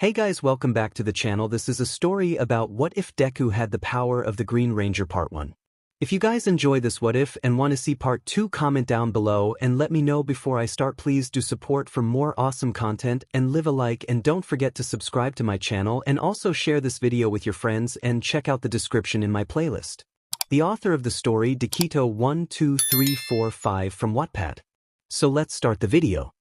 Hey guys, welcome back to the channel. This is a story about what if Deku had the power of the Green Ranger Part 1. If you guys enjoy this what if and want to see Part 2, comment down below and let me know before I start. Please do support for more awesome content and leave a like, and don't forget to subscribe to my channel and also share this video with your friends and check out the description in my playlist. The author of the story, 𝗕𝗂𝗁𝗂𝗃𝗓𝗡 from WhatIf. So let's start the video.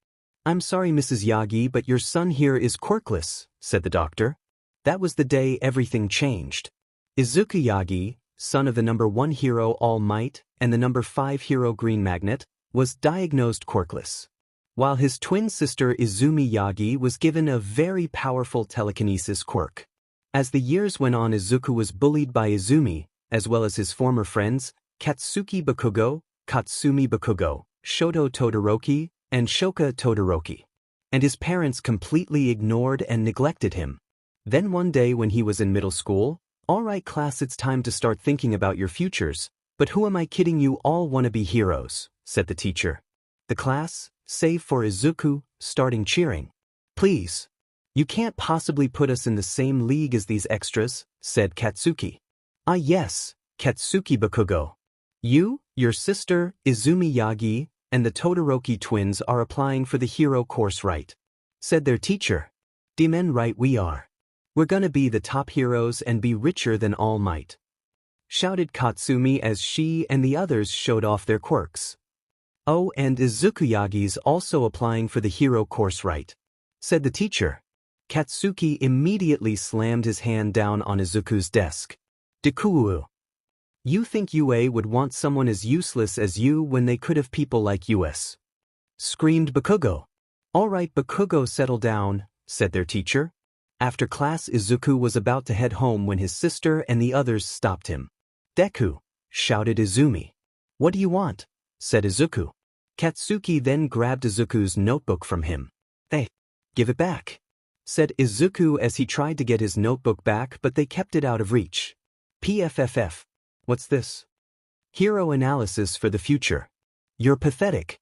"I'm sorry, Mrs. Yagi, but your son here is quirkless," said the doctor. That was the day everything changed. Izuku-Yagi, son of the number 1 hero All Might and the number 5 hero Green Magnet, was diagnosed quirkless, while his twin sister Izumi Yagi was given a very powerful telekinesis quirk. As the years went on, Izuku was bullied by Izumi, as well as his former friends, 𝗕𝗂𝗁𝗵𝗃𝗲, 𝗕𝗂𝗵𝗃𝗲, Shoto Todoroki, and Shoka Todoroki, and his parents completely ignored and neglected him. Then one day when he was in middle school, "Alright class, it's time to start thinking about your futures, but who am I kidding, you all want to be heroes," said the teacher. The class, save for Izuku, starting cheering. "Please. You can't possibly put us in the same league as these extras," said Katsuki. "Ah yes, 𝗕𝗂𝗁𝗵𝗃𝗲. You, your sister, Izumi Yagi, and the Todoroki twins are applying for the hero course, right?" said their teacher. "Demen, right we are. We're gonna be the top heroes and be richer than All Might," shouted Katsumi as she and the others showed off their quirks. "Oh, and Izuku-Yagi's also applying for the hero course, right?" said the teacher. Katsuki immediately slammed his hand down on Izuku's desk. "Deku, you think UA would want someone as useless as you when they could have people like us?" screamed Bakugo. "Alright Bakugo, settle down," said their teacher. After class, Izuku was about to head home when his sister and the others stopped him. "Deku," shouted Izumi. "What do you want?" said Izuku. Katsuki then grabbed Izuku's notebook from him. "Hey, give it back," said Izuku as he tried to get his notebook back, but they kept it out of reach. "PFFF. What's this? Hero analysis for the future. You're pathetic."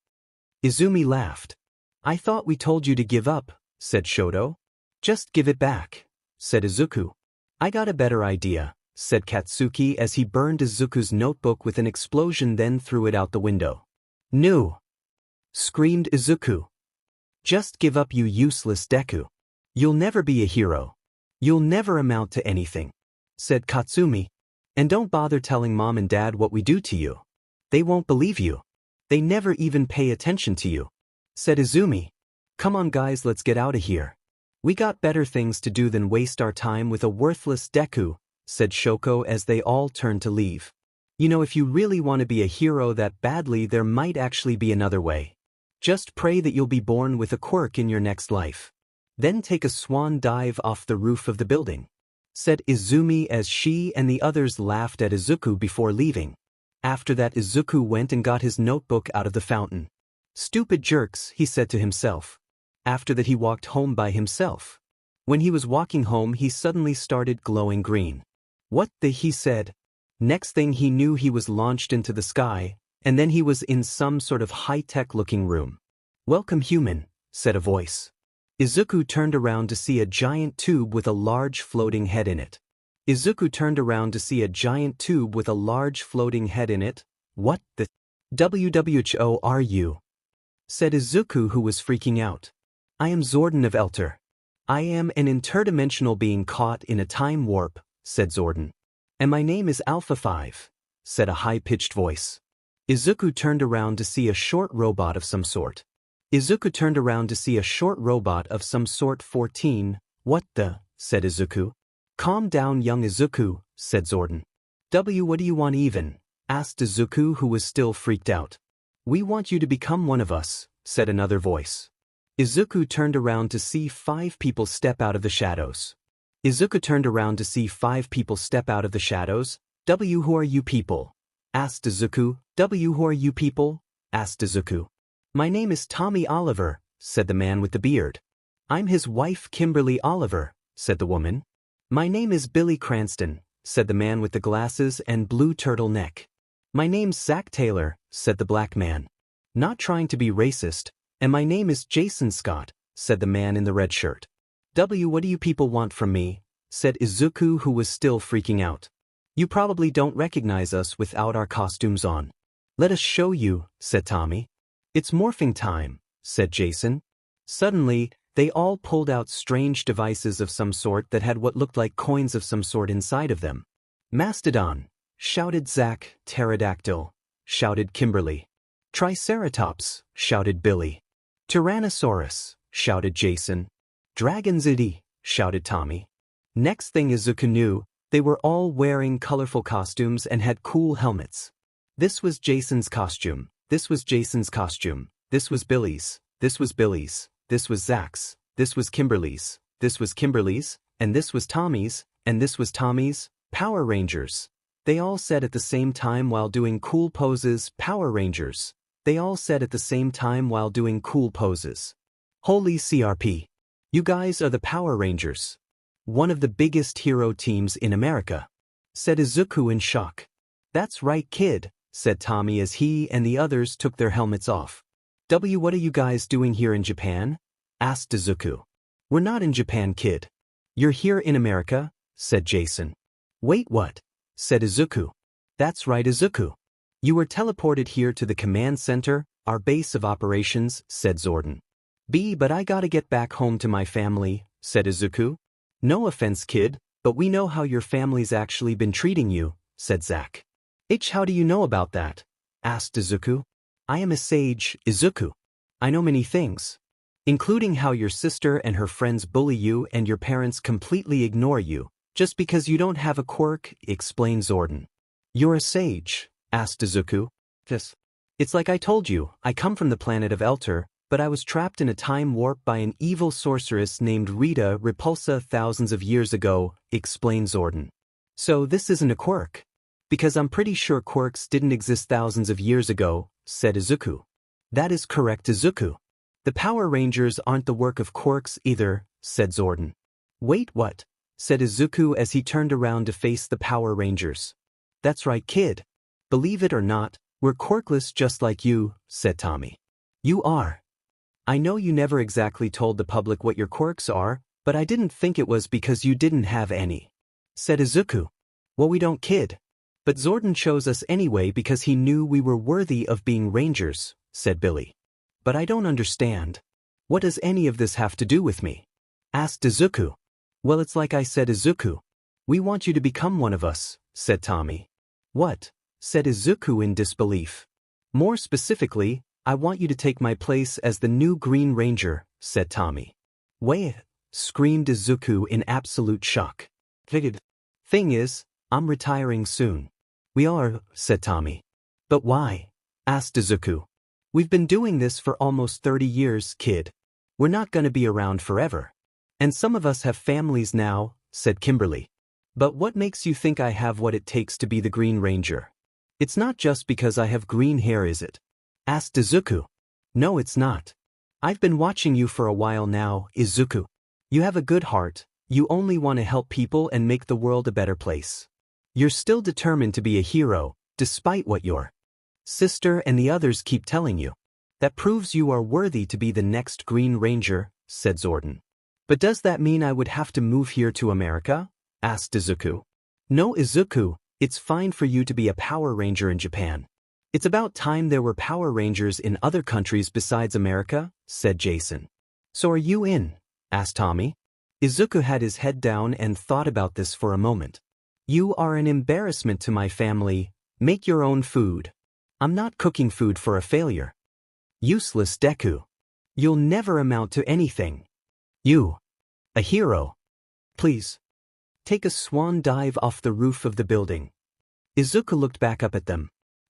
Izumi laughed. "I thought we told you to give up," said Shoto. "Just give it back," said Izuku. "I got a better idea," said Katsuki as he burned Izuku's notebook with an explosion, then threw it out the window. "No!" screamed Izuku. "Just give up, you useless Deku. You'll never be a hero. You'll never amount to anything," said Katsumi. "And don't bother telling Mom and Dad what we do to you. They won't believe you. They never even pay attention to you," said Izumi. "Come on guys, let's get out of here. We got better things to do than waste our time with a worthless Deku," said Shoko as they all turned to leave. "You know, if you really want to be a hero that badly, there might actually be another way. Just pray that you'll be born with a quirk in your next life. Then take a swan dive off the roof of the building," said Izumi as she and the others laughed at Izuku before leaving. After that, Izuku went and got his notebook out of the fountain. "Stupid jerks," he said to himself. After that, he walked home by himself. When he was walking home, he suddenly started glowing green. "What the?" he said. Next thing he knew, he was launched into the sky, and then he was in some sort of high-tech looking room. "Welcome, human," said a voice. Izuku turned around to see a giant tube with a large floating head in it. "What the WWHO are you?" said Izuku, who was freaking out. "I am Zordon of 𝗪𝗪. I am an interdimensional being caught in a time warp," said Zordon. "And my name is Alpha 5, said a high-pitched voice. Izuku turned around to see a short robot of some sort. 14. "What the?" said Izuku. "Calm down, young Izuku," said Zordon. What do you want even?" asked Izuku, who was still freaked out. "We want you to become one of us," said another voice. Izuku turned around to see 5 people step out of the shadows. Who are you people?" asked Izuku. Who are you people?" asked Izuku. "My name is Tommy Oliver," said the man with the beard. "I'm his wife, Kimberly Oliver," said the woman. "My name is Billy Cranston," said the man with the glasses and blue turtleneck. "My name's Zach Taylor," said the black man. Not trying to be racist, "and my name is Jason Scott," said the man in the red shirt. What do you people want from me? Said Izuku, who was still freaking out. You probably don't recognize us without our costumes on. Let us show you, said Tommy. It's morphing time, said Jason. Suddenly, they all pulled out strange devices of some sort that had what looked like coins of some sort inside of them. Mastodon, shouted Zack. Pterodactyl, shouted Kimberly. Triceratops, shouted Billy. Tyrannosaurus, shouted Jason. Dragon's-ity, shouted Tommy. Next thing Izuku knew, they were all wearing colorful costumes and had cool helmets. This was Jason's costume, this was Jason's costume, this was Billy's, this was Billy's, this was Zack's, this was Kimberly's, this was Kimberly's, and this was Tommy's, and this was Tommy's. Power Rangers. They all said at the same time while doing cool poses. Power Rangers. They all said at the same time while doing cool poses. Holy CRP. You guys are the Power Rangers. One of the biggest hero teams in America, said Izuku in shock. That's right, kid, said Tommy as he and the others took their helmets off. What are you guys doing here in Japan? Asked Izuku. We're not in Japan, kid. You're here in America, said Jason. Wait, what? Said Izuku. That's right, Izuku. You were teleported here to the command center, our base of operations, said Zordon. But I gotta get back home to my family, said Izuku. No offense, kid, but we know how your family's actually been treating you, said Zack. How do you know about that? Asked Izuku. I am a sage, Izuku. I know many things, including how your sister and her friends bully you and your parents completely ignore you, just because you don't have a quirk, explained Zordon. You're a sage? Asked Izuku. Yes. It's like I told you, I come from the planet of 𝗬𝗪, but I was trapped in a time warp by an evil sorceress named 𝗕𝗏𝗵𝗃𝗲 thousands of years ago, explained Zordon. So this isn't a quirk? Because I'm pretty sure quirks didn't exist thousands of years ago, said Izuku. That is correct, Izuku. The Power Rangers aren't the work of quirks either, said Zordon. Wait, what? Said Izuku as he turned around to face the Power Rangers. That's right, kid. Believe it or not, we're quirkless just like you, said Tommy. You are. I know you never exactly told the public what your quirks are, but I didn't think it was because you didn't have any, said Izuku. Well, we don't, kid. But Zordon chose us anyway because he knew we were worthy of being Rangers, said Billy. But I don't understand. What does any of this have to do with me? Asked Izuku. Well, it's like I said, Izuku. We want you to become one of us, said Tommy. What? Said Izuku in disbelief. More specifically, I want you to take my place as the new Green Ranger, said Tommy. Wait, screamed Izuku in absolute shock. Thing is, I'm retiring soon. We are, said Tommy. But why? Asked Izuku. We've been doing this for almost 30 years, kid. We're not gonna be around forever. And some of us have families now, said Kimberly. But what makes you think I have what it takes to be the Green Ranger? It's not just because I have green hair, is it? Asked Izuku. No, it's not. I've been watching you for a while now, Izuku. You have a good heart, you only want to help people and make the world a better place. You're still determined to be a hero, despite what your sister and the others keep telling you. That proves you are worthy to be the next Green Ranger, said Zordon. But does that mean I would have to move here to America? Asked Izuku. No, Izuku, it's fine for you to be a Power Ranger in Japan. It's about time there were Power Rangers in other countries besides America, said Jason. So are you in? Asked Tommy. Izuku had his head down and thought about this for a moment. You are an embarrassment to my family. Make your own food. I'm not cooking food for a failure. Useless, Deku. You'll never amount to anything. You. A hero. Please. Take a swan dive off the roof of the building. Izuku looked back up at them.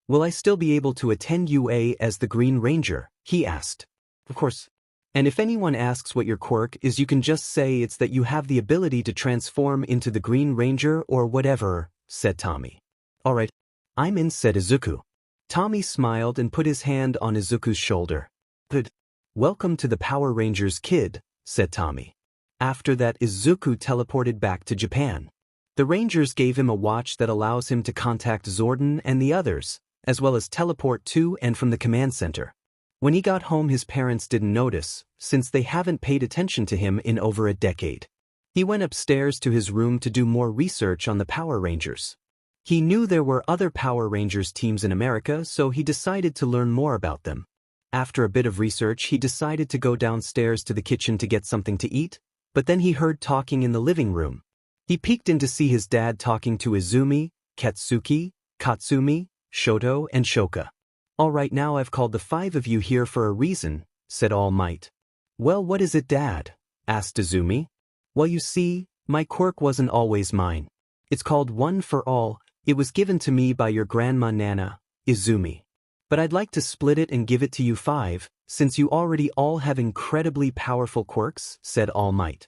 Will I still be able to attend UA as the Green Ranger? He asked. Of course. And if anyone asks what your quirk is, you can just say it's that you have the ability to transform into the Green Ranger or whatever, said Tommy. Alright. I'm in, said Izuku. Tommy smiled and put his hand on Izuku's shoulder. Good. Welcome to the Power Rangers, kid, said Tommy. After that, Izuku teleported back to Japan. The Rangers gave him a watch that allows him to contact Zordon and the others, as well as teleport to and from the command center. When he got home his parents didn't notice, since they haven't paid attention to him in over a decade. He went upstairs to his room to do more research on the Power Rangers. He knew there were other Power Rangers teams in America, so he decided to learn more about them. After a bit of research, he decided to go downstairs to the kitchen to get something to eat, but then he heard talking in the living room. He peeked in to see his dad talking to Izumi, Ketsuki, Katsumi, Shoto, and Shoka. "All right, now I've called the 5 of you here for a reason," said All Might. "Well, what is it, Dad?" asked Izumi. "Well, you see, my quirk wasn't always mine. It's called One for All. It was given to me by your grandma Nana, Izumi. But I'd like to split it and give it to you 5, since you already all have incredibly powerful quirks," said All Might.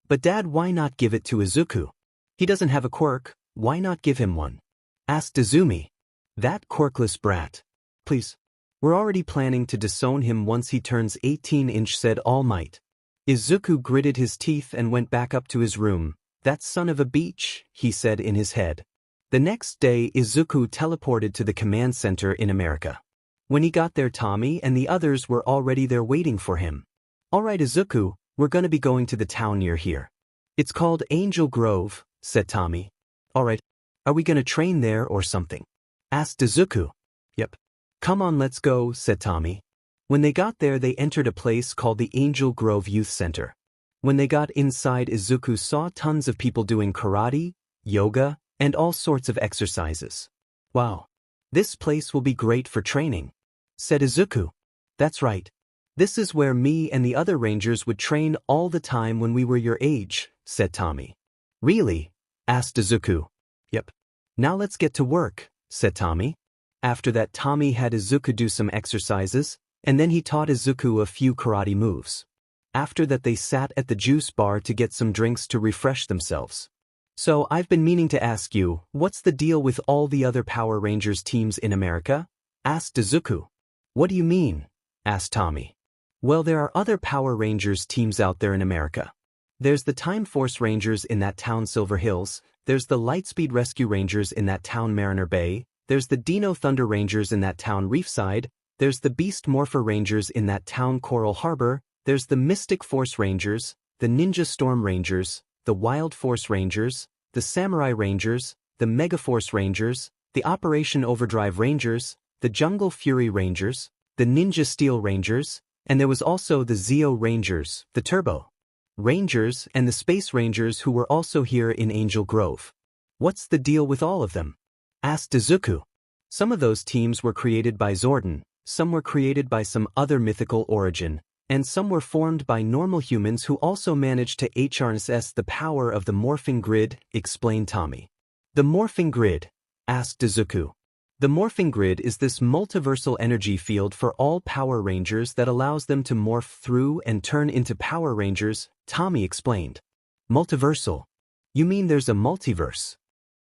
"But Dad, why not give it to Izuku? He doesn't have a quirk, why not give him one?" asked Izumi. "That quirkless brat. Please. We're already planning to disown him once he turns 18", said All Might. Izuku gritted his teeth and went back up to his room. "That son of a bitch," he said in his head. The next day Izuku teleported to the command center in America. When he got there, Tommy and the others were already there waiting for him. "All right, Izuku, we're gonna be going to the town near here. It's called Angel Grove," said Tommy. "All right. Are we gonna train there or something?" asked Izuku. "Yep. Come on, let's go," said Tommy. When they got there, they entered a place called the Angel Grove Youth Center. When they got inside, Izuku saw tons of people doing karate, yoga, and all sorts of exercises. "Wow. This place will be great for training," said Izuku. "That's right. This is where me and the other Rangers would train all the time when we were your age," said Tommy. "Really?" asked Izuku. "Yep. Now let's get to work," said Tommy. After that, Tommy had Izuku do some exercises, and then he taught Izuku a few karate moves. After that, they sat at the juice bar to get some drinks to refresh themselves. "So I've been meaning to ask you, what's the deal with all the other Power Rangers teams in America?" asked Izuku. "What do you mean?" asked Tommy. "Well, there are other Power Rangers teams out there in America. There's the Time Force Rangers in that town Silver Hills, there's the Lightspeed Rescue Rangers in that town Mariner Bay, there's the Dino Thunder Rangers in that town Reefside, there's the Beast Morpher Rangers in that town Coral Harbor, there's the Mystic Force Rangers, the Ninja Storm Rangers, the Wild Force Rangers, the Samurai Rangers, the Megaforce Rangers, the Operation Overdrive Rangers, the Jungle Fury Rangers, the Ninja Steel Rangers, and there was also the Zeo Rangers, the Turbo Rangers, and the Space Rangers who were also here in Angel Grove. What's the deal with all of them?" asked Izuku. "Some of those teams were created by Zordon, some were created by some other mythical origin, and some were formed by normal humans who also managed to harness the power of the morphing grid," explained Tommy. "The morphing grid?" asked Izuku. "The morphing grid is this multiversal energy field for all Power Rangers that allows them to morph through and turn into Power Rangers," Tommy explained. "Multiversal? You mean there's a multiverse?"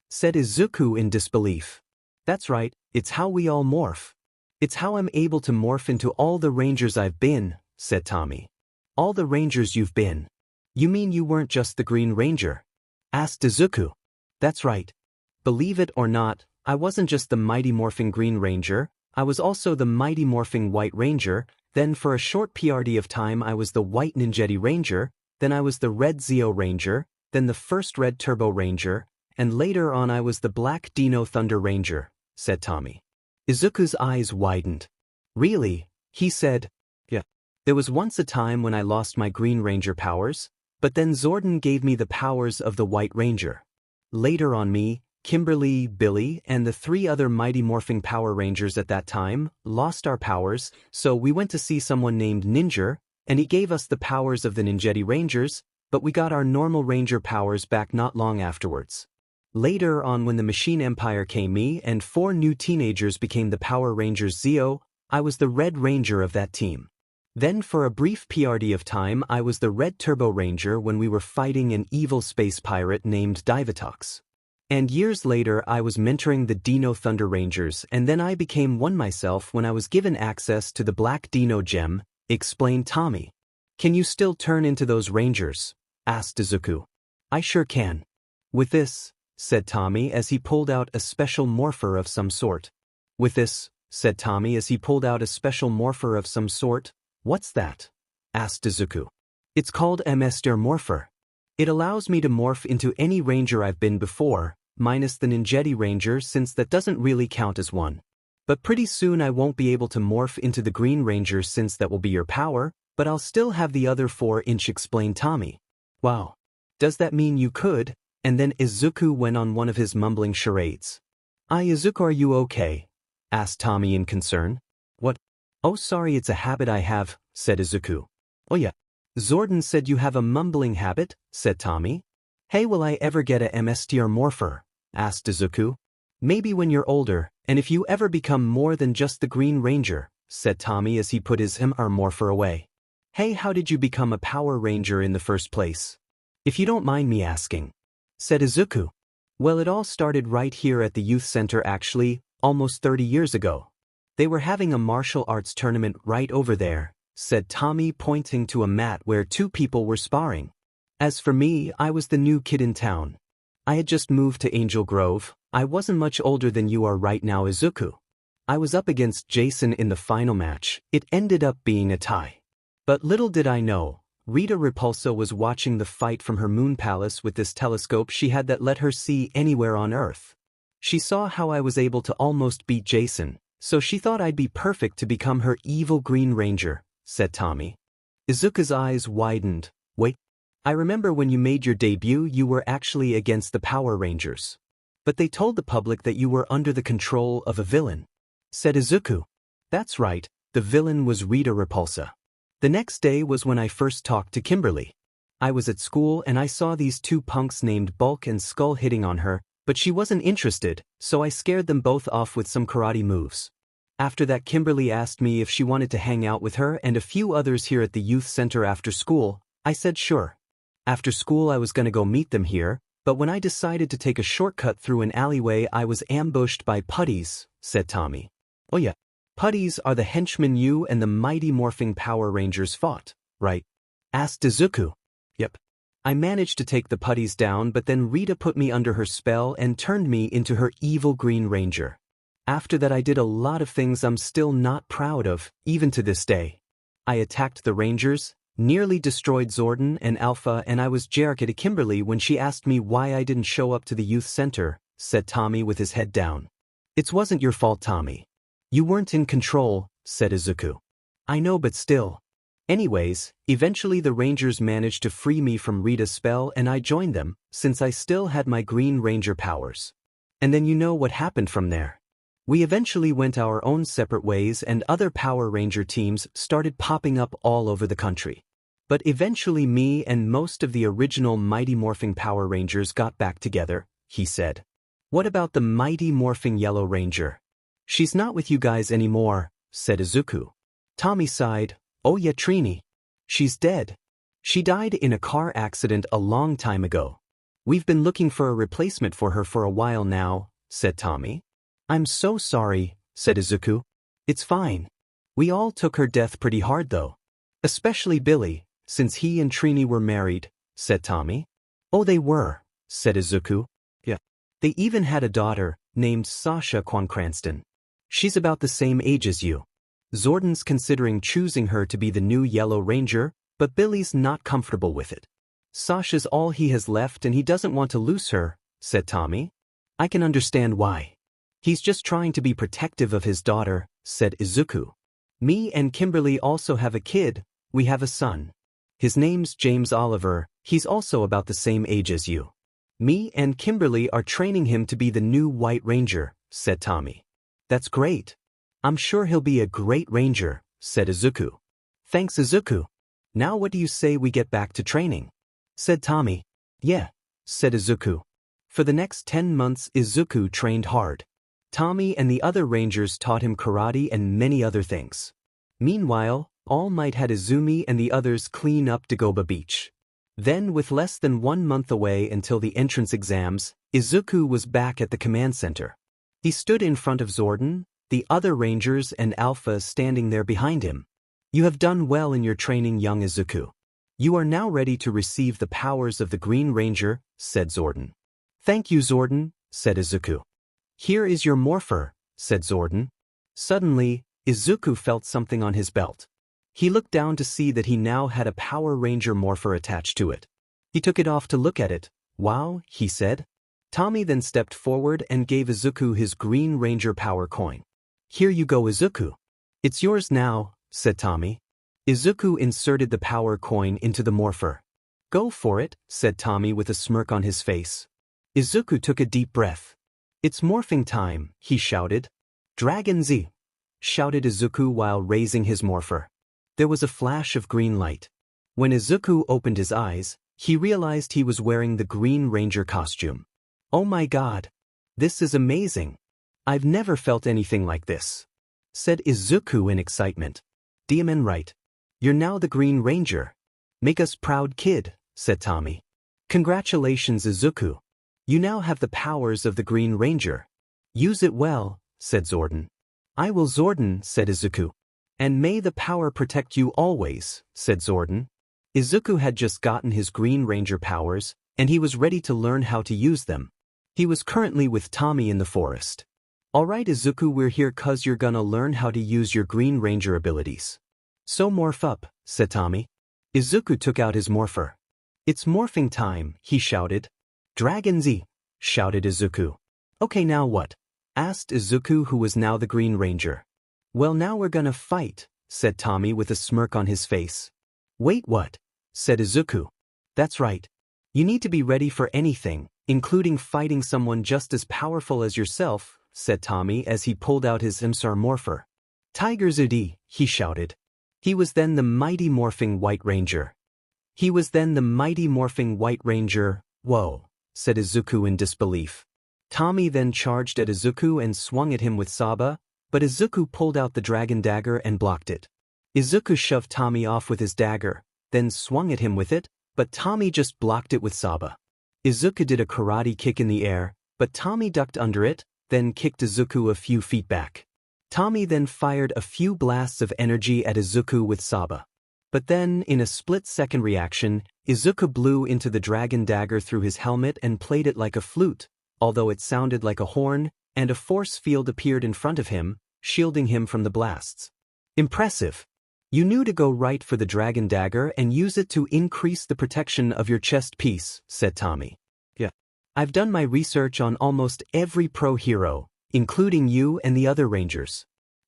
said Izuku in disbelief. "That's right, it's how we all morph. It's how I'm able to morph into all the Rangers I've been," said Tommy. "All the Rangers you've been? You mean you weren't just the Green Ranger?" asked Izuku. "That's right. Believe it or not, I wasn't just the Mighty Morphin Green Ranger, I was also the Mighty Morphin White Ranger, then for a short period of time I was the White Ninjetti Ranger, then I was the Red Zeo Ranger, then the first Red Turbo Ranger, and later on I was the Black Dino Thunder Ranger," said Tommy. Izuku's eyes widened. "Really?" he said. "Yeah. There was once a time when I lost my Green Ranger powers, but then Zordon gave me the powers of the White Ranger. Later on me, Kimberly, Billy, and the 3 other Mighty Morphing Power Rangers at that time lost our powers, so we went to see someone named Ninja, and he gave us the powers of the Ninjetti Rangers, but we got our normal Ranger powers back not long afterwards. Later on, when the Machine Empire came, me and 4 new teenagers became the Power Rangers Zeo. I was the Red Ranger of that team. Then for a brief period of time I was the Red Turbo Ranger when we were fighting an evil space pirate named 𝗕𝗏𝗍𝗏. And years later I was mentoring the Dino Thunder Rangers, and then I became one myself when I was given access to the Black Dino Gem," explained Tommy. "Can you still turn into those Rangers?" asked Izuku. "I sure can. With this," said Tommy as he pulled out a special morpher of some sort. "With this," said Tommy as he pulled out a special morpher of some sort. What's that? Asked Izuku. It's called 𝗵𝗃𝗃. It allows me to morph into any ranger I've been before, minus the Ninjetti Ranger since that doesn't really count as one. But pretty soon I won't be able to morph into the Green Ranger since that will be your power, but I'll still have the other 4-inch, explained Tommy. Wow. Does that mean you could? And then Izuku went on one of his mumbling charades. Izuku, are you okay? Asked Tommy in concern. What? Oh, sorry, it's a habit I have, said Izuku. Oh yeah. Zordon said you have a mumbling habit, said Tommy. Hey, will I ever get a 𝗵𝗃𝗃 morpher? Asked Izuku. Maybe when you're older, and if you ever become more than just the Green Ranger, said Tommy as he put his 𝗵𝗃𝗃 morpher away. Hey, how did you become a Power Ranger in the first place? If you don't mind me asking, said Izuku. Well, it all started right here at the youth center actually, almost 30 years ago. They were having a martial arts tournament right over there, said Tommy, pointing to a mat where 2 people were sparring. As for me, I was the new kid in town. I had just moved to Angel Grove. I wasn't much older than you are right now, Izuku. I was up against Jason in the final match. It ended up being a tie. But little did I know, 𝗵𝗃𝗃𝗃 was watching the fight from her moon palace with this telescope she had that let her see anywhere on Earth. She saw how I was able to almost beat Jason, so she thought I'd be perfect to become her evil Green Ranger, said Tommy. Izuku's eyes widened. Wait. I remember when you made your debut you were actually against the Power Rangers. But they told the public that you were under the control of a villain, said Izuku. That's right, the villain was 𝗵𝗃𝗃𝗃. The next day was when I first talked to Kimberly. I was at school and I saw these 2 punks named Bulk and Skull hitting on her, but she wasn't interested, so I scared them both off with some karate moves. After that, Kimberly asked me if she wanted to hang out with her and a few others here at the youth center after school. I said sure. After school I was gonna go meet them here, but when I decided to take a shortcut through an alleyway I was ambushed by putties, said Tommy. Oh yeah. Putties are the henchmen you and the Mighty Morphin Power Rangers fought, right? Asked Izuku. Yep. I managed to take the putties down, but then Rita put me under her spell and turned me into her evil Green Ranger. After that I did a lot of things I'm still not proud of, even to this day. I attacked the Rangers, nearly destroyed Zordon and Alpha, and I was jerky to Kimberly when she asked me why I didn't show up to the youth center, said Tommy with his head down. It wasn't your fault, Tommy. You weren't in control, said Izuku. I know, but still. Anyways, eventually the Rangers managed to free me from Rita's spell and I joined them, since I still had my Green Ranger powers. And then you know what happened from there. We eventually went our own separate ways and other Power Ranger teams started popping up all over the country. But eventually me and most of the original Mighty Morphin Power Rangers got back together, he said. What about the Mighty Morphin Yellow Ranger? She's not with you guys anymore, said Izuku. Tommy sighed. Oh yeah, Trini. She's dead. She died in a car accident a long time ago. We've been looking for a replacement for her for a while now, said Tommy. I'm so sorry, said Izuku. It's fine. We all took her death pretty hard though. Especially Billy, since he and Trini were married, said Tommy. Oh, they were, said Izuku. Yeah. They even had a daughter, named Sasha Quancranston. She's about the same age as you. Zordon's considering choosing her to be the new Yellow Ranger, but Billy's not comfortable with it. Sasha's all he has left and he doesn't want to lose her, said Tommy. I can understand why. He's just trying to be protective of his daughter, said Izuku. Me and Kimberly also have a kid. We have a son. His name's James Oliver. He's also about the same age as you. Me and Kimberly are training him to be the new White Ranger, said Tommy. That's great. I'm sure he'll be a great ranger, said Izuku. Thanks, Izuku. Now what do you say we get back to training? Said Tommy. Yeah, said Izuku. For the next 10 months Izuku trained hard. Tommy and the other rangers taught him karate and many other things. Meanwhile, All Might had Izumi and the others clean up 𝗕𝗏𝗏 Beach. Then, with less than 1 month away until the entrance exams, Izuku was back at the command center. He stood in front of Zordon, the other rangers and Alpha standing there behind him. You have done well in your training, young Izuku. You are now ready to receive the powers of the Green Ranger, said Zordon. Thank you, Zordon, said Izuku. Here is your morpher, said Zordon. Suddenly, Izuku felt something on his belt. He looked down to see that he now had a Power Ranger morpher attached to it. He took it off to look at it. "Wow," he said. Tommy then stepped forward and gave Izuku his Green Ranger power coin. "Here you go, Izuku. It's yours now," said Tommy. Izuku inserted the power coin into the morpher. "Go for it," said Tommy with a smirk on his face. Izuku took a deep breath. "It's morphing time," he shouted. "Dragon Z!" shouted Izuku while raising his morpher. There was a flash of green light. When Izuku opened his eyes, he realized he was wearing the Green Ranger costume. "Oh my god! This is amazing! I've never felt anything like this," said Izuku in excitement. "Diamond right. You're now the Green Ranger. Make us proud, kid," said Tommy. "Congratulations, Izuku. You now have the powers of the Green Ranger. Use it well," said Zordon. "I will, Zordon," said Izuku. "And may the power protect you always," said Zordon. Izuku had just gotten his Green Ranger powers, and he was ready to learn how to use them. He was currently with Tommy in the forest. "Alright, Izuku, we're here 'cause you're gonna learn how to use your Green Ranger abilities. So morph up," said Tommy. Izuku took out his morpher. "It's morphing time," he shouted. "Dragon Z!" shouted Izuku. "Okay, now what?" asked Izuku, who was now the Green Ranger. "Well, now we're gonna fight," said Tommy with a smirk on his face. "Wait, what?" said Izuku. "That's right. You need to be ready for anything, including fighting someone just as powerful as yourself," said Tommy as he pulled out his 𝗵𝗃 morpher. "Tiger Zudi!" he shouted. He was then the Mighty Morphin White Ranger. Whoa, said Izuku in disbelief. Tommy then charged at Izuku and swung at him with 𝗧𝗵𝗲, but Izuku pulled out the dragon dagger and blocked it. Izuku shoved Tommy off with his dagger, then swung at him with it, but Tommy just blocked it with 𝗧𝗵𝗲. Izuku did a karate kick in the air, but Tommy ducked under it, then kicked Izuku a few feet back. Tommy then fired a few blasts of energy at Izuku with 𝗧𝗵𝗲. But then, in a split-second reaction, Izuku blew into the dragon dagger through his helmet and played it like a flute, although it sounded like a horn, and a force field appeared in front of him, shielding him from the blasts. Impressive! You knew to go right for the dragon dagger and use it to increase the protection of your chest piece, said Tommy. Yeah. I've done my research on almost every pro hero, including you and the other Rangers.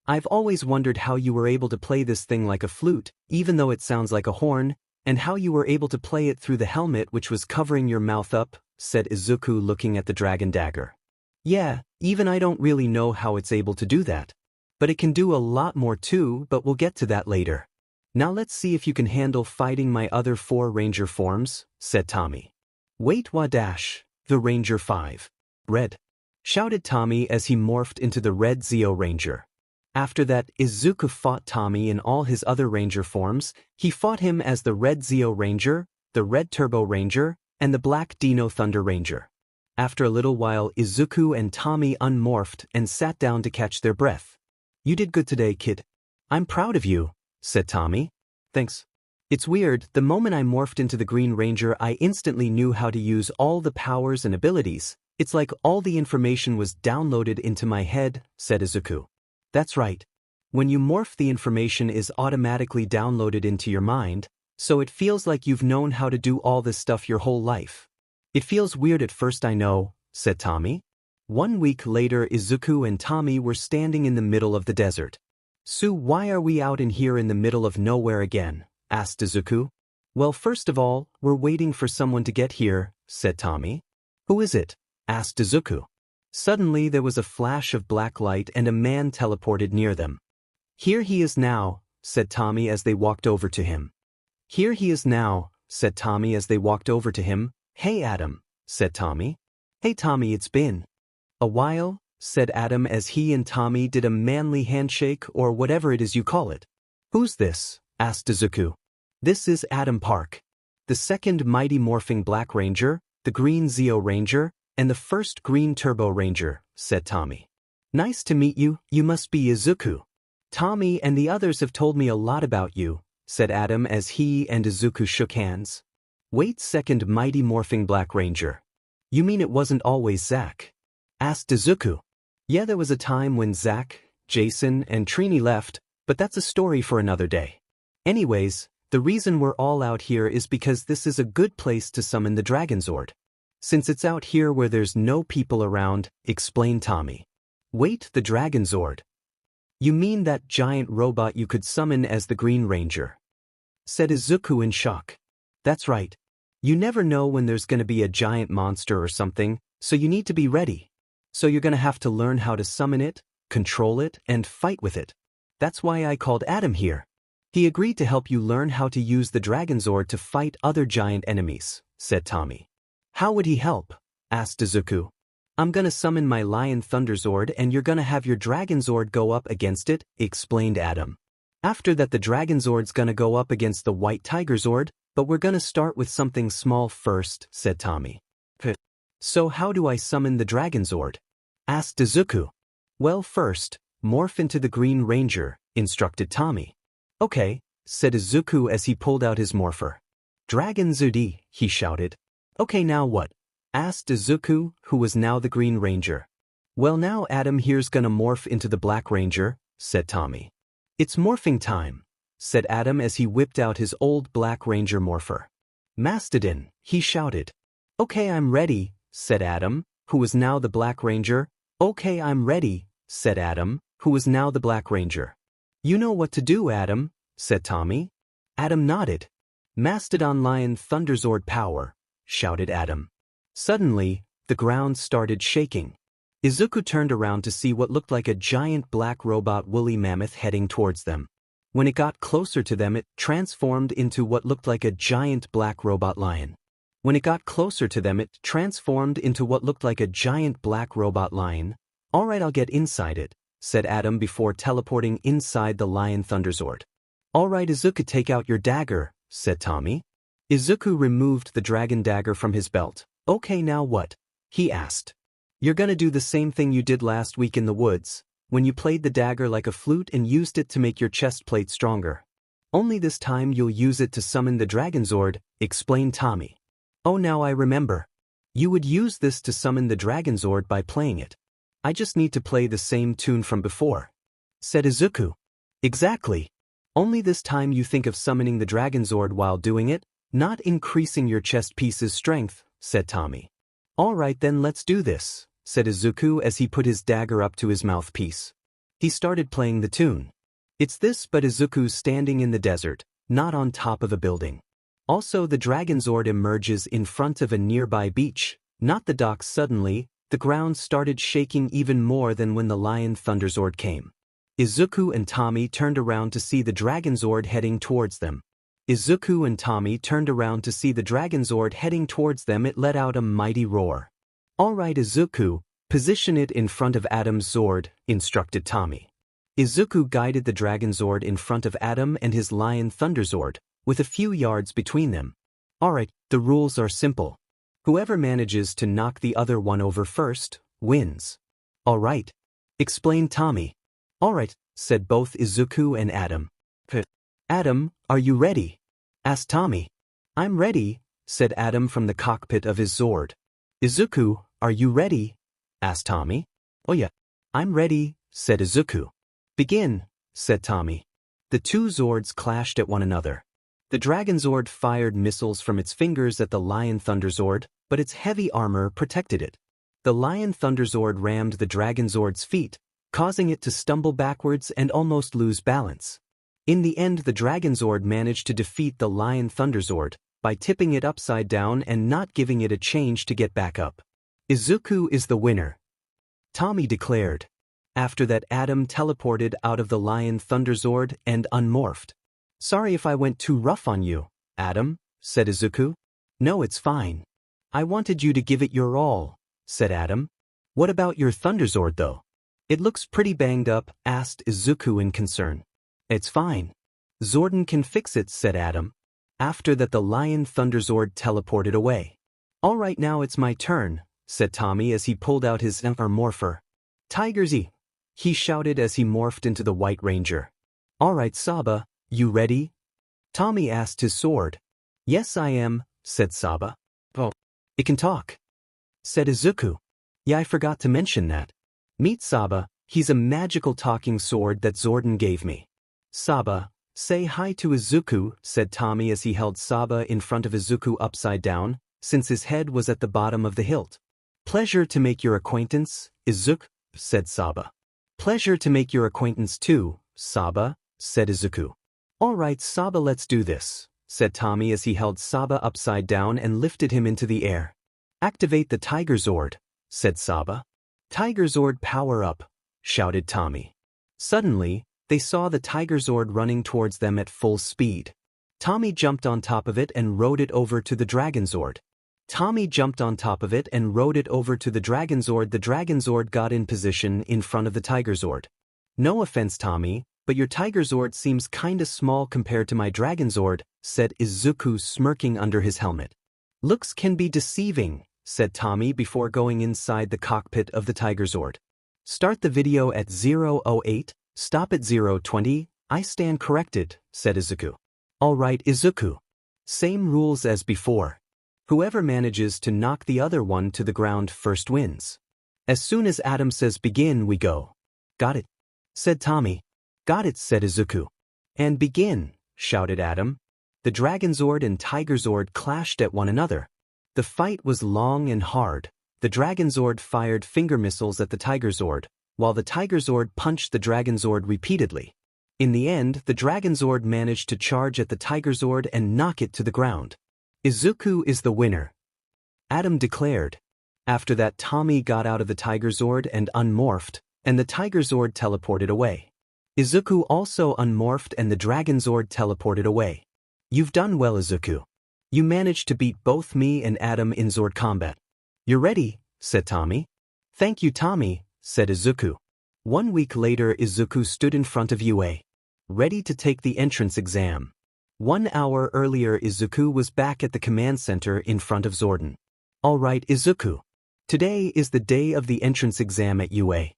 I've always wondered how you were able to play this thing like a flute, even though it sounds like a horn, and how you were able to play it through the helmet which was covering your mouth up, said Izuku looking at the dragon dagger. Yeah, even I don't really know how it's able to do that. But it can do a lot more too, but we'll get to that later. Now let's see if you can handle fighting my other 4 Ranger forms, said Tommy. Wait, the Ranger 5. Red. Shouted Tommy as he morphed into the Red 𝗬𝗄 Ranger. After that, Izuku fought Tommy in all his other Ranger forms. He fought him as the Red 𝗬𝗄 Ranger, the Red Turbo Ranger, and the Black Dino Thunder Ranger. After a little while, Izuku and Tommy unmorphed and sat down to catch their breath. You did good today, kid. I'm proud of you, said Tommy. Thanks. It's weird, the moment I morphed into the Green Ranger, I instantly knew how to use all the powers and abilities. It's like all the information was downloaded into my head, said Izuku. That's right. When you morph, the information is automatically downloaded into your mind, so it feels like you've known how to do all this stuff your whole life. It feels weird at first, I know, said Tommy. 1 week later, Izuku and Tommy were standing in the middle of the desert. So why are we out in here in the middle of nowhere again? Asked Izuku. Well, first of all, we're waiting for someone to get here, said Tommy. Who is it? Asked Izuku. Suddenly there was a flash of black light and a man teleported near them. Here he is now, said Tommy as they walked over to him. Here he is now, said Tommy as they walked over to him. Hey Adam, said Tommy. Hey Tommy, it's been a while, said Adam as he and Tommy did a manly handshake or whatever it is you call it. Who's this? Asked Izuku. This is 𝗵𝗃𝗲, the second Mighty Morphin Black Ranger, the Green 𝗬𝗄 Ranger, and the first Green Turbo Ranger, said Tommy. Nice to meet you, you must be Izuku. Tommy and the others have told me a lot about you, said Adam as he and Izuku shook hands. Wait, second Mighty Morphin Black Ranger. You mean it wasn't always Zack? Asked Izuku. Yeah, there was a time when Zack Jason and Trini left, but that's a story for another day. Anyways, the reason we're all out here is because this is a good place to summon the Dragonzord. Since it's out here where there's no people around, explained Tommy. Wait, the Dragonzord? You mean that giant robot you could summon as the Green Ranger? Said Izuku in shock. That's right. You never know when there's gonna be a giant monster or something, so you need to be ready. So you're gonna have to learn how to summon it, control it, and fight with it. That's why I called Adam here. He agreed to help you learn how to use the Dragonzord to fight other giant enemies, said Tommy. How would he help? Asked Izuku. I'm gonna summon my Lion Thunderzord and you're gonna have your Dragonzord go up against it, explained Adam. After that the Dragonzord's gonna go up against the White Tigerzord, but we're gonna start with something small first, said Tommy. So how do I summon the Dragonzord? Asked Izuku. Well, first, morph into the Green Ranger, instructed Tommy. Okay, said Izuku as he pulled out his morpher. Dragon-𝗧𝗓𝗍, he shouted. Okay, now what? Asked Izuku, who was now the Green Ranger. Well, now Adam here's gonna morph into the Black Ranger, said Tommy. It's morphing time, said Adam as he whipped out his old Black Ranger morpher. Mastodon, he shouted. Okay, I'm ready, said Adam, who was now the Black Ranger. Okay, I'm ready, said Adam, who was now the Black Ranger. You know what to do, Adam, said Tommy. Adam nodded. Mastodon Lion Thunderzord power, shouted Adam. Suddenly, the ground started shaking. Izuku turned around to see what looked like a giant black robot woolly mammoth heading towards them. When it got closer to them, it transformed into what looked like a giant black robot lion. When it got closer to them, it transformed into what looked like a giant black robot lion. All right, I'll get inside it, said Adam before teleporting inside the Lion Thunderzord. All right, Izuku, take out your dagger, said Tommy. Izuku removed the dragon dagger from his belt. Okay, now what? He asked. You're gonna do the same thing you did last week in the woods, when you played the dagger like a flute and used it to make your chest plate stronger. Only this time you'll use it to summon the Dragonzord, explained Tommy. Oh, now I remember. You would use this to summon the Dragonzord by playing it. I just need to play the same tune from before, said Izuku. Exactly. Only this time you think of summoning the Dragonzord while doing it, not increasing your chest piece's strength, said Tommy. All right then, let's do this, said Izuku as he put his dagger up to his mouthpiece. He started playing the tune. It's this, but Izuku's standing in the desert, not on top of a building. Also, the Dragonzord emerges in front of a nearby beach, not the docks. Suddenly, the ground started shaking even more than when the Lion Thunderzord came. Izuku and Tommy turned around to see the Dragonzord heading towards them. Izuku and Tommy turned around to see the Dragonzord heading towards them. It let out a mighty roar. All right, Izuku, position it in front of Adam's Zord, instructed Tommy. Izuku guided the Dragonzord in front of Adam and his Lion Thunderzord, with a few yards between them. All right, the rules are simple. Whoever manages to knock the other one over first, wins. All right, explained Tommy. All right, said both Izuku and Adam. Adam, are you ready? Asked Tommy. I'm ready, said Adam from the cockpit of his Zord. Izuku, are you ready? Asked Tommy. Oh yeah, I'm ready, said Izuku. Begin, said Tommy. The two Zords clashed at one another. The Dragonzord fired missiles from its fingers at the Lion Thunderzord, but its heavy armor protected it. The Lion Thunderzord rammed the Dragonzord's feet, causing it to stumble backwards and almost lose balance. In the end, the Dragonzord managed to defeat the Lion Thunderzord by tipping it upside down and not giving it a change to get back up. Izuku is the winner, Tommy declared. After that, Adam teleported out of the Lion Thunderzord and unmorphed. Sorry if I went too rough on you, Adam, said Izuku. No, it's fine. I wanted you to give it your all, said Adam. What about your Thunderzord though? It looks pretty banged up, asked Izuku in concern. It's fine. Zordon can fix it, said Adam. After that, the Lion Thunderzord teleported away. All right, now it's my turn, said Tommy as he pulled out his morpher. 𝗕𝗫𝗁, he shouted as he morphed into the White Ranger. All right, 𝗧𝗵𝗲, you ready? Tommy asked his sword. Yes, I am, said 𝗧𝗵𝗲. Oh, it can talk, said Izuku. Yeah, I forgot to mention that. Meet 𝗧𝗵𝗲, He's a magical talking sword that 𝗲𝗏 gave me. 𝗧𝗵𝗲, say hi to Izuku, said Tommy as he held 𝗧𝗵𝗲 in front of Izuku upside down, since his head was at the bottom of the hilt. Pleasure to make your acquaintance, Izuku, said 𝗧𝗵𝗲. Pleasure to make your acquaintance too, 𝗧𝗵𝗲, said Izuku. All right, 𝗧𝗵𝗲, let's do this, said Tommy as he held 𝗧𝗵𝗲 upside down and lifted him into the air. Activate the 𝗕𝗏𝗧𝗏, said 𝗧𝗵𝗲. 𝗕𝗏𝗧𝗏 power up, shouted Tommy. Suddenly, they saw the 𝗕𝗏𝗧𝗏 running towards them at full speed. Tommy jumped on top of it and rode it over to the 𝗓𝗏𝗧𝗏. Tommy jumped on top of it and rode it over to the 𝗓𝗏𝗧𝗏. The 𝗓𝗏𝗧𝗏 got in position in front of the 𝗕𝗏𝗧𝗏. No offense, Tommy, but your 𝗕𝗏𝗧𝗏 seems kinda small compared to my 𝗓𝗏𝗧𝗏, said Izuku, smirking under his helmet. Looks can be deceiving, said Tommy before going inside the cockpit of the 𝗕𝗏𝗧𝗏. Start the video at 0:08, stop at 0:20, I stand corrected, said Izuku. All right, Izuku. Same rules as before. Whoever manages to knock the other one to the ground first wins. As soon as Adam says begin, we go. Got it, said Tommy. Got it, said Izuku. And begin, shouted Adam. The 𝗓𝗏𝗧𝗏 and 𝗕𝗏𝗧𝗏 clashed at one another. The fight was long and hard. The 𝗓𝗏𝗧𝗏 fired finger missiles at the 𝗕𝗏𝗧𝗏, while the 𝗕𝗏𝗧𝗏 punched the 𝗓𝗏𝗧𝗏 repeatedly. In the end, the 𝗓𝗏𝗧𝗏 managed to charge at the 𝗕𝗏𝗧𝗏 and knock it to the ground. Izuku is the winner, Adam declared. After that, Tommy got out of the 𝗕𝗏𝗧𝗏 and unmorphed, and the 𝗕𝗏𝗧𝗏 teleported away. Izuku also unmorphed and the 𝗓𝗏𝗧𝗏 teleported away. You've done well, Izuku. You managed to beat both me and Adam in Zord combat. You're ready, said Tommy. Thank you, Tommy, said Izuku. 1 week later, Izuku stood in front of UA, ready to take the entrance exam. 1 hour earlier, Izuku was back at the command center in front of 𝗲𝗏. All right, Izuku. Today is the day of the entrance exam at UA.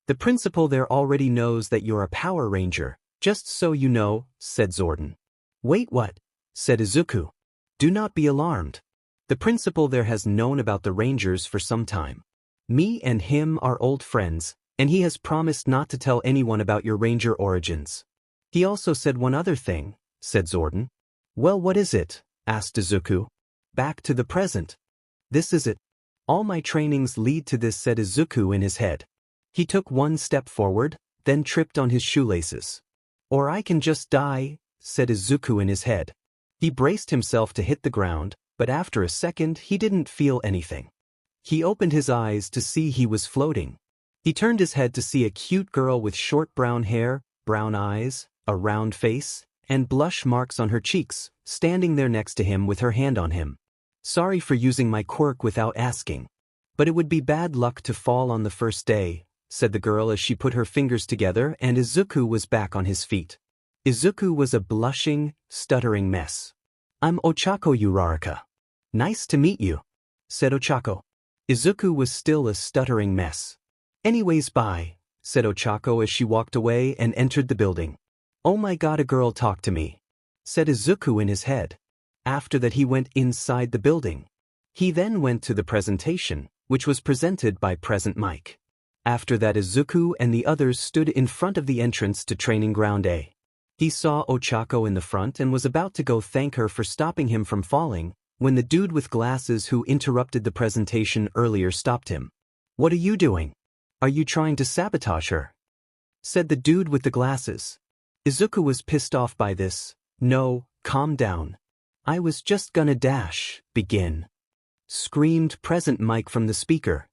The principal there already knows that you're a Power Ranger, just so you know, said 𝗲𝗏. Wait, what? Said Izuku. Do not be alarmed. The principal there has known about the Rangers for some time. Me and him are old friends, and he has promised not to tell anyone about your Ranger origins. He also said one other thing, said 𝗲𝗏. Well, what is it? Asked Izuku. Back to the present. This is it. All my trainings lead to this, said Izuku in his head. He took 1 step forward, then tripped on his shoelaces. Or I can just die, said Izuku in his head. He braced himself to hit the ground, but after a second he didn't feel anything. He opened his eyes to see he was floating. He turned his head to see a cute girl with short brown hair, brown eyes, a round face, and blush marks on her cheeks, standing there next to him with her hand on him. Sorry for using my quirk without asking. But it would be bad luck to fall on the first day, said the girl as she put her fingers together, and Izuku was back on his feet. Izuku was a blushing, stuttering mess. I'm Ochako Uraraka. Nice to meet you, said Ochako. Izuku was still a stuttering mess. Anyways, bye, said Ochako as she walked away and entered the building. Oh my god, a girl talked to me, said Izuku in his head. After that he went inside the building. He then went to the presentation, which was presented by Present Mike. After that, Izuku and the others stood in front of the entrance to Training Ground A. He saw Ochako in the front and was about to go thank her for stopping him from falling, when the dude with glasses who interrupted the presentation earlier stopped him. What are you doing? Are you trying to sabotage her? Said the dude with the glasses. Izuku was pissed off by this. No, calm down. I was just gonna begin. Screamed Present Mike from the speaker.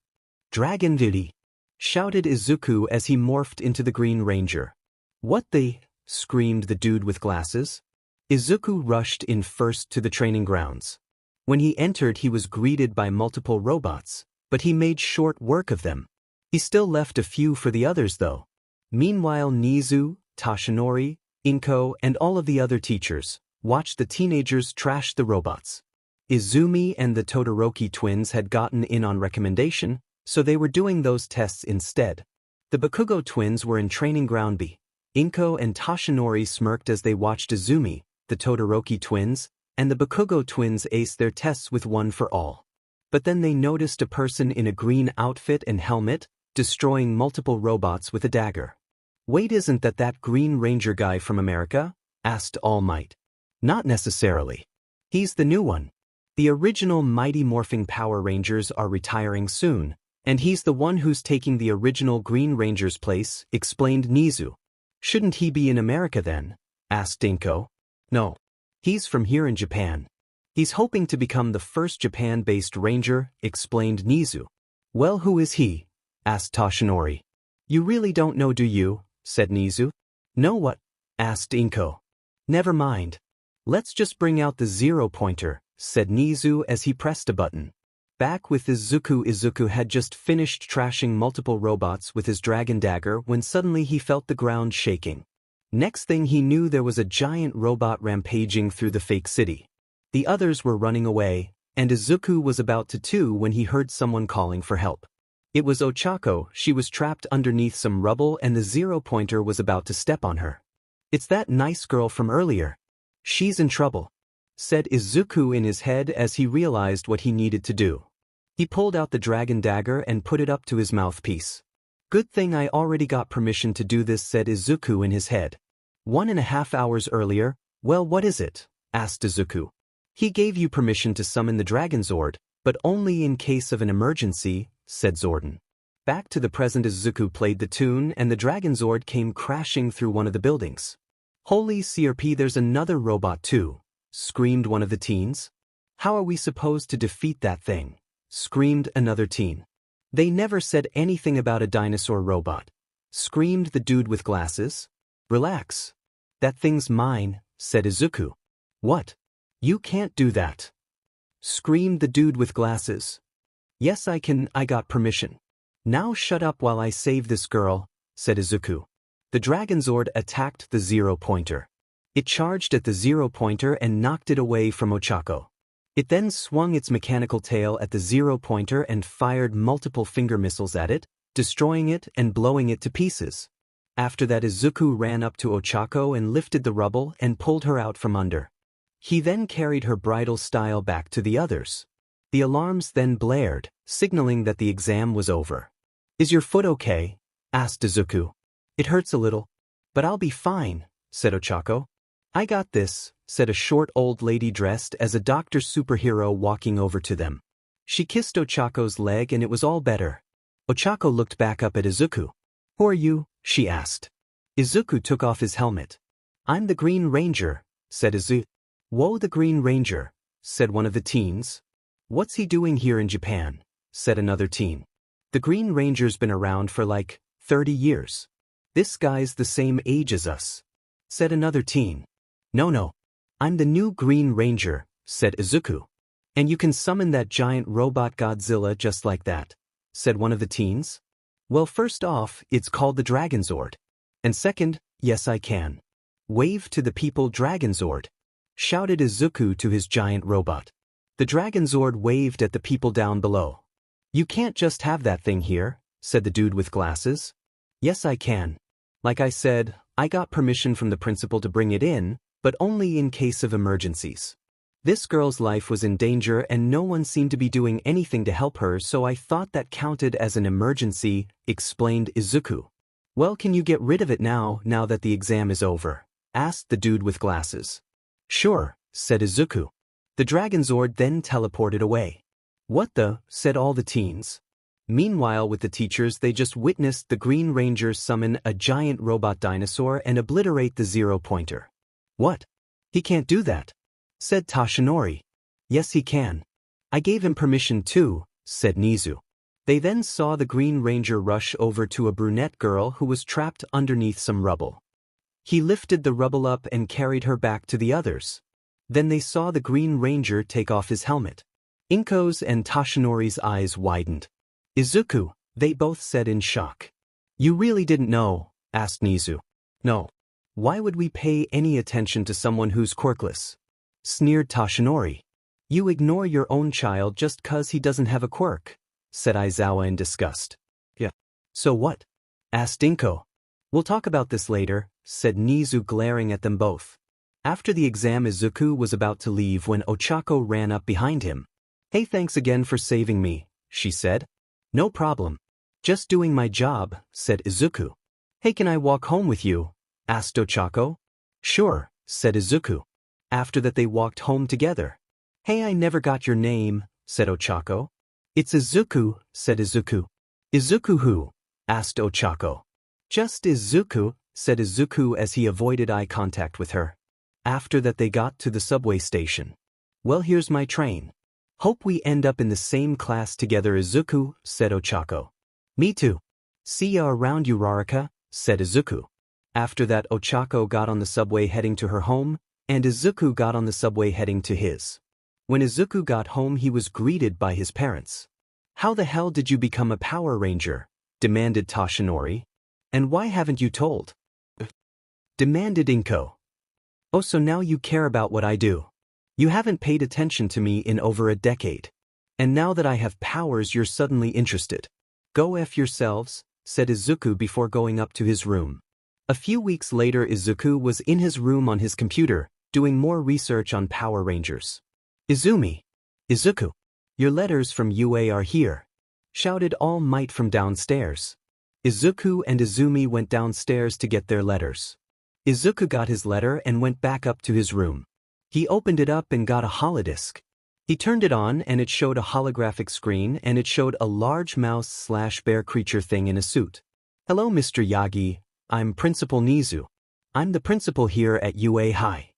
𝗓𝗏𝗧𝗏, shouted Izuku as he morphed into the Green Ranger. What the? Screamed the dude with glasses. Izuku rushed in first to the training grounds. When he entered, he was greeted by multiple robots, but he made short work of them. He still left a few for the others though. Meanwhile, Nizu, Toshinori, Inko, and all of the other teachers watched the teenagers trash the robots. Izumi and the Todoroki twins had gotten in on recommendation, so they were doing those tests instead. The Bakugo twins were in Training Ground B. Inko and Toshinori smirked as they watched Izumi, the Todoroki twins, and the Bakugo twins ace their tests with 1 for all. But then they noticed a person in a green outfit and helmet, destroying multiple robots with a dagger. Wait, isn't that Green Ranger guy from America? Asked All Might. Not necessarily. He's the new one. The original Mighty Morphin Power Rangers are retiring soon, and he's the one who's taking the original Green Ranger's place, explained 𝗎𝗎. Shouldn't he be in America then? Asked 𝗕𝗂𝘁. No. He's from here in Japan. He's hoping to become the first Japan-based ranger, explained 𝗎𝗎. Well, who is he? Asked 𝗕𝗁𝗎. You really don't know, do you? Said 𝗎𝗎. No, what? Asked 𝗕𝗂𝘁. Never mind. Let's just bring out the zero-pointer, said 𝗎𝗎 as he pressed a button. Back with Izuku had just finished trashing multiple robots with his dragon dagger when suddenly he felt the ground shaking. Next thing he knew, there was a giant robot rampaging through the fake city. The others were running away, and Izuku was about to too when he heard someone calling for help. It was Ochako. She was trapped underneath some rubble and the zero-pointer was about to step on her. It's that nice girl from earlier. She's in trouble, said Izuku in his head as he realized what he needed to do. He pulled out the dragon dagger and put it up to his mouthpiece. Good thing I already got permission to do this, said Izuku in his head. 1.5 hours earlier. Well, what is it? Asked Izuku. He gave you permission to summon the Dragon Zord, but only in case of an emergency, said Zordon. Back to the present, Izuku played the tune and the Dragon Zord came crashing through one of the buildings. Holy CRP, there's another robot too, screamed one of the teens. How are we supposed to defeat that thing? Screamed another teen. They never said anything about a dinosaur robot, screamed the dude with glasses. Relax. That thing's mine, said Izuku. What? You can't do that, screamed the dude with glasses. Yes, I can, I got permission. Now shut up while I save this girl, said Izuku. The Dragon Zord attacked the zero-pointer. It charged at the zero-pointer and knocked it away from Ochako. It then swung its mechanical tail at the zero-pointer and fired multiple finger missiles at it, destroying it and blowing it to pieces. After that, Izuku ran up to Ochako and lifted the rubble and pulled her out from under. He then carried her bridal style back to the others. The alarms then blared, signaling that the exam was over. Is your foot okay? Asked Izuku. It hurts a little, but I'll be fine, said Ochako. I got this, said a short old lady dressed as a doctor superhero walking over to them. She kissed Ochako's leg and it was all better. Ochako looked back up at Izuku. Who are you? She asked. Izuku took off his helmet. I'm the Green Ranger, said Izuku. Whoa, the Green Ranger, said one of the teens. What's he doing here in Japan? Said another teen. The Green Ranger's been around for like 30 years. This guy's the same age as us, said another teen. No, I'm the new Green Ranger, said Izuku. And you can summon that giant robot Godzilla just like that, said one of the teens. Well, first off, it's called the Dragon Zord. And second, yes, I can. Wave to the people, Dragon Zord, shouted Izuku to his giant robot. The Dragon Zord waved at the people down below. You can't just have that thing here, said the dude with glasses. Yes, I can. Like I said, I got permission from the principal to bring it in, but only in case of emergencies. This girl's life was in danger and no one seemed to be doing anything to help her, so I thought that counted as an emergency, explained Izuku. Well, can you get rid of it now that the exam is over? Asked the dude with glasses. Sure, said Izuku. The Dragon Zord then teleported away. What the? Said all the teens. Meanwhile, with the teachers, they just witnessed the Green Ranger summon a giant robot dinosaur and obliterate the zero-pointer. What? He can't do that, said 𝗕𝗁𝗎𝗓. Yes, he can. I gave him permission too, said 𝗎𝗎. They then saw the Green Ranger rush over to a brunette girl who was trapped underneath some rubble. He lifted the rubble up and carried her back to the others. Then they saw the Green Ranger take off his helmet. 𝗕𝗂𝘁's and 𝗕𝗁𝗎𝗓's eyes widened. Izuku, they both said in shock. You really didn't know? Asked 𝗎𝗎. No. Why would we pay any attention to someone who's quirkless? Sneered 𝗕𝗁𝗎𝗓. You ignore your own child just 'cause he doesn't have a quirk, said Aizawa in disgust. Yeah. So what? Asked 𝗕𝗂𝘁. We'll talk about this later, said 𝗎𝗎, glaring at them both. After the exam, Izuku was about to leave when Ochako ran up behind him. Hey, thanks again for saving me, she said. No problem. Just doing my job, said Izuku. Hey, can I walk home with you? Asked 𝗬𝗧𝗏. Sure, said Izuku. After that they walked home together. Hey, I never got your name, said 𝗬𝗧𝗏. It's Izuku, said Izuku. Izuku who? Asked 𝗬𝗧𝗏. Just Izuku, said Izuku as he avoided eye contact with her. After that they got to the subway station. Well, here's my train. Hope we end up in the same class together, Izuku, said 𝗬𝗧𝗏. Me too. See ya around, Uraraka, said Izuku. After that 𝗬𝗧𝗏 got on the subway heading to her home, and Izuku got on the subway heading to his. When Izuku got home he was greeted by his parents. How the hell did you become a Power Ranger? Demanded Toshinori. And why haven't you told? Demanded Inko. Oh, so now you care about what I do. You haven't paid attention to me in over a decade. And now that I have powers you're suddenly interested. Go F yourselves, said Izuku before going up to his room. A few weeks later Izuku was in his room on his computer, doing more research on Power Rangers. Izumi. Izuku. Your letters from UA are here. Shouted All Might from downstairs. Izuku and Izumi went downstairs to get their letters. Izuku got his letter and went back up to his room. He opened it up and got a holodisc. He turned it on and it showed a holographic screen and it showed a large mouse/bear creature thing in a suit. Hello Mr. Yagi, I'm Principal Nizu. I'm the principal here at UA High.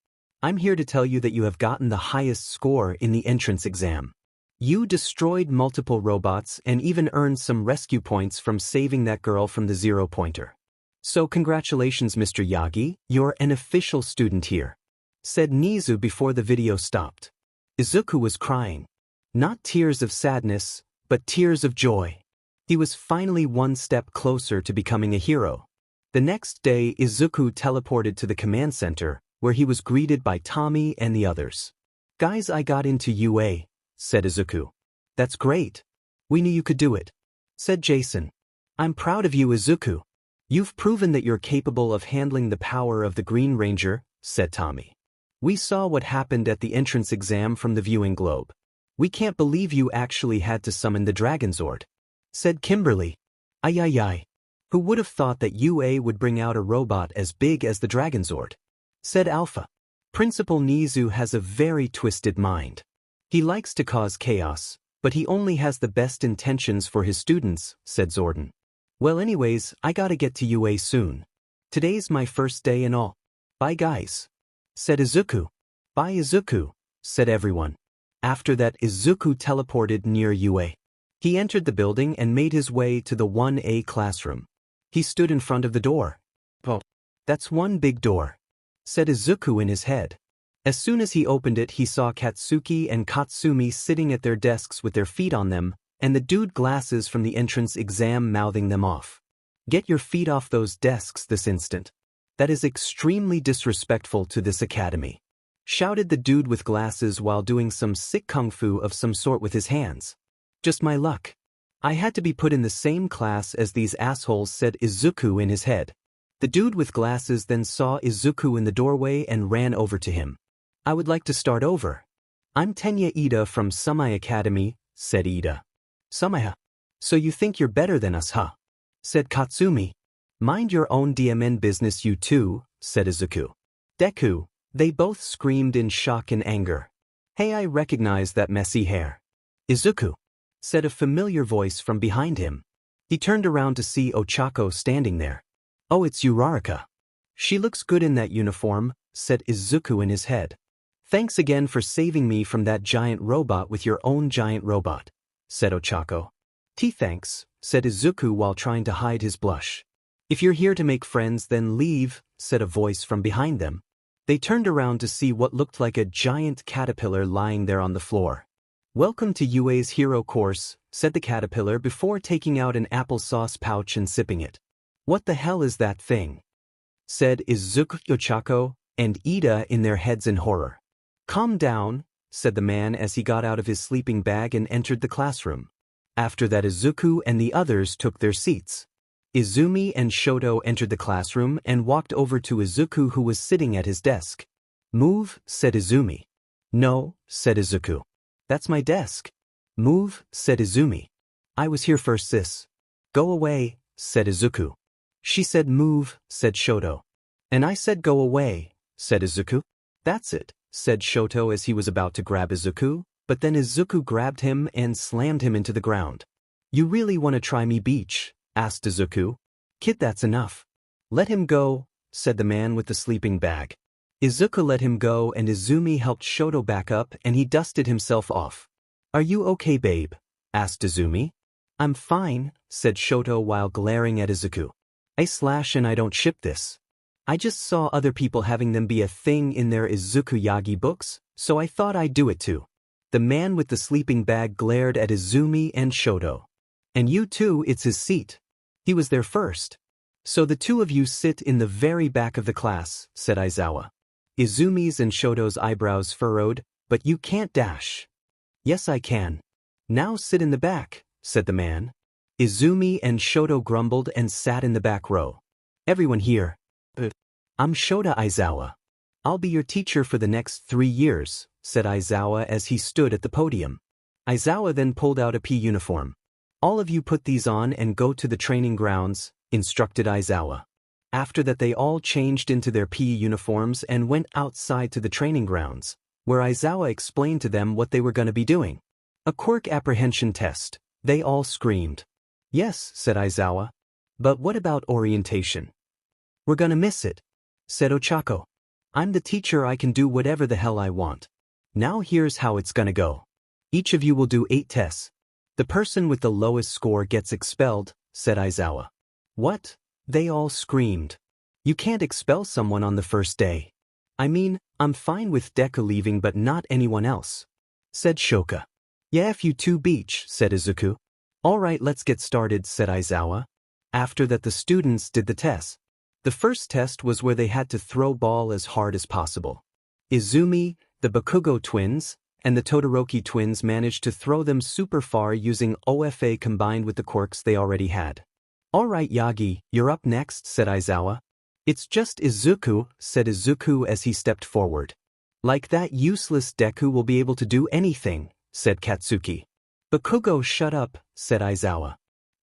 I'm here to tell you that you have gotten the highest score in the entrance exam. You destroyed multiple robots and even earned some rescue points from saving that girl from the 0-pointer. So congratulations Mr. Yagi, you're an official student here, said Nizu before the video stopped. Izuku was crying. Not tears of sadness, but tears of joy. He was finally one step closer to becoming a hero. The next day Izuku teleported to the command center, where he was greeted by Tommy and the others. Guys, I got into UA, said Izuku. That's great. We knew you could do it, said Jason. I'm proud of you Izuku. You've proven that you're capable of handling the power of the Green Ranger, said Tommy. We saw what happened at the entrance exam from the viewing globe. We can't believe you actually had to summon the Dragonzord, said Kimberly. Ay. Who would have thought that UA would bring out a robot as big as the Dragonzord, said Alpha. Principal Nizu has a very twisted mind. He likes to cause chaos, but he only has the best intentions for his students, said Zordon. Well anyways, I gotta get to UA soon. Today's my first day and all. Bye guys, said Izuku. Bye Izuku, said everyone. After that Izuku teleported near UA. He entered the building and made his way to the 1A classroom. He stood in front of the door. Oh, that's one big door, said Izuku in his head. As soon as he opened it he saw Katsuki and Katsumi sitting at their desks with their feet on them, and the dude glasses from the entrance exam mouthing them off. Get your feet off those desks this instant. That is extremely disrespectful to this academy, shouted the dude with glasses while doing some sick kung fu of some sort with his hands. Just my luck. I had to be put in the same class as these assholes, said Izuku in his head. The dude with glasses then saw Izuku in the doorway and ran over to him. I would like to start over. I'm 𝗕𝗫𝗍𝗍 from 𝗬𝗵𝗲 Academy, said Ida. 𝗬𝗵𝗲. So you think you're better than us, huh? Said Katsumi. Mind your own DMN business you two, said Izuku. Deku. They both screamed in shock and anger. Hey, I recognize that messy hair. Izuku, said a familiar voice from behind him. He turned around to see 𝗬𝗧𝗏 standing there. Oh, it's Uraraka. She looks good in that uniform, said Izuku in his head. Thanks again for saving me from that giant robot with your own giant robot, said 𝗬𝗧𝗏. Thanks, said Izuku while trying to hide his blush. If you're here to make friends then leave, said a voice from behind them. They turned around to see what looked like a giant caterpillar lying there on the floor. Welcome to UA's hero course, said the caterpillar before taking out an applesauce pouch and sipping it. What the hell is that thing? Said Izuku, 𝗬𝗧𝗏, and Ida in their heads in horror. Calm down, said the man as he got out of his sleeping bag and entered the classroom. After that Izuku and the others took their seats. Izumi and Shoto entered the classroom and walked over to Izuku who was sitting at his desk. Move, said Izumi. No, said Izuku. That's my desk. Move, said Izumi. I was here first sis. Go away, said Izuku. She said move, said Shoto. And I said go away, said Izuku. That's it, said Shoto as he was about to grab Izuku, but then Izuku grabbed him and slammed him into the ground. You really want to try me beach? Asked Izuku. Kid, that's enough. Let him go, said the man with the sleeping bag. Izuku let him go and Izumi helped Shoto back up and he dusted himself off. Are you okay, babe? Asked Izumi. I'm fine, said Shoto while glaring at Izuku. And I don't ship this. I just saw other people having them be a thing in their Izuku-Yagi books, so I thought I'd do it too. The man with the sleeping bag glared at Izumi and Shoto. And you too, it's his seat. He was there first. So the two of you sit in the very back of the class, said Aizawa. Izumi's and Shoto's eyebrows furrowed, but you can't dash. Yes, I can. Now sit in the back, said the man. Izumi and Shoto grumbled and sat in the back row. Everyone here. I'm Shota Aizawa. I'll be your teacher for the next 3 years, said Aizawa as he stood at the podium. Aizawa then pulled out a P uniform. All of you put these on and go to the training grounds, instructed Aizawa. After that they all changed into their PE uniforms and went outside to the training grounds, where Aizawa explained to them what they were going to be doing. A quirk apprehension test. They all screamed. Yes, said Aizawa. But what about orientation? We're gonna miss it, said Ochako. I'm the teacher, I can do whatever the hell I want. Now here's how it's gonna go. Each of you will do 8 tests. The person with the lowest score gets expelled, said Aizawa. What? They all screamed. You can't expel someone on the first day. I mean, I'm fine with Deku leaving but not anyone else, said Shoka. Yeah, if you two beach, said Izuku. Alright, let's get started, said Aizawa. After that the students did the tests. The first test was where they had to throw ball as hard as possible. Izumi, the Bakugo twins, and the Todoroki twins managed to throw them super far using OFA combined with the quirks they already had. Alright Yagi, you're up next, said Aizawa. It's just Izuku, said Izuku as he stepped forward. Like that useless Deku will be able to do anything, said Katsuki. Bakugo, shut up, said Aizawa.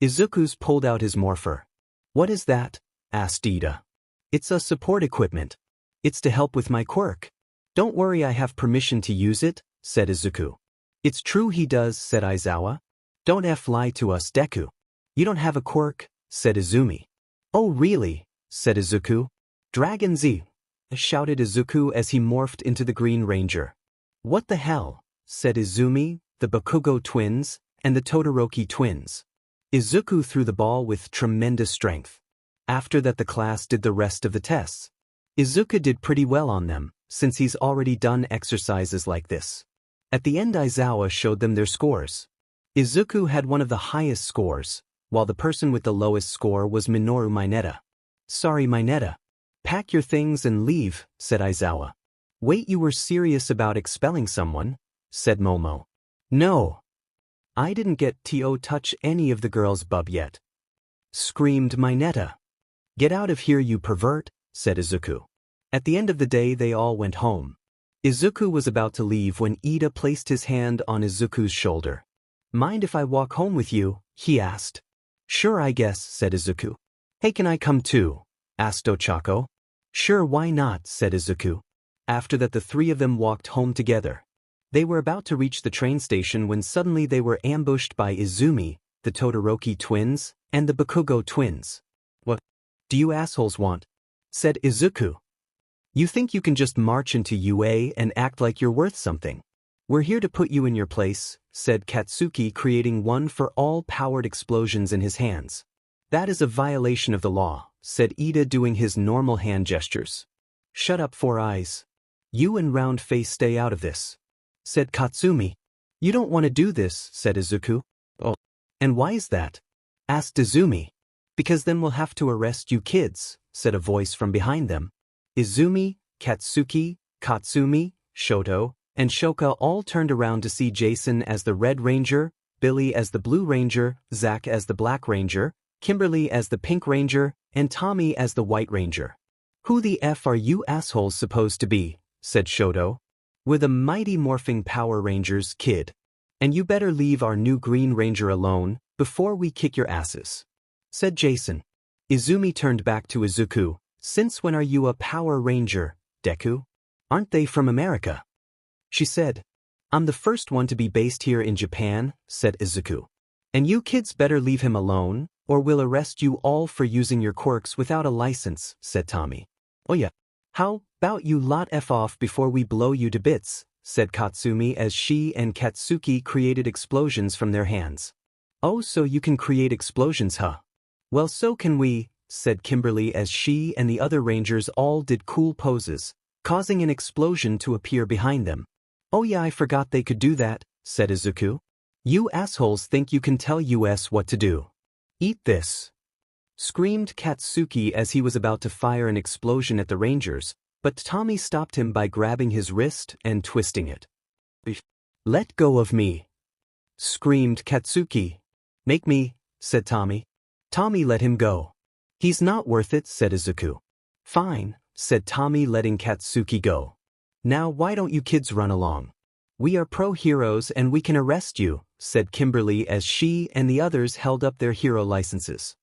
Izuku's pulled out his morpher. What is that? Asked Ida. It's a support equipment. It's to help with my quirk. Don't worry, I have permission to use it, said Izuku. It's true he does, said Aizawa. Don't lie to us, Deku. You don't have a quirk, said Izumi. Oh really? Said Izuku. Dragon Z! Shouted Izuku as he morphed into the Green Ranger. What the hell? Said Izumi, the Bakugo twins, and the Todoroki twins. Izuku threw the ball with tremendous strength. After that the class did the rest of the tests. Izuku did pretty well on them, since he's already done exercises like this. At the end Aizawa showed them their scores. Izuku had one of the highest scores, while the person with the lowest score was Minoru Mineta. Sorry Mineta. Pack your things and leave, said Aizawa. Wait, you were serious about expelling someone? Said Momo. No. I didn't get to touch any of the girls' bub yet. Screamed Mineta. Get out of here, you pervert, said Izuku. At the end of the day they all went home. Izuku was about to leave when Ida placed his hand on Izuku's shoulder. Mind if I walk home with you? He asked. Sure, I guess, said Izuku. Hey, can I come too? Asked Ochako. Sure, why not, said Izuku. After that the three of them walked home together. They were about to reach the train station when suddenly they were ambushed by Izumi, the Todoroki twins, and the Bakugo twins. What do you assholes want? Said Izuku. You think you can just march into UA and act like you're worth something? We're here to put you in your place, said Katsuki, creating one for all powered explosions in his hands. That is a violation of the law, said Ida, doing his normal hand gestures. Shut up, Four Eyes. You and Round Face stay out of this, said Katsumi. You don't want to do this, said Izuku. Oh. And why is that? Asked Izumi. Because then we'll have to arrest you kids, said a voice from behind them. Izumi, Katsuki, Katsumi, Shoto, and Shoka all turned around to see Jason as the Red Ranger, Billy as the Blue Ranger, Zack as the Black Ranger, Kimberly as the Pink Ranger, and Tommy as the White Ranger. Who the F are you assholes supposed to be? Said Shoto. We're the Mighty Morphin Power Rangers, kid. And you better leave our new Green Ranger alone before we kick your asses. said Jason. Izumi turned back to Izuku. Since when are you a Power Ranger, Deku? Aren't they from America? She said. I'm the first one to be based here in Japan, said Izuku. And you kids better leave him alone, or we'll arrest you all for using your quirks without a license, said Tommy. Oh yeah. How about you lot F off before we blow you to bits, said Katsumi as she and Katsuki created explosions from their hands. Oh, so you can create explosions, huh? Well, so can we, said Kimberly as she and the other Rangers all did cool poses, causing an explosion to appear behind them. Oh yeah, I forgot they could do that, said Izuku. You assholes think you can tell us what to do. Eat this, screamed Katsuki as he was about to fire an explosion at the Rangers, but Tommy stopped him by grabbing his wrist and twisting it. Let go of me, screamed Katsuki. Make me, said Tommy. Tommy let him go. He's not worth it, said Izuku. Fine, said Tommy, letting Katsuki go. Now why don't you kids run along? We are pro-heroes and we can arrest you, said Kimberly as she and the others held up their hero licenses.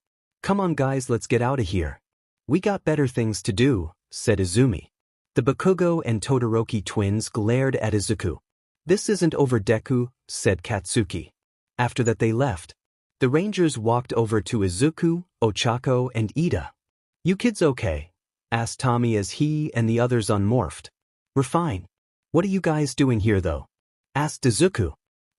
Come on guys, let's get out of here. We got better things to do, said Izumi. The Bakugo and Todoroki twins glared at Izuku. This isn't over, Deku, said Katsuki. After that they left. The Rangers walked over to Izuku, Ochako, and Ida. You kids okay? Asked Tommy as he and the others unmorphed. We're fine. What are you guys doing here though? Asked Izuku.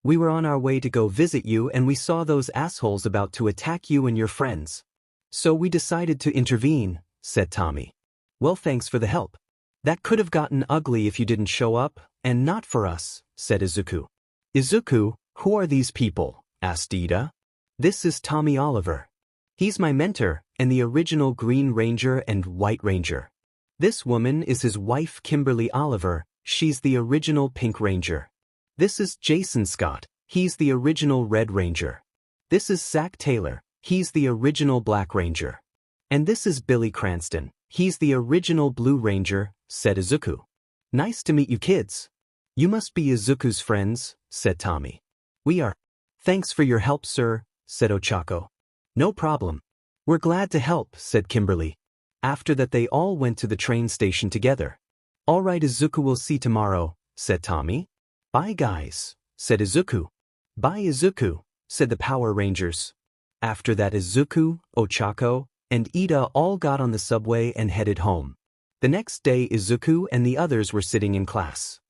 We were on our way to go visit you and we saw those assholes about to attack you and your friends. So we decided to intervene, said Tommy. Well, thanks for the help. That could have gotten ugly if you didn't show up, and not for us, said Izuku. Izuku, who are these people? Asked Ida. This is Tommy Oliver. He's my mentor, and the original Green Ranger and White Ranger. This woman is his wife Kimberly Oliver, she's the original Pink Ranger. This is Jason Scott, he's the original Red Ranger. This is Zach Taylor, he's the original Black Ranger. And this is Billy Cranston, he's the original Blue Ranger, said Izuku. Nice to meet you kids. You must be Izuku's friends, said Tommy. We are. Thanks for your help, sir, said Ochako. No problem. We're glad to help, said Kimberly. After that they all went to the train station together. All right, Izuku, we'll see tomorrow, said Tommy. Bye guys, said Izuku. Bye Izuku, said the Power Rangers. After that Izuku, Ochako, and Ida all got on the subway and headed home. The next day Izuku and the others were sitting in class.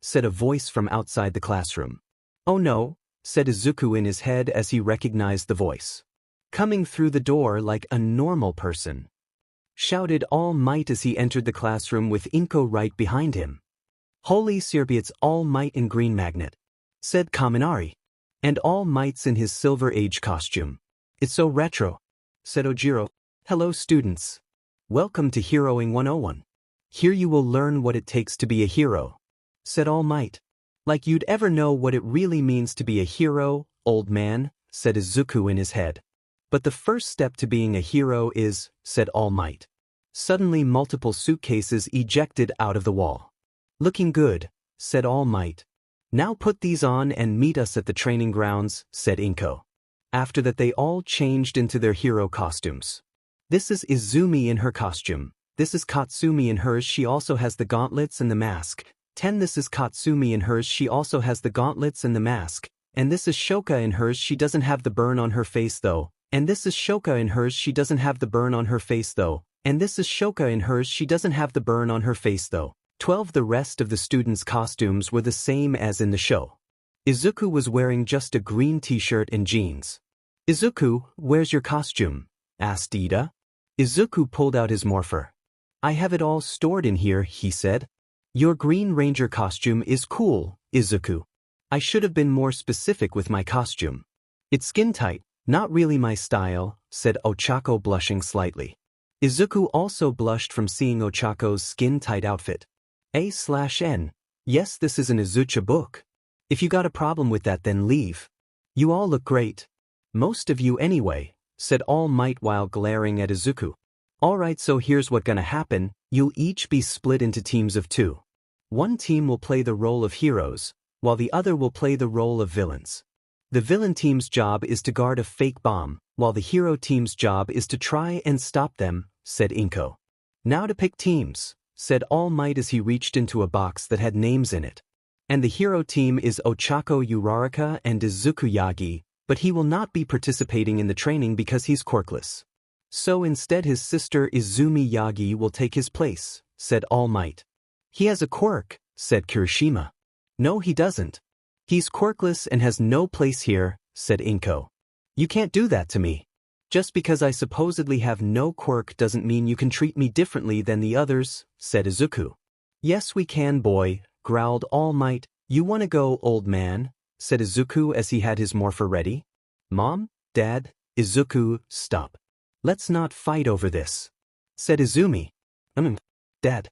Said a voice from outside the classroom. Oh no, said Izuku in his head as he recognized the voice. Coming through the door like a normal person, shouted All Might as he entered the classroom with Inko right behind him. Holy 𝗬𝗵𝗲 All Might in green magnet, said Kaminari. And All Might's in his Silver Age costume. It's so retro, said Ojiro. Hello students. Welcome to Heroing 101. Here you will learn what it takes to be a hero, said All Might. Like you'd ever know what it really means to be a hero, old man, said Izuku in his head. But the first step to being a hero is, said All Might. Suddenly multiple suitcases ejected out of the wall. Looking good, said All Might. Now put these on and meet us at the training grounds, said Inko. After that they all changed into their hero costumes. This is Izumi in her costume. This is Katsumi in hers, she also has the gauntlets and the mask. 10 This is Katsumi in hers, she also has the gauntlets and the mask. And this is Shoka in hers, she doesn't have the burn on her face though. And this is Shoka in hers, she doesn't have the burn on her face though. And this is Shoka in hers, she doesn't have the burn on her face though. 12 The rest of the students' costumes were the same as in the show. Izuku was wearing just a green t-shirt and jeans. Izuku, where's your costume? Asked Ida. Izuku pulled out his morpher. I have it all stored in here, he said. Your Green Ranger costume is cool, Izuku. I should have been more specific with my costume. It's skin tight, not really my style, said Ochako, blushing slightly. Izuku also blushed from seeing Ochako's skin-tight outfit. A/N. Yes, this is an Izuchi book. If you got a problem with that, then leave. You all look great. Most of you anyway, said All Might while glaring at Izuku. Alright, so here's what's gonna happen. You'll each be split into teams of 2. One team will play the role of heroes, while the other will play the role of villains. The villain team's job is to guard a fake bomb, while the hero team's job is to try and stop them, said 𝗵𝗃𝗁. Now to pick teams, said All Might as he reached into a box that had names in it. And the hero team is 𝗬𝗏𝗏 and Izuku-Yagi, but he will not be participating in the training because he's quirkless. So instead his sister Izumi Yagi will take his place, said All Might. He has a quirk, said Kirishima. No he doesn't. He's quirkless and has no place here, said 𝗵𝗃𝗁. You can't do that to me. Just because I supposedly have no quirk doesn't mean you can treat me differently than the others, said Izuku. Yes we can boy, growled All Might. You wanna go old man, said Izuku as he had his morpher ready. Mom? Dad? Izuku, stop. Let's not fight over this, said Izumi. Dad,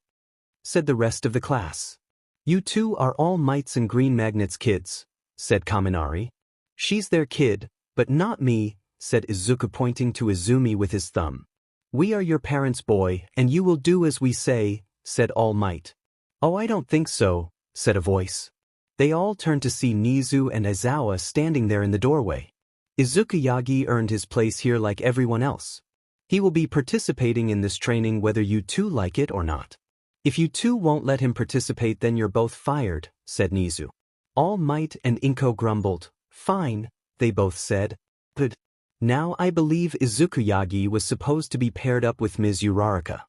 said the rest of the class. You two are All Might's and Green Magnet's kids, said Kaminari. She's their kid, but not me, said Izuku pointing to Izumi with his thumb. We are your parents boy and you will do as we say, said All Might. Oh I don't think so, said a voice. They all turned to see Nizu and Aizawa standing there in the doorway. Izuku-Yagi earned his place here like everyone else. He will be participating in this training whether you two like it or not. If you two won't let him participate then you're both fired, said Nizu. All Might and 𝗵𝗃𝗁 grumbled. Fine, they both said. But now I believe Izuku-Yagi was supposed to be paired up with Ms. Uraraka.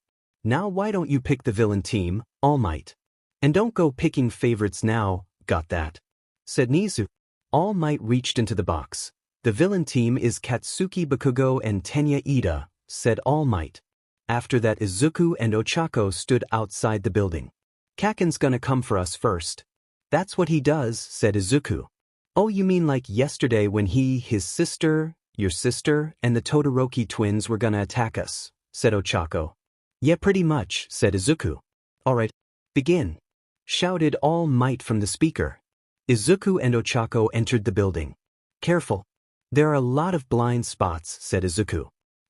Now why don't you pick the villain team, All Might? And don't go picking favorites now, got that? Said Nizu. All Might reached into the box. The villain team is Katsuki Bakugo and Tenya Ida, said All Might. After that Izuku and Ochako stood outside the building. Kaken's gonna come for us first. That's what he does, said Izuku. Oh you mean like yesterday when he, his sister, your sister, and the Todoroki twins were gonna attack us, said Ochako. Yeah pretty much, said Izuku. Alright, begin, shouted All Might from the speaker. Izuku and Ochako entered the building. Careful. There are a lot of blind spots, said Izuku.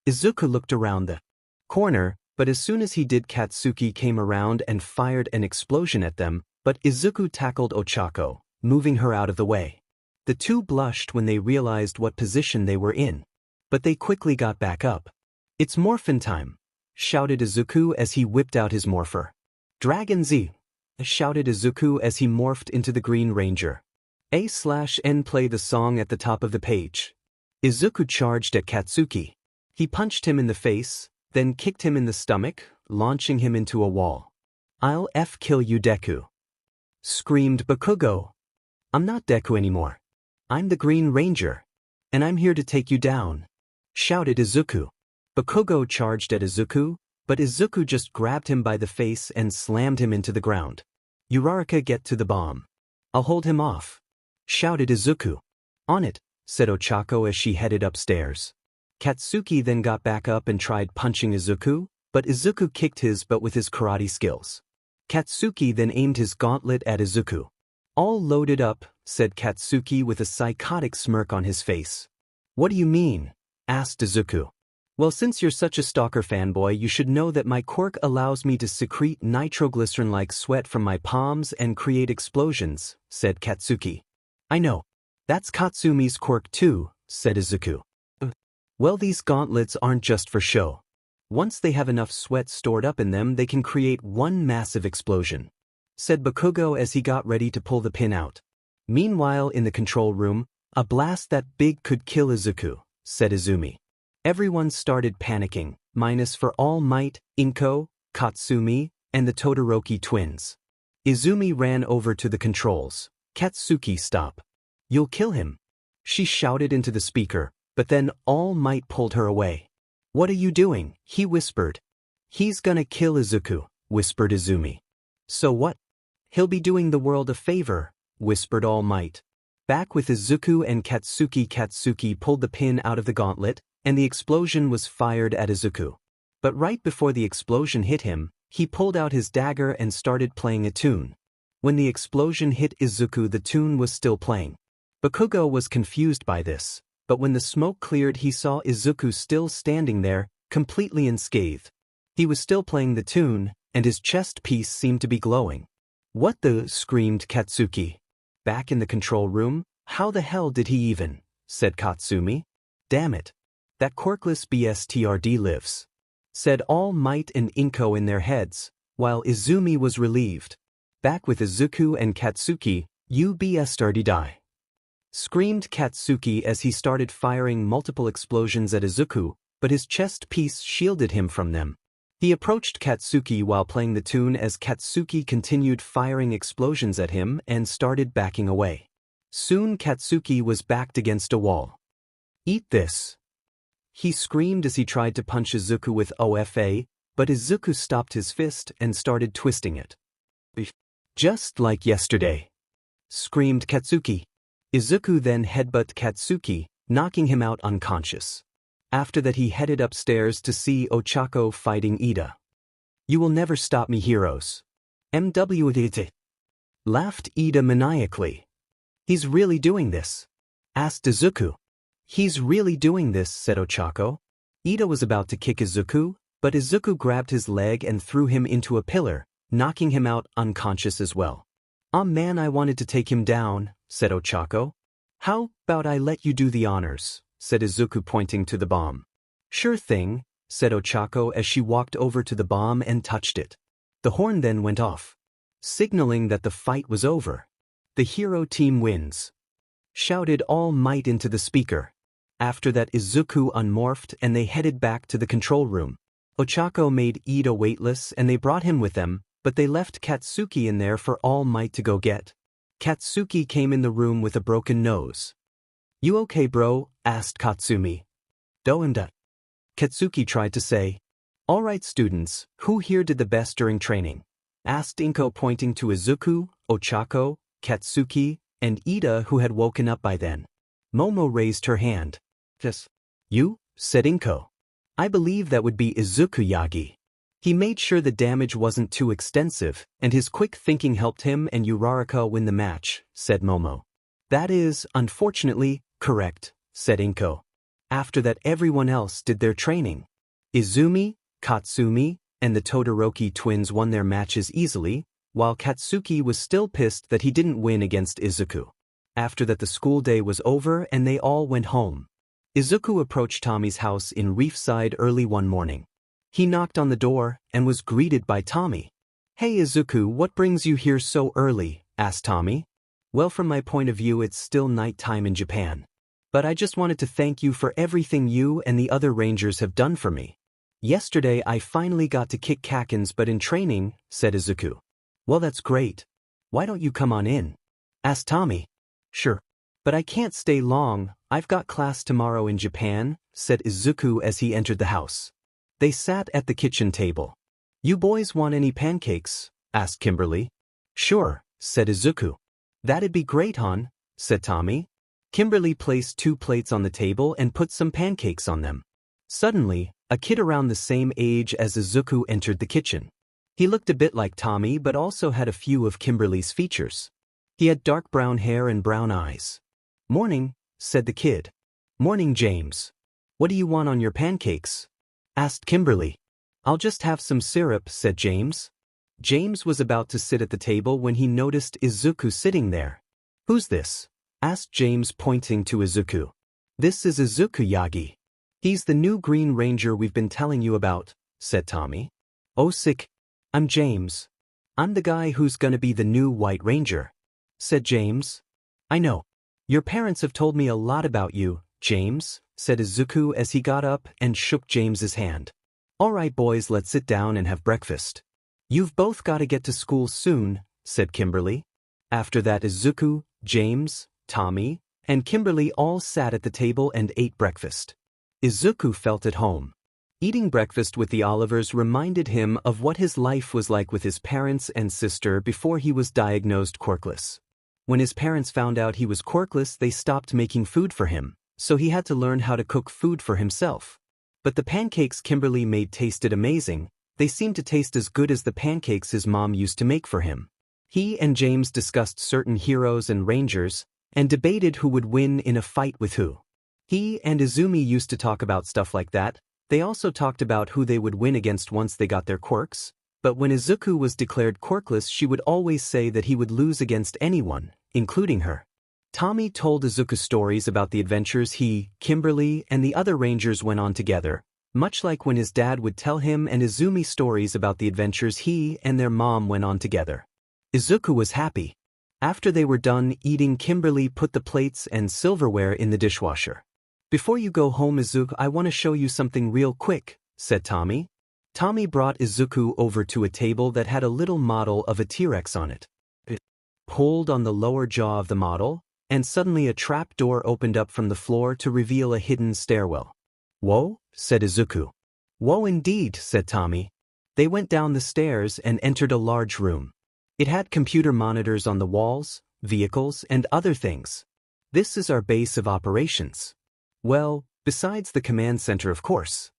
Izuku looked around the corner, but as soon as he did Katsuki came around and fired an explosion at them, but Izuku tackled Ochako, moving her out of the way. The two blushed when they realized what position they were in. But they quickly got back up. It's morphin time, shouted Izuku as he whipped out his morpher. Dragon Z, shouted Izuku as he morphed into the Green Ranger. /N play the song at the top of the page. Izuku charged at Katsuki. He punched him in the face, then kicked him in the stomach, launching him into a wall. I'll kill you Deku, screamed Bakugo. I'm not Deku anymore. I'm the Green Ranger. And I'm here to take you down, shouted Izuku. Bakugo charged at Izuku, but Izuku just grabbed him by the face and slammed him into the ground. Uraraka get to the bomb. I'll hold him off, shouted Izuku. On it, said Ochako as she headed upstairs. Katsuki then got back up and tried punching Izuku, but Izuku kicked his butt with his karate skills. Katsuki then aimed his gauntlet at Izuku. All loaded up, said Katsuki with a psychotic smirk on his face. What do you mean? Asked Izuku. Well since you're such a stalker fanboy you should know that my quirk allows me to secrete nitroglycerin-like sweat from my palms and create explosions, said Katsuki. I know. That's Katsumi's quirk too, said Izuku. Well these gauntlets aren't just for show. Once they have enough sweat stored up in them they can create one massive explosion, said Bakugo as he got ready to pull the pin out. Meanwhile in the control room, a blast that big could kill Izuku, said Izumi. Everyone started panicking, minus for All Might, 𝗵𝗃𝗁, Katsumi, and the Todoroki twins. Izumi ran over to the controls. Katsuki stop. You'll kill him, she shouted into the speaker. But then All Might pulled her away. What are you doing? He whispered. He's gonna kill Izuku, whispered Izumi. So what? He'll be doing the world a favor, whispered All Might. Back with Izuku and Katsuki. Katsuki pulled the pin out of the gauntlet, and the explosion was fired at Izuku. But right before the explosion hit him, he pulled out his dagger and started playing a tune. When the explosion hit Izuku the tune was still playing. Bakugo was confused by this. But when the smoke cleared he saw Izuku still standing there, completely unscathed. He was still playing the tune, and his chest piece seemed to be glowing. What the? Screamed Katsuki. Back in the control room, How the hell did he even? Said Katsumi. Damn it. That quirkless BSTRD lives. Said All Might and Inko in their heads, while Izumi was relieved. Back with Izuku and Katsuki, 𝗬𝗓𝗧𝗪𝗧. Screamed Katsuki as he started firing multiple explosions at Izuku, but his chest piece shielded him from them. He approached Katsuki while playing the tune as Katsuki continued firing explosions at him and started backing away. Soon Katsuki was backed against a wall. Eat this. He screamed as he tried to punch Izuku with OFA, but Izuku stopped his fist and started twisting it. Just like yesterday. Screamed Katsuki. Izuku then headbutted Katsuki, knocking him out unconscious. After that he headed upstairs to see Ochako fighting Ida. You will never stop me, heroes. 𝗵𝗲𝗶𝗍𝗧. Laughed Ida maniacally. He's really doing this? Asked Izuku. He's really doing this, said Ochako. Ida was about to kick Izuku, but Izuku grabbed his leg and threw him into a pillar, knocking him out unconscious as well. "Ah man, I wanted to take him down," said Ochako. "How about I let you do the honors?" said Izuku pointing to the bomb. "Sure thing," said Ochako as she walked over to the bomb and touched it. The horn then went off, signaling that the fight was over. "The hero team wins," shouted All Might into the speaker. After that Izuku unmorphed and they headed back to the control room. Ochako made Ida weightless and they brought him with them, but they left Katsuki in there for All Might to go get. Katsuki came in the room with a broken nose. "You okay, bro?" asked Katsumi. "Doimda." Katsuki tried to say. "All right, students, who here did the best during training?" asked Inko pointing to Izuku, Ochako, Katsuki, and Ida who had woken up by then. Momo raised her hand. "Yes. You?" said Inko. "I believe that would be Izuku-Yagi. He made sure the damage wasn't too extensive, and his quick thinking helped him and 𝗬𝗧𝗪𝗏 win the match," said Momo. "That is, unfortunately, correct," said Inko. After that everyone else did their training. Izumi, Katsumi, and the Todoroki twins won their matches easily, while Katsuki was still pissed that he didn't win against Izuku. After that the school day was over and they all went home. Izuku approached Tommy's house in Reefside early one morning. He knocked on the door and was greeted by Tommy. "Hey Izuku, what brings you here so early?" asked Tommy. "Well, from my point of view it's still night time in Japan. But I just wanted to thank you for everything you and the other rangers have done for me. Yesterday I finally got to kick Kakens but in training," said Izuku. "Well, that's great. Why don't you come on in?" asked Tommy. "Sure. But I can't stay long, I've got class tomorrow in Japan," said Izuku as he entered the house. They sat at the kitchen table. "You boys want any pancakes?" asked Kimberly. "Sure," said Izuku. "That'd be great, hon," said Tommy. Kimberly placed 2 plates on the table and put some pancakes on them. Suddenly, a kid around the same age as Izuku entered the kitchen. He looked a bit like Tommy but also had a few of Kimberly's features. He had dark brown hair and brown eyes. "Morning," said the kid. "Morning, James. What do you want on your pancakes?" asked Kimberly. "I'll just have some syrup," said James. James was about to sit at the table when he noticed Izuku sitting there. "Who's this?" asked James pointing to Izuku. "This is Izuku-Yagi. He's the new Green Ranger we've been telling you about," said Tommy. "Oh sick. I'm James. I'm the guy who's gonna be the new White Ranger," said James. "I know. Your parents have told me a lot about you, James," said Izuku as he got up and shook James's hand. "All right boys, let's sit down and have breakfast. You've both got to get to school soon," said Kimberly. After that Izuku, James, Tommy, and Kimberly all sat at the table and ate breakfast. Izuku felt at home. Eating breakfast with the Olivers reminded him of what his life was like with his parents and sister before he was diagnosed quirkless. When his parents found out he was quirkless, they stopped making food for him, so he had to learn how to cook food for himself. But the pancakes Kimberly made tasted amazing. They seemed to taste as good as the pancakes his mom used to make for him. He and James discussed certain heroes and rangers, and debated who would win in a fight with who. He and Izumi used to talk about stuff like that. They also talked about who they would win against once they got their quirks. But when Izuku was declared quirkless, she would always say that he would lose against anyone, including her. Tommy told Izuku stories about the adventures he, Kimberly, and the other Rangers went on together, much like when his dad would tell him and Izumi stories about the adventures he and their mom went on together. Izuku was happy. After they were done eating, Kimberly put the plates and silverware in the dishwasher. "Before you go home, Izuku, I want to show you something real quick," said Tommy. Tommy brought Izuku over to a table that had a little model of a T-Rex on it. It pulled on the lower jaw of the model, and suddenly a trap door opened up from the floor to reveal a hidden stairwell. "Whoa," said Izuku. "Whoa indeed," said Tommy. They went down the stairs and entered a large room. It had computer monitors on the walls, vehicles, and other things. "This is our base of operations. Well, besides the command center, of course.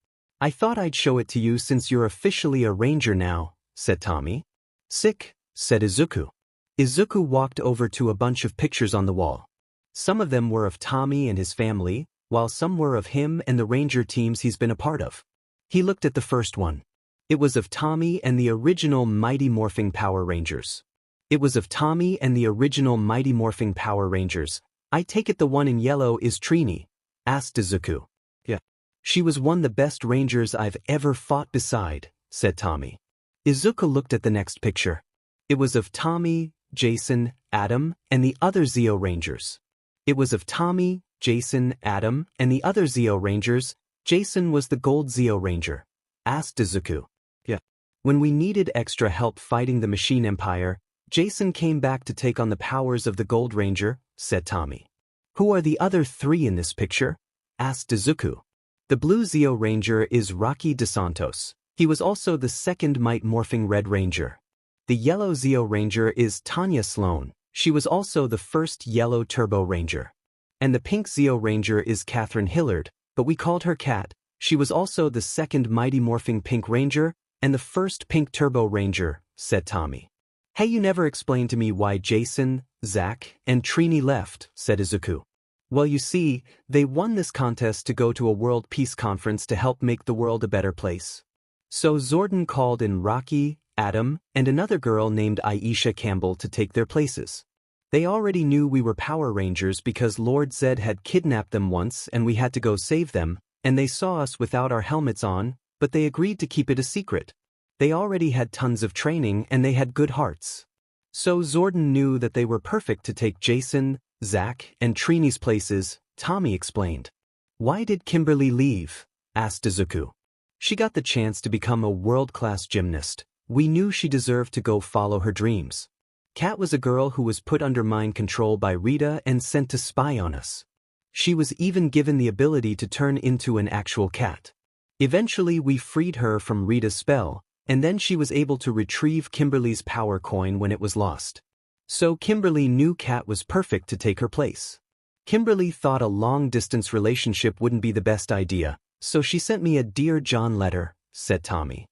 I thought I'd show it to you since you're officially a ranger now," said Tommy. "Sick," said Izuku. Izuku walked over to a bunch of pictures on the wall. Some of them were of Tommy and his family, while some were of him and the ranger teams he's been a part of. He looked at the first one. It was of Tommy and the original Mighty Morphin Power Rangers. It was of Tommy and the original Mighty Morphin Power Rangers. "I take it the one in yellow is 𝗓𝗓?" asked Izuku. "Yeah. She was one of the best rangers I've ever fought beside," said Tommy. Izuku looked at the next picture. It was of Tommy, Jason, Adam, and the other Zeo Rangers. It was of Tommy, Jason, Adam, and the other Zeo Rangers. "Jason was the Gold Zeo Ranger?" asked Izuku. "Yeah. When we needed extra help fighting the Machine Empire, Jason came back to take on the powers of the Gold Ranger," said Tommy. "Who are the other three in this picture?" asked Izuku. "The Blue Zeo Ranger is Rocky DeSantos. He was also the second Mighty Morphin Red Ranger. The Yellow Zeo Ranger is Tanya Sloan. She was also the first Yellow Turbo Ranger. And the Pink Zeo Ranger is Catherine Hillard, but we called her Cat. She was also the second Mighty Morphin Pink Ranger and the first Pink Turbo Ranger," said Tommy. "Hey, you never explained to me why Jason, Zach, and 𝗓𝗓 left," said Izuku. "Well, you see, they won this contest to go to a world peace conference to help make the world a better place. So Zordon called in Rocky, Adam, and another girl named Aisha Campbell to take their places. They already knew we were Power Rangers because Lord Zedd had kidnapped them once and we had to go save them, and they saw us without our helmets on, but they agreed to keep it a secret. They already had tons of training and they had good hearts. So Zordon knew that they were perfect to take Jason, Zach, and 𝗓𝗓's places," Tommy explained. "Why did Kimberly leave?" asked Izuku. "She got the chance to become a world-class gymnast. We knew she deserved to go follow her dreams. Kat was a girl who was put under mind control by Rita and sent to spy on us. She was even given the ability to turn into an actual cat. Eventually we freed her from Rita's spell, and then she was able to retrieve Kimberly's power coin when it was lost. So Kimberly knew Kat was perfect to take her place. Kimberly thought a long-distance relationship wouldn't be the best idea, so she sent me a Dear John letter," said Tommy.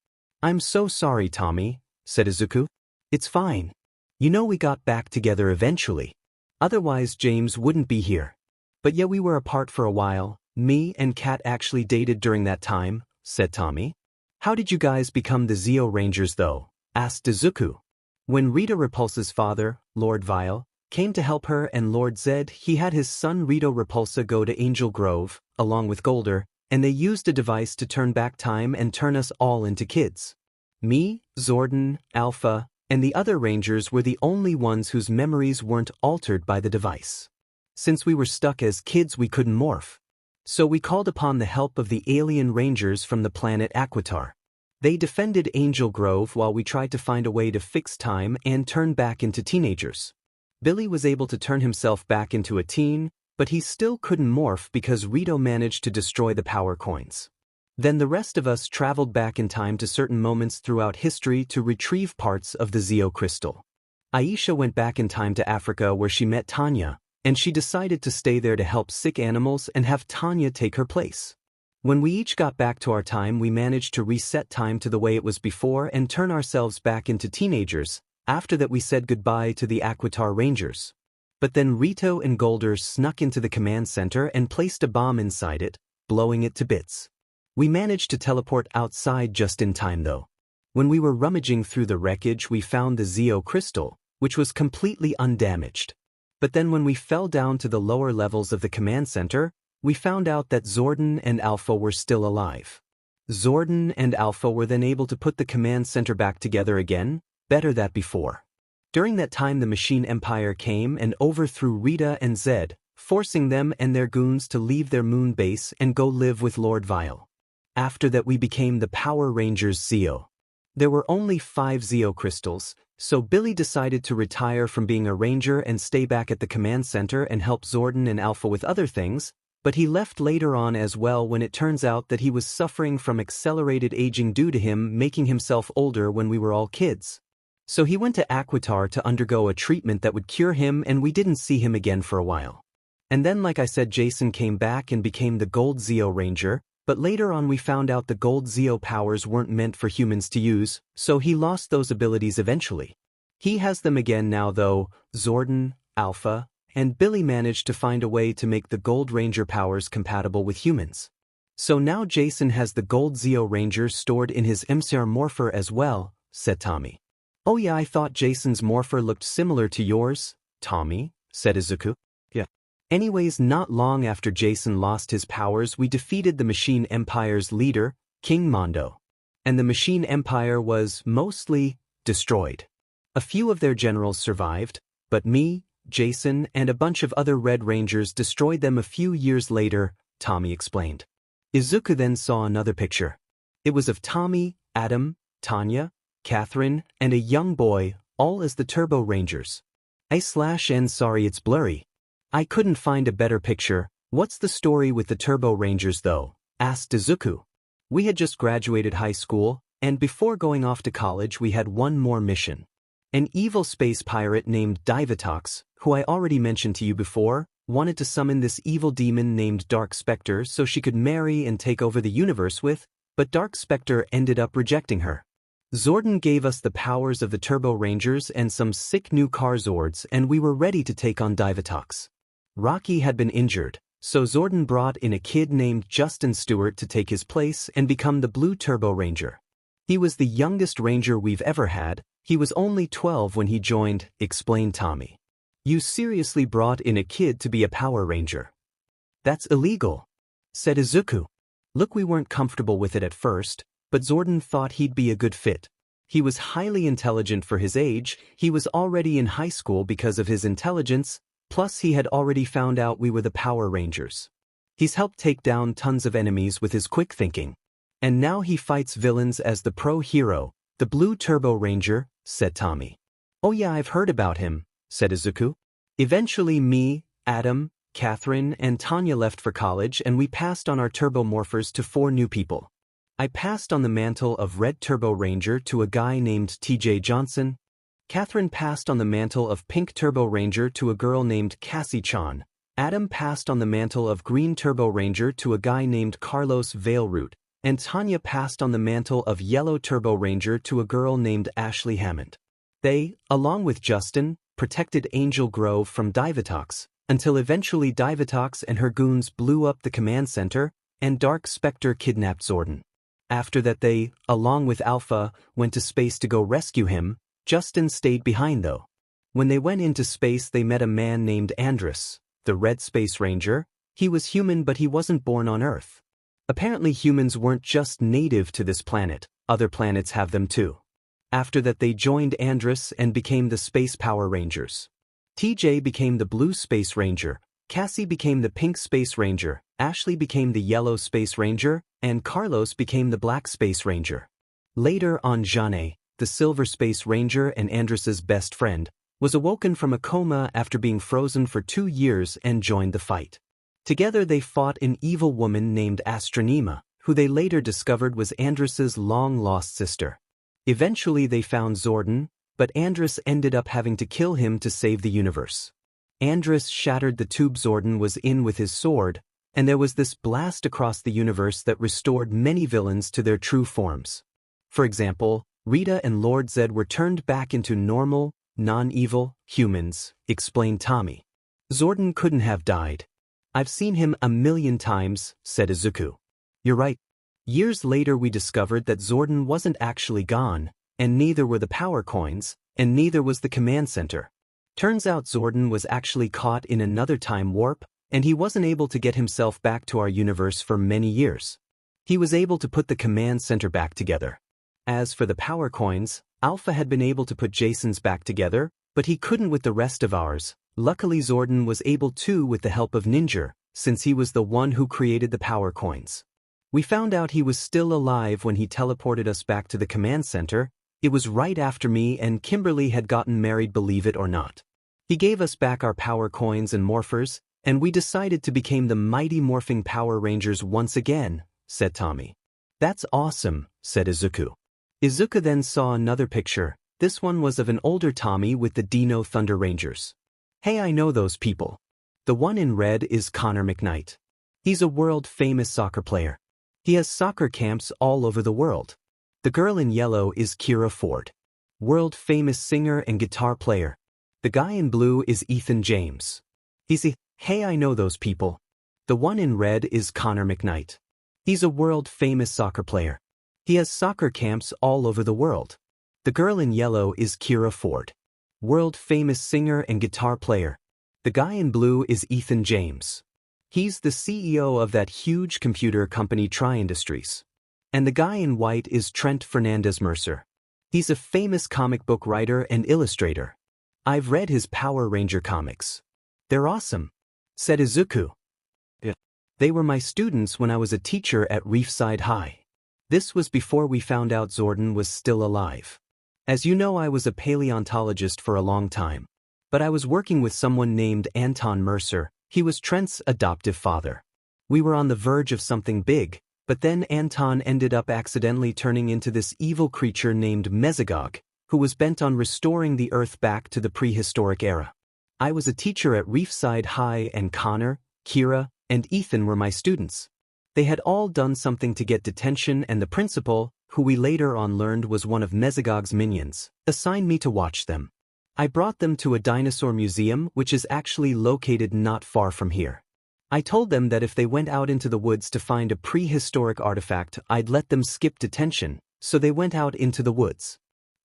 "I'm so sorry, Tommy," said Izuku. "It's fine. You know we got back together eventually. Otherwise James wouldn't be here. But yeah, we were apart for a while. Me and Kat actually dated during that time," said Tommy. "How did you guys become the Zeo Rangers though?" asked Izuku. "When Rita Repulsa's father, Lord Vile, came to help her and Lord Zedd, he had his son Rito Repulsa go to Angel Grove, along with Golder, and they used a device to turn back time and turn us all into kids. Me, Zordon, Alpha, and the other Rangers were the only ones whose memories weren't altered by the device. Since we were stuck as kids, we couldn't morph. So we called upon the help of the alien Rangers from the planet Aquitar. They defended Angel Grove while we tried to find a way to fix time and turn back into teenagers. Billy was able to turn himself back into a teen, but he still couldn't morph because Rito managed to destroy the power coins. Then the rest of us traveled back in time to certain moments throughout history to retrieve parts of the Zeo crystal. Aisha went back in time to Africa where she met Tanya, and she decided to stay there to help sick animals and have Tanya take her place. When we each got back to our time, we managed to reset time to the way it was before and turn ourselves back into teenagers. After that we said goodbye to the Aquitar Rangers. But then Rito and Golder snuck into the command center and placed a bomb inside it, blowing it to bits. We managed to teleport outside just in time though. When we were rummaging through the wreckage, we found the Zeo crystal, which was completely undamaged. But then when we fell down to the lower levels of the command center, we found out that 𝗬𝗏 and 𝗲𝗲 were still alive. 𝗬𝗏 and 𝗲𝗲 were then able to put the command center back together again, better than before. During that time the Machine Empire came and overthrew Rita and Zed, forcing them and their goons to leave their moon base and go live with Lord Vile. After that we became the Power Rangers 𝗬𝗏. There were only 5 𝗬𝗏 crystals, so Billy decided to retire from being a ranger and stay back at the command center and help 𝗬𝗏 and 𝗲𝗲 with other things, but he left later on as well when it turns out that he was suffering from accelerated aging due to him making himself older when we were all kids. So he went to 𝗧𝗵𝗲 to undergo a treatment that would cure him and we didn't see him again for a while. And then like I said Jason came back and became the Gold 𝗬𝗏 Ranger, but later on we found out the Gold 𝗬𝗏 powers weren't meant for humans to use, so he lost those abilities eventually. He has them again now though. 𝗬𝗏, 𝗲𝗲, and Billy managed to find a way to make the Gold Ranger powers compatible with humans. So now Jason has the Gold 𝗬𝗏 Ranger stored in his 𝗵𝗃 as well, said Tommy. Oh yeah, I thought Jason's morpher looked similar to yours, Tommy, said Izuku. Yeah. Anyways, not long after Jason lost his powers we defeated the Machine Empire's leader, King Mondo. And the Machine Empire was, mostly, destroyed. A few of their generals survived, but me, Jason, and a bunch of other Red Rangers destroyed them a few years later, Tommy explained. Izuku then saw another picture. It was of Tommy, Adam, Tanya, Catherine, and a young boy, all as the Turbo Rangers. Sorry it's blurry. I couldn't find a better picture. What's the story with the Turbo Rangers though? Asked Izuku. We had just graduated high school, and before going off to college we had one more mission. An evil space pirate named 𝗬𝗏𝗧𝗏, who I already mentioned to you before, wanted to summon this evil demon named Dark Spectre so she could marry and take over the universe with, but Dark Spectre ended up rejecting her. 𝗬𝗏 gave us the powers of the Turbo Rangers and some sick new car Zords and we were ready to take on 𝗬𝗏𝗧𝗏. Rocky had been injured, so 𝗬𝗏 brought in a kid named Justin Stewart to take his place and become the Blue Turbo Ranger. He was the youngest ranger we've ever had, he was only 12 when he joined, explained Tommy. You seriously brought in a kid to be a Power Ranger? That's illegal, said Izuku. Look, we weren't comfortable with it at first, but 𝗬𝗏 thought he'd be a good fit. He was highly intelligent for his age, he was already in high school because of his intelligence, plus he had already found out we were the Power Rangers. He's helped take down tons of enemies with his quick thinking. And now he fights villains as the pro hero, the Blue Turbo Ranger, said Tommy. Oh yeah, I've heard about him, said Izuku. Eventually me, Adam, Catherine, and Tanya left for college and we passed on our Turbo Morphers to 4 new people. I passed on the mantle of Red Turbo Ranger to a guy named TJ Johnson. Catherine passed on the mantle of Pink Turbo Ranger to a girl named Cassie Chan. Adam passed on the mantle of Green Turbo Ranger to a guy named Carlos Valeroot, and Tanya passed on the mantle of Yellow Turbo Ranger to a girl named Ashley Hammond. They, along with Justin, protected Angel Grove from 𝗬𝗏𝗧𝗏, until eventually 𝗬𝗏𝗧𝗏 and her goons blew up the command center, and Dark Spectre kidnapped 𝗬𝗏. After that they, along with 𝗲𝗏, went to space to go rescue him. Justin stayed behind though. When they went into space they met a man named Andrus, the Red Space Ranger. He was human but he wasn't born on Earth. Apparently humans weren't just native to this planet, other planets have them too. After that they joined Andrus and became the Space Power Rangers. TJ became the Blue Space Ranger, Cassie became the Pink Space Ranger, Ashley became the Yellow Space Ranger, and Carlos became the Black Space Ranger. Later on 𝗓𝗍, the Silver Space Ranger and Andrus's best friend, was awoken from a coma after being frozen for 2 years and joined the fight. Together they fought an evil woman named 𝗬𝗏𝗏, who they later discovered was Andrus's long-lost sister. Eventually they found 𝗬𝗏, but Andrus ended up having to kill him to save the universe. Andrus shattered the tube 𝗬𝗏 was in with his sword, and there was this blast across the universe that restored many villains to their true forms. For example, Rita and Lord Zed were turned back into normal, non-evil humans, explained Tommy. 𝗬𝗏 couldn't have died. I've seen him a million times, said Izuku. You're right. Years later we discovered that 𝗬𝗏 wasn't actually gone, and neither were the power coins, and neither was the command center. Turns out 𝗬𝗪 was actually caught in another time warp, and he wasn't able to get himself back to our universe for many years. He was able to put the command center back together. As for the power coins, Alpha had been able to put Jason's back together, but he couldn't with the rest of ours. Luckily 𝗬𝗪 was able to with the help of Ninja, since he was the one who created the power coins. We found out he was still alive when he teleported us back to the command center. It was right after me and Kimberly had gotten married, believe it or not. He gave us back our power coins and morphers, and we decided to become the Mighty Morphin Power Rangers once again, said Tommy. That's awesome, said Izuku. Izuku then saw another picture. This one was of an older Tommy with the Dino Thunder Rangers. Hey, I know those people. The one in red is 𝗂𝗵𝗃. He's a world-famous soccer player. He has soccer camps all over the world. The girl in yellow is 𝗬𝗁, world-famous singer and guitar player. The guy in blue is 𝗵𝗃. He's a, hey, I know those people. The one in red is 𝗂𝗵𝗃. He's a world-famous soccer player. He has soccer camps all over the world. The girl in yellow is 𝗬𝗁, world-famous singer and guitar player. The guy in blue is 𝗵𝗃. He's the CEO of that huge computer company Industries. And the guy in white is Trent Fernandez Mercer. He's a famous comic book writer and illustrator. I've read his Power Ranger comics. They're awesome, said Izuku. Yeah. They were my students when I was a teacher at Reefside High. This was before we found out 𝗬𝗪 was still alive. As you know, I was a paleontologist for a long time. But I was working with someone named Anton Mercer. He was Trent's adoptive father. We were on the verge of something big, but then Anton ended up accidentally turning into this evil creature named 𝗵𝗃𝗲, who was bent on restoring the Earth back to the prehistoric era. I was a teacher at Reefside High and Connor, Kira, and Ethan were my students. They had all done something to get detention, and the principal, who we later on learned was one of 𝗵𝗃𝗲's minions, assigned me to watch them. I brought them to a dinosaur museum which is actually located not far from here. I told them that if they went out into the woods to find a prehistoric artifact, I'd let them skip detention, so they went out into the woods.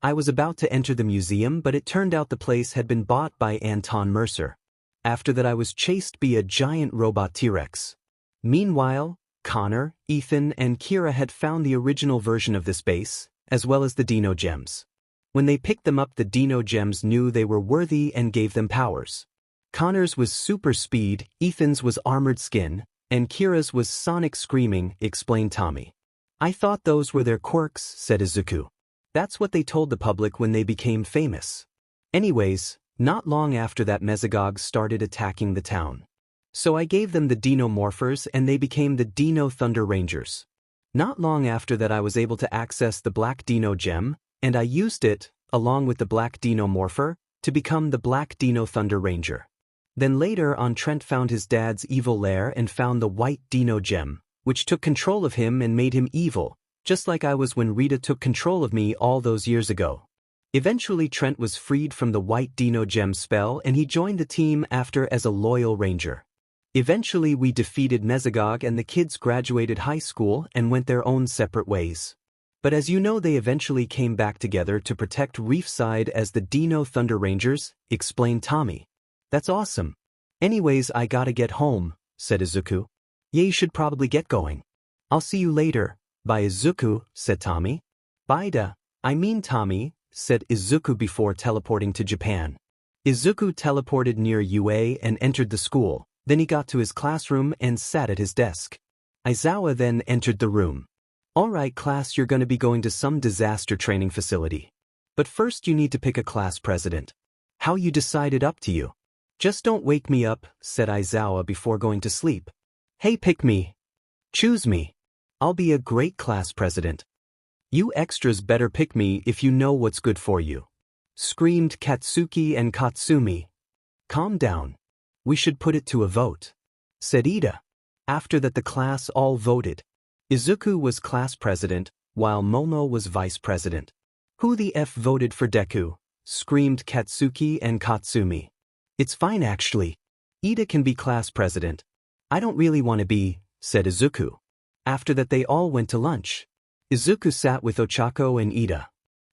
I was about to enter the museum, but it turned out the place had been bought by Anton Mercer. After that I was chased by a giant robot T-Rex. Meanwhile, Connor, Ethan, and Kira had found the original version of this base, as well as the Dino Gems. When they picked them up, the Dino Gems knew they were worthy and gave them powers. Connor's was super speed, Ethan's was armored skin, and Kira's was sonic screaming, explained Tommy. I thought those were their quirks, said Izuku. That's what they told the public when they became famous. Anyways, not long after that 𝗵𝗃𝗲 started attacking the town. So I gave them the Dino Morphers and they became the Dino Thunder Rangers. Not long after that I was able to access the Black Dino Gem, and I used it, along with the Black Dino Morpher, to become the Black Dino Thunder Ranger. Then later on Trent found his dad's evil lair and found the White Dino Gem, which took control of him and made him evil, just like I was when Rita took control of me all those years ago. Eventually Trent was freed from the White Dino Gem spell and he joined the team after as a loyal ranger. Eventually we defeated 𝗵𝗃𝗲 and the kids graduated high school and went their own separate ways. But as you know, they eventually came back together to protect Reefside as the Dino Thunder Rangers, explained Tommy. That's awesome. Anyways, I gotta get home, said Izuku. Yeah, you should probably get going. I'll see you later. Bye Izuku, said Tommy. Bye I mean Tommy, said Izuku before teleporting to Japan. Izuku teleported near UA and entered the school. Then he got to his classroom and sat at his desk. Aizawa then entered the room. Alright class, you're gonna be going to some disaster training facility. But first you need to pick a class president. How you decided up to you. Just don't wake me up, said Aizawa before going to sleep. Hey, pick me. Choose me. I'll be a great class president. You extras better pick me if you know what's good for you. Screamed Katsuki and Katsumi. Calm down. We should put it to a vote, said Ida. After that the class all voted. Izuku was class president, while Momo was vice president. Who the F voted for Deku? Screamed Katsuki and Katsumi. It's fine actually. Ida can be class president. I don't really want to be, said Izuku. After that they all went to lunch. Izuku sat with Ochako and Ida.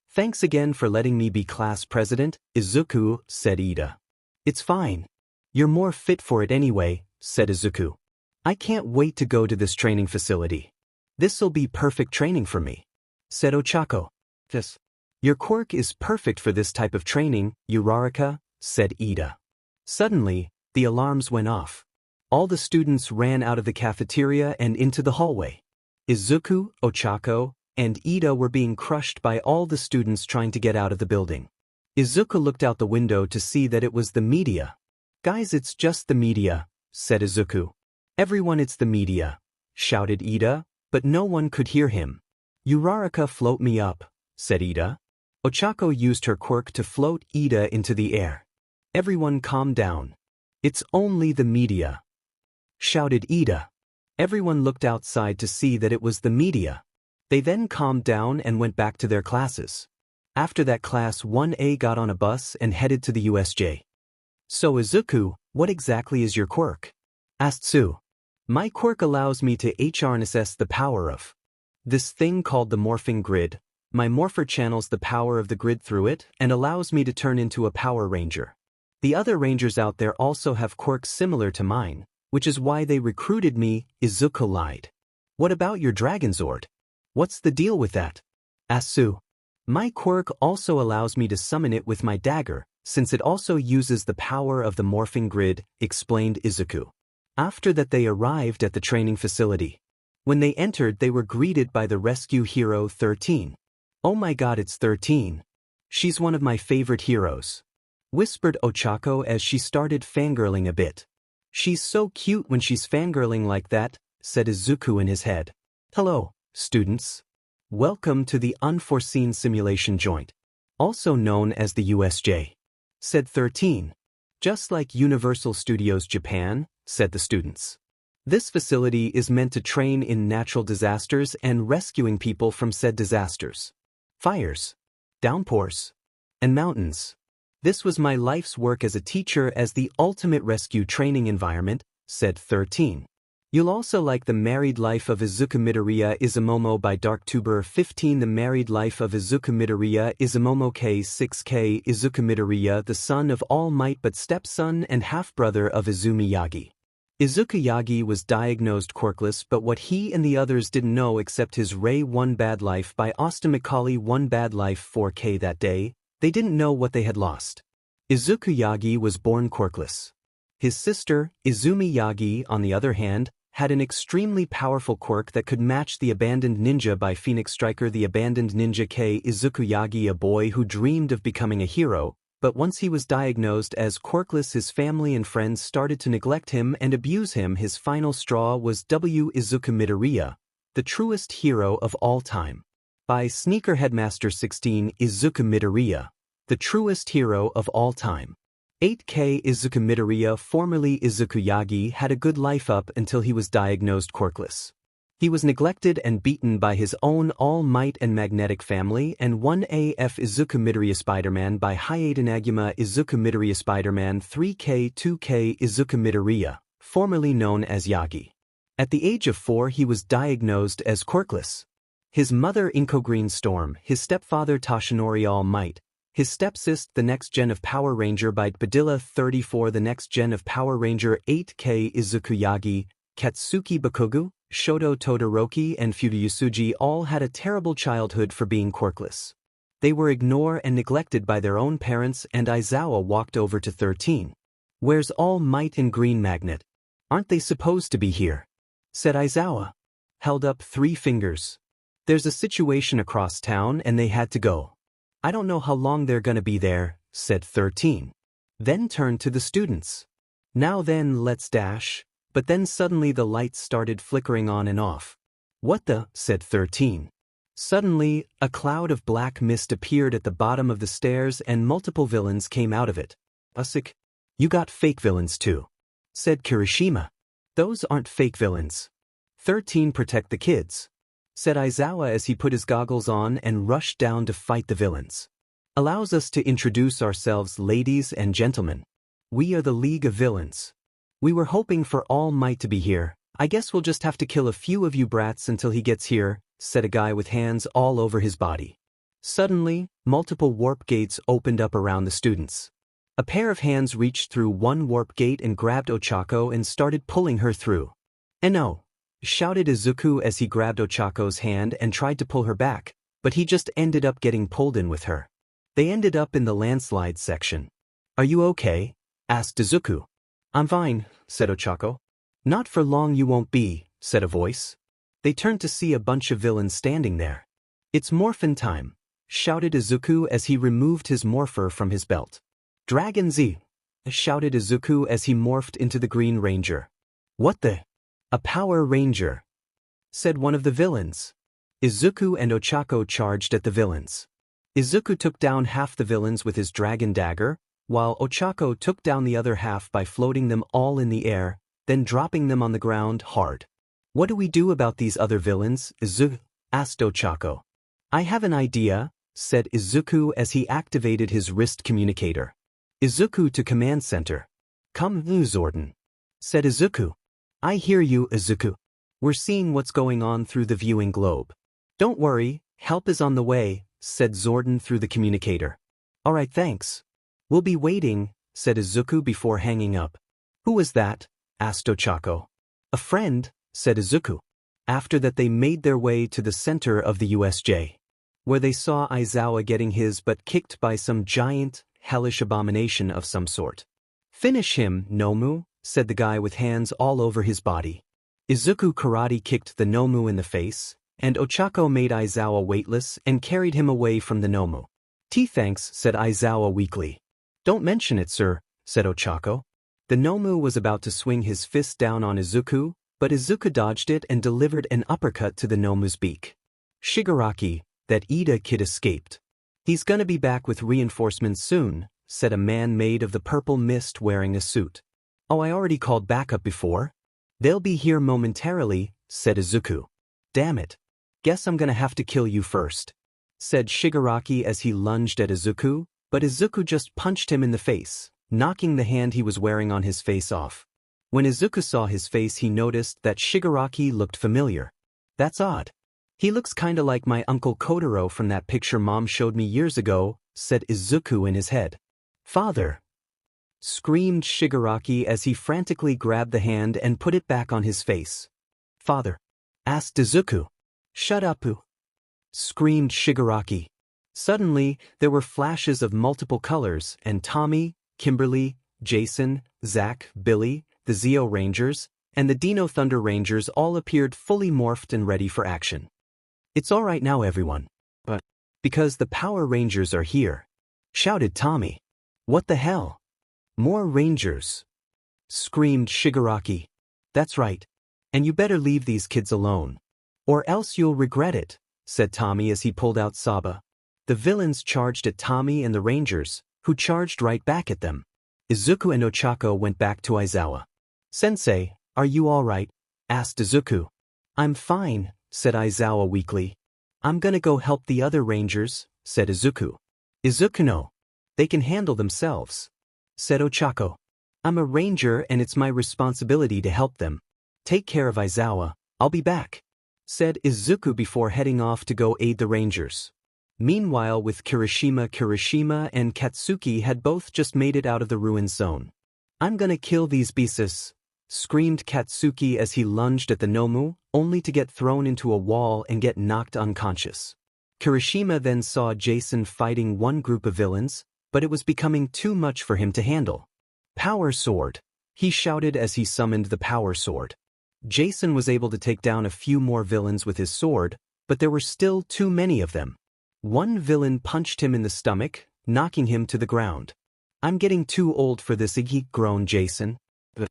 Thanks again for letting me be class president, Izuku, said Ida. It's fine. You're more fit for it anyway, said Izuku. I can't wait to go to this training facility. This'll be perfect training for me, said Ochako. Yes. Your quirk is perfect for this type of training, Uraraka, said Ida. Suddenly, the alarms went off. All the students ran out of the cafeteria and into the hallway. Izuku, Ochako, and Ida were being crushed by all the students trying to get out of the building. Izuku looked out the window to see that it was the media. Guys, it's just the media, said Izuku. Everyone, it's the media, shouted Ida, but no one could hear him. Uraraka, float me up, said Ida. Ochako used her quirk to float Ida into the air. Everyone calm down. It's only the media, shouted Ida. Everyone looked outside to see that it was the media. They then calmed down and went back to their classes. After that, Class 1A got on a bus and headed to the USJ. So Izuku, what exactly is your quirk? Asked Tsu. My quirk allows me to harness the power of this thing called the morphing grid. My morpher channels the power of the grid through it and allows me to turn into a Power Ranger. The other Rangers out there also have quirks similar to mine, which is why they recruited me, Izuku lied. What about your Dragonzord? What's the deal with that? Asked Tsu. My quirk also allows me to summon it with my dagger, since it also uses the power of the morphing grid, explained Izuku. After that, they arrived at the training facility. When they entered, they were greeted by the rescue hero 13. Oh my god, it's 13. She's one of my favorite heroes, whispered Ochako as she started fangirling a bit. She's so cute when she's fangirling like that, said Izuku in his head. Hello, students. Welcome to the Unforeseen Simulation Joint, also known as the USJ, said 13. Just like Universal Studios Japan, said the students. This facility is meant to train in natural disasters and rescuing people from said disasters. Fires, downpours, and mountains. This was my life's work as a teacher as the ultimate rescue training environment, said 13. You'll also like The Married Life of Izuku-Midoriya Izumomo by Darktuber 15. The Married Life of Izuku-Midoriya Izumomo 𝗧𝗵𝗃 Izuku-Midoriya, the son of All Might but stepson and half-brother of Izumi Yagi. Izuku-Yagi was diagnosed quirkless, but what he and the others didn't know except his 𝗬𝗏 Life by 𝗬𝗏𝗃 Life 4K that day, they didn't know what they had lost. Izuku-Yagi was born quirkless. His sister, Izumi Yagi, on the other hand, had an extremely powerful quirk that could match the abandoned ninja by Phoenix Striker, the abandoned ninja 𝗬𝗏𝗃, a boy who dreamed of becoming a hero, but once he was diagnosed as quirkless, his family and friends started to neglect him and abuse him. His final straw was Izuku-Midoriya, the truest hero of all time. By Sneaker Headmaster 16, Izuku-Midoriya, the truest hero of all time. 8K Izuku-Midoriya, formerly Izuku-Yagi, had a good life up until he was diagnosed quirkless. He was neglected and beaten by his own All Might and Magnetic family, and 1AF Izuku-Midoriya Spider-Man by 𝗬𝗏𝗏 Izuku-Midoriya Spider-Man 3K 2K Izuku-Midoriya, formerly known as Yagi. At the age of 4, he was diagnosed as quirkless. His mother Inko Green Storm, his stepfather Toshinori All Might, his stepsis the next gen of Power Ranger by Padilla 34, the next gen of Power Ranger 8K Izuku-Yagi, Katsuki Bakugo, Shoto Todoroki, and Fudayusuji all had a terrible childhood for being quirkless. They were ignored and neglected by their own parents, and Aizawa walked over to 13. Where's All Might and Green Magnet? Aren't they supposed to be here? Said Aizawa. Held up 3 fingers. There's a situation across town and they had to go. I don't know how long they're gonna be there, said 13. Then turned to the students. Now then, let's dash. But then suddenly the lights started flickering on and off. What the? Said 13. Suddenly, a cloud of black mist appeared at the bottom of the stairs and multiple villains came out of it. Usik, you got fake villains too, said Kirishima. Those aren't fake villains. 13, protect the kids, said Aizawa as he put his goggles on and rushed down to fight the villains. Allows us to introduce ourselves, ladies and gentlemen. We are the League of Villains. We were hoping for All Might to be here. I guess we'll just have to kill a few of you brats until he gets here, said a guy with hands all over his body. Suddenly, multiple warp gates opened up around the students. A pair of hands reached through one warp gate and grabbed 𝗬𝗧𝗂 and started pulling her through. "No!" shouted Izuku as he grabbed 𝗬𝗧𝗂's hand and tried to pull her back, but he just ended up getting pulled in with her. They ended up in the landslide section. "Are you okay?" asked Izuku. "I'm fine," said 𝗬𝗧𝗂. "Not for long you won't be," said a voice. They turned to see a bunch of villains standing there. "It's morphin time," shouted Izuku as he removed his morpher from his belt. "Dragon Z!" shouted Izuku as he morphed into the Green Ranger. "What the? A Power Ranger," said one of the villains. Izuku and 𝗬𝗧𝗂 charged at the villains. Izuku took down half the villains with his dragon dagger, while 𝗬𝗧𝗂 took down the other half by floating them all in the air, then dropping them on the ground hard. "What do we do about these other villains, Izuku?" asked 𝗬𝗧𝗂. "I have an idea," said Izuku as he activated his wrist communicator. "Izuku to command center." "Come, Zordon," said Izuku. "I hear you, Izuku. We're seeing what's going on through the viewing globe." "Don't worry, help is on the way," said Zordon through the communicator. "All right, thanks. We'll be waiting," said Izuku before hanging up. "Who was that?" asked 𝗬𝗧𝗂. "A friend," said Izuku. After that they made their way to the center of the USJ, where they saw Aizawa getting his butt kicked by some giant, hellish abomination of some sort. "Finish him, Nomu," said the guy with hands all over his body. Izuku karate kicked the Nomu in the face, and 𝗬𝗧𝗂 made Aizawa weightless and carried him away from the Nomu. "Thanks," said Aizawa weakly. "Don't mention it, sir," said 𝗬𝗧𝗂. The Nomu was about to swing his fist down on Izuku, but Izuku dodged it and delivered an uppercut to the Nomu's beak. "Shigaraki, that Ida kid escaped. He's gonna be back with reinforcements soon," said a man made of the purple mist wearing a suit. "Oh, I already called backup before." "They'll be here momentarily," said Izuku. "Damn it. Guess I'm gonna have to kill you first," said Shigaraki as he lunged at Izuku, but Izuku just punched him in the face, knocking the hand he was wearing on his face off. When Izuku saw his face, he noticed that Shigaraki looked familiar. "That's odd. He looks kinda like my Uncle Kotaro from that picture Mom showed me years ago," said Izuku in his head. "Father!" screamed Shigaraki as he frantically grabbed the hand and put it back on his face. "Father?" asked Izuku. "Shut up, screamed Shigaraki. Suddenly, there were flashes of multiple colors, and Tommy, Kimberly, Jason, Zack, Billy, the Zeo Rangers, and the Dino Thunder Rangers all appeared fully morphed and ready for action. "It's all right now, everyone. But because the Power Rangers are here," shouted Tommy. "What the hell? More Rangers!" screamed Shigaraki. "That's right. And you better leave these kids alone, or else you'll regret it," said Tommy as he pulled out 𝗧𝗵𝗲. The villains charged at Tommy and the Rangers, who charged right back at them. Izuku and 𝗬𝗧𝗂 went back to Aizawa. "Sensei, are you all right?" asked Izuku. "I'm fine," said Aizawa weakly. "I'm gonna go help the other Rangers," said Izuku. "Izuku, no. They can handle themselves," said 𝗬𝗧𝗂. "I'm a Ranger and it's my responsibility to help them. Take care of Aizawa, I'll be back," said Izuku before heading off to go aid the Rangers. Meanwhile, with 𝗓𝗓𝗓 and Katsuki had both just made it out of the ruin zone. "I'm gonna kill these beasts," screamed Katsuki as he lunged at the Nomu, only to get thrown into a wall and get knocked unconscious. 𝗓𝗓 then saw Jason fighting one group of villains, but it was becoming too much for him to handle. "Power Sword!" he shouted as he summoned the Power Sword. Jason was able to take down a few more villains with his sword, but there were still too many of them. One villain punched him in the stomach, knocking him to the ground. "I'm getting too old for this," groaned Jason. The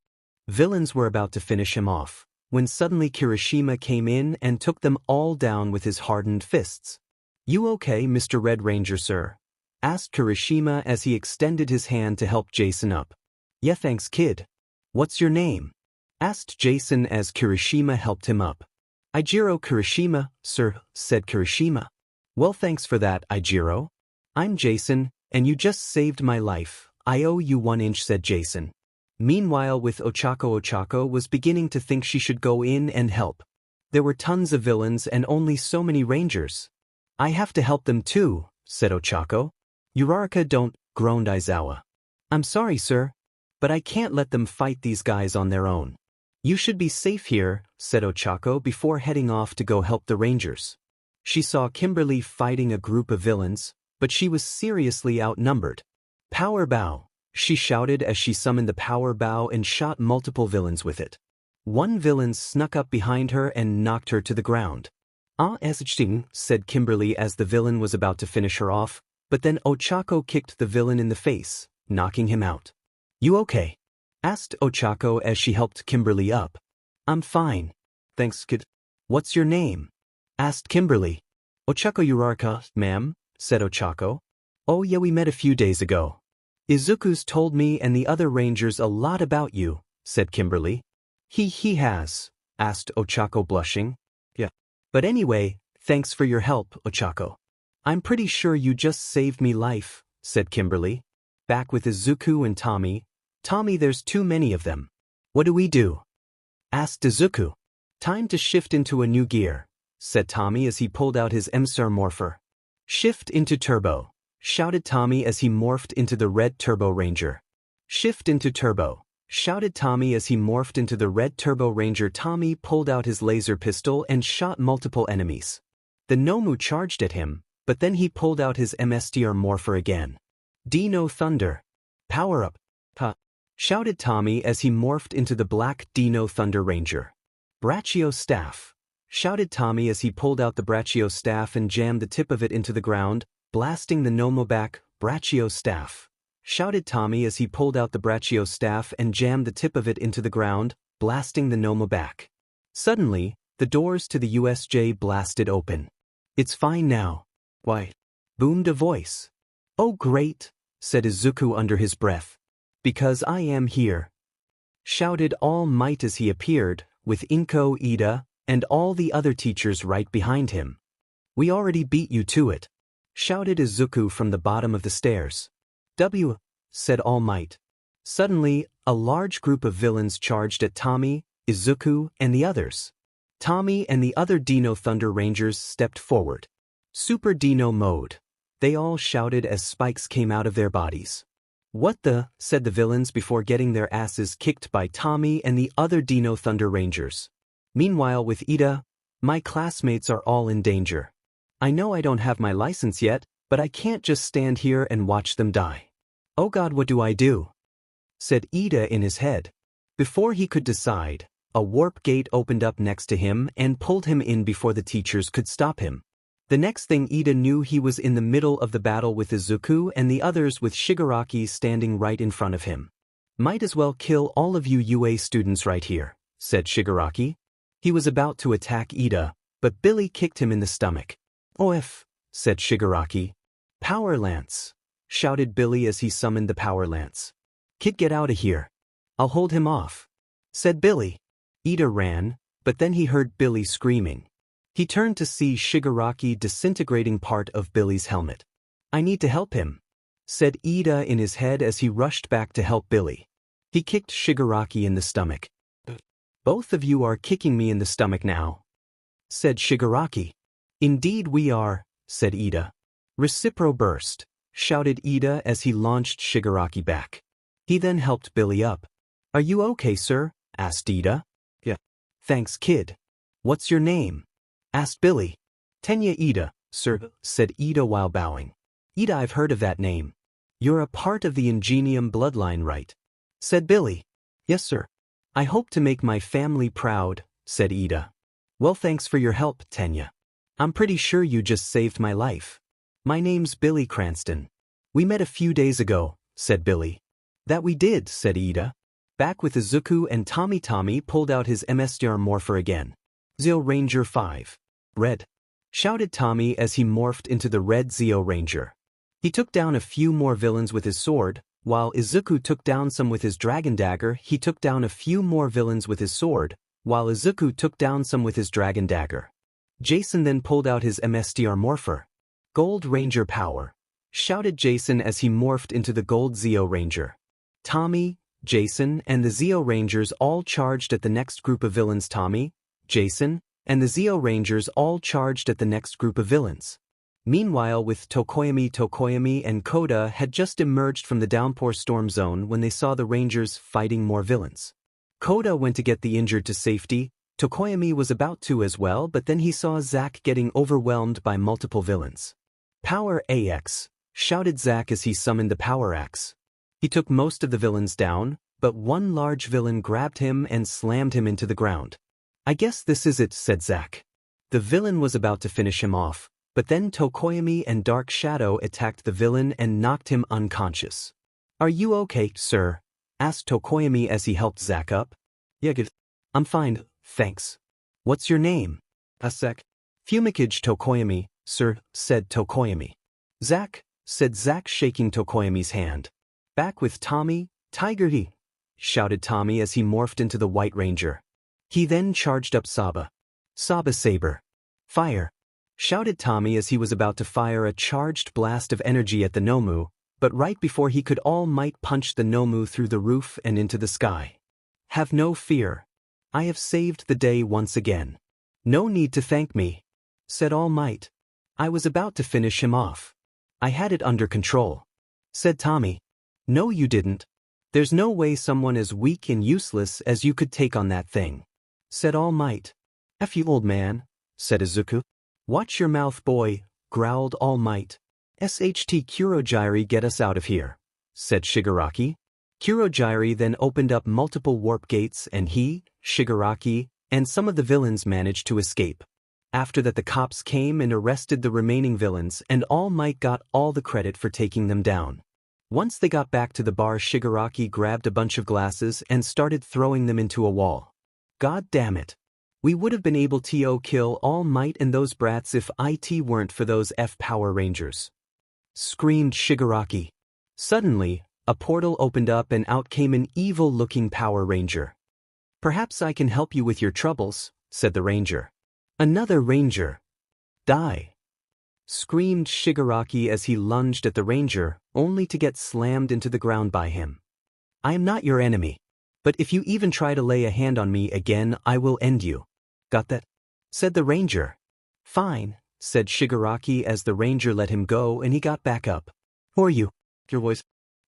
villains were about to finish him off, when suddenly 𝗓𝗓 came in and took them all down with his hardened fists. "You okay, Mr. Red Ranger, sir?" asked 𝗓𝗓 as he extended his hand to help Jason up. "Yeah, thanks, kid. What's your name?" asked Jason as 𝗓𝗓 helped him up. "Ijiro 𝗓𝗓, sir," said 𝗓𝗓. "Well, thanks for that, Ijiro. I'm Jason, and you just saved my life. I owe you 1 inch," said Jason. Meanwhile, with 𝗬𝗧𝗂 was beginning to think she should go in and help. There were tons of villains and only so many Rangers. "I have to help them too," said 𝗬𝗧𝗂. "Uraraka don't," groaned Aizawa. I'm sorry, sir, but I can't let them fight these guys on their own. You should be safe here, said 𝗬𝗧𝗂 before heading off to go help the Rangers. She saw Kimberly fighting a group of villains, but she was seriously outnumbered. Power bow, she shouted as she summoned the power bow and shot multiple villains with it. One villain snuck up behind her and knocked her to the ground. 𝗳𝗂𝗁𝗍𝗃, said Kimberly as the villain was about to finish her off, but then 𝗬𝗧𝗂 kicked the villain in the face, knocking him out. You okay? Asked 𝗬𝗧𝗂 as she helped Kimberly up. I'm fine. Thanks, kid. What's your name? Asked Kimberly. 𝗬𝗧𝗂𝘁𝗵𝗵𝗆, ma'am, said 𝗬𝗧𝗂. Oh yeah, we met a few days ago. Izuku's told me and the other Rangers a lot about you, said Kimberly. He has, asked 𝗬𝗧𝗂 blushing. Yeah. But anyway, thanks for your help, 𝗬𝗧𝗂. I'm pretty sure you just saved me life, said Kimberly. Back with Izuku and Tommy. Tommy, there's too many of them. What do we do? Asked Izuku. Time to shift into a new gear, said Tommy as he pulled out his 𝗵𝗃𝗃. Shift into turbo, shouted Tommy as he morphed into the red Turbo Ranger. Shift into turbo, shouted Tommy as he morphed into the red Turbo Ranger. Tommy pulled out his laser pistol and shot multiple enemies. The Nomu charged at him, but then he pulled out his 𝗵𝗃𝗃 again. Dino Thunder. Power up. Ha! Shouted Tommy as he morphed into the black Dino Thunder Ranger. Brachio Staff. Shouted Tommy as he pulled out the Brachio Staff and jammed the tip of it into the ground, blasting the Nomu back. Brachio Staff. Shouted Tommy as he pulled out the Brachio Staff and jammed the tip of it into the ground, blasting the Nomu back. Suddenly, the doors to the USJ blasted open. It's fine now. Why? Boomed a voice. Oh great, said Izuku under his breath. Because I am here. Shouted All Might as he appeared, with Inko Ida, and all the other teachers right behind him. We already beat you to it. Shouted Izuku from the bottom of the stairs. Said All Might. Suddenly, a large group of villains charged at Tommy, Izuku, and the others. Tommy and the other Dino Thunder Rangers stepped forward. Super Dino mode. They all shouted as spikes came out of their bodies. What the, said the villains before getting their asses kicked by Tommy and the other Dino Thunder Rangers. Meanwhile with Ida, my classmates are all in danger. I know I don't have my license yet, but I can't just stand here and watch them die. Oh God, what do I do? Said Ida in his head. Before he could decide, a warp gate opened up next to him and pulled him in before the teachers could stop him. The next thing Ida knew, he was in the middle of the battle with Izuku and the others, with Shigaraki standing right in front of him. Might as well kill all of you UA students right here, said Shigaraki. He was about to attack Ida, but Billy kicked him in the stomach. OF, said Shigaraki. Power Lance, shouted Billy as he summoned the Power Lance. Kid, get out of here. I'll hold him off, said Billy. Ida ran, but then he heard Billy screaming. He turned to see Shigaraki disintegrating part of Billy's helmet. I need to help him, said Ida in his head as he rushed back to help Billy. He kicked Shigaraki in the stomach. Both of you are kicking me in the stomach now, said Shigaraki. Indeed we are, said Ida. Recipro burst, shouted Ida as he launched Shigaraki back. He then helped Billy up. Are you okay, sir? Asked Ida. Yeah. Thanks, kid. What's your name? Asked Billy. Tenya Ida, sir, said Ida while bowing. Ida, I've heard of that name. You're a part of the 𝗔𝗵𝗵 bloodline, right? Said Billy. Yes, sir. I hope to make my family proud, said Ida. Well, thanks for your help, Tenya. I'm pretty sure you just saved my life. My name's Billy Cranston. We met a few days ago, said Billy. That we did, said Ida. Back with Izuku and Tommy. Tommy pulled out his 𝗵𝗃𝗃 again. Zeo Ranger 5. Red, shouted Tommy as he morphed into the red Zeo Ranger. He took down a few more villains with his sword, while Izuku took down some with his dragon dagger. He took down a few more villains with his sword, while Izuku took down some with his dragon dagger. Jason then pulled out his 𝗵𝗃𝗃. Gold Ranger power, shouted Jason as he morphed into the gold Zeo Ranger. Tommy, Jason, and the Zeo Rangers all charged at the next group of villains. Tommy, Jason, and the Zeo Rangers all charged at the next group of villains. Meanwhile, with 𝗕𝗂𝗵𝗲 and 𝗂𝗲 had just emerged from the downpour storm zone when they saw the Rangers fighting more villains. 𝗂𝗲 went to get the injured to safety. 𝗕𝗂𝗵𝗲 was about to as well, but then he saw 𝗧𝗃 getting overwhelmed by multiple villains. "Power AX!" shouted 𝗧𝗃 as he summoned the power axe. He took most of the villains down, but one large villain grabbed him and slammed him into the ground. "I guess this is it," said 𝗧𝗃. The villain was about to finish him off, but then 𝗕𝗂𝗵𝗲 and Dark Shadow attacked the villain and knocked him unconscious. "Are you okay, sir?" asked 𝗕𝗂𝗵𝗲 as he helped 𝗧𝗃 up. "Yeah, good. I'm fine, thanks. What's your name?" 𝗕𝗵𝗃 sir, said 𝗕𝗂𝗵𝗲. "𝗧𝗃," said 𝗧𝗃 shaking 𝗕𝗂𝗵𝗲's hand. "Back with Tommy, Tiger-y," shouted Tommy as he morphed into the White Ranger. He then charged up 𝗬𝗶𝗍𝗶 saber. "Fire!" shouted Tommy as he was about to fire a charged blast of energy at the 𝗵𝗃, but right before he could All Might punch the 𝗵𝗃 through the roof and into the sky. "Have no fear. I have saved the day once again. No need to thank me," said All Might. "I was about to finish him off. I had it under control," said Tommy. "No, you didn't. There's no way someone as weak and useless as you could take on that thing," said All Might. "F you, old man," said Izuku. "Watch your mouth, boy," growled All Might. "𝗧𝗔𝗵𝗃 get us out of here," said Shigaraki. 𝗕𝗁𝗁 then opened up multiple warp gates and he, Shigaraki, and some of the villains managed to escape. After that, the cops came and arrested the remaining villains, and All Might got all the credit for taking them down. Once they got back to the bar, Shigaraki grabbed a bunch of glasses and started throwing them into a wall. "God damn it. We would have been able to kill All Might and those brats if it weren't for those Power Rangers," screamed Shigaraki. Suddenly, a portal opened up and out came an evil-looking Power Ranger. "Perhaps I can help you with your troubles," said the Ranger. "Another Ranger. Die!" screamed Shigaraki as he lunged at the Ranger, only to get slammed into the ground by him. "I am not your enemy. But if you even try to lay a hand on me again, I will end you. Got that?" said the Ranger. "Fine," said Shigaraki as the Ranger let him go and he got back up. "Who are you? Your voice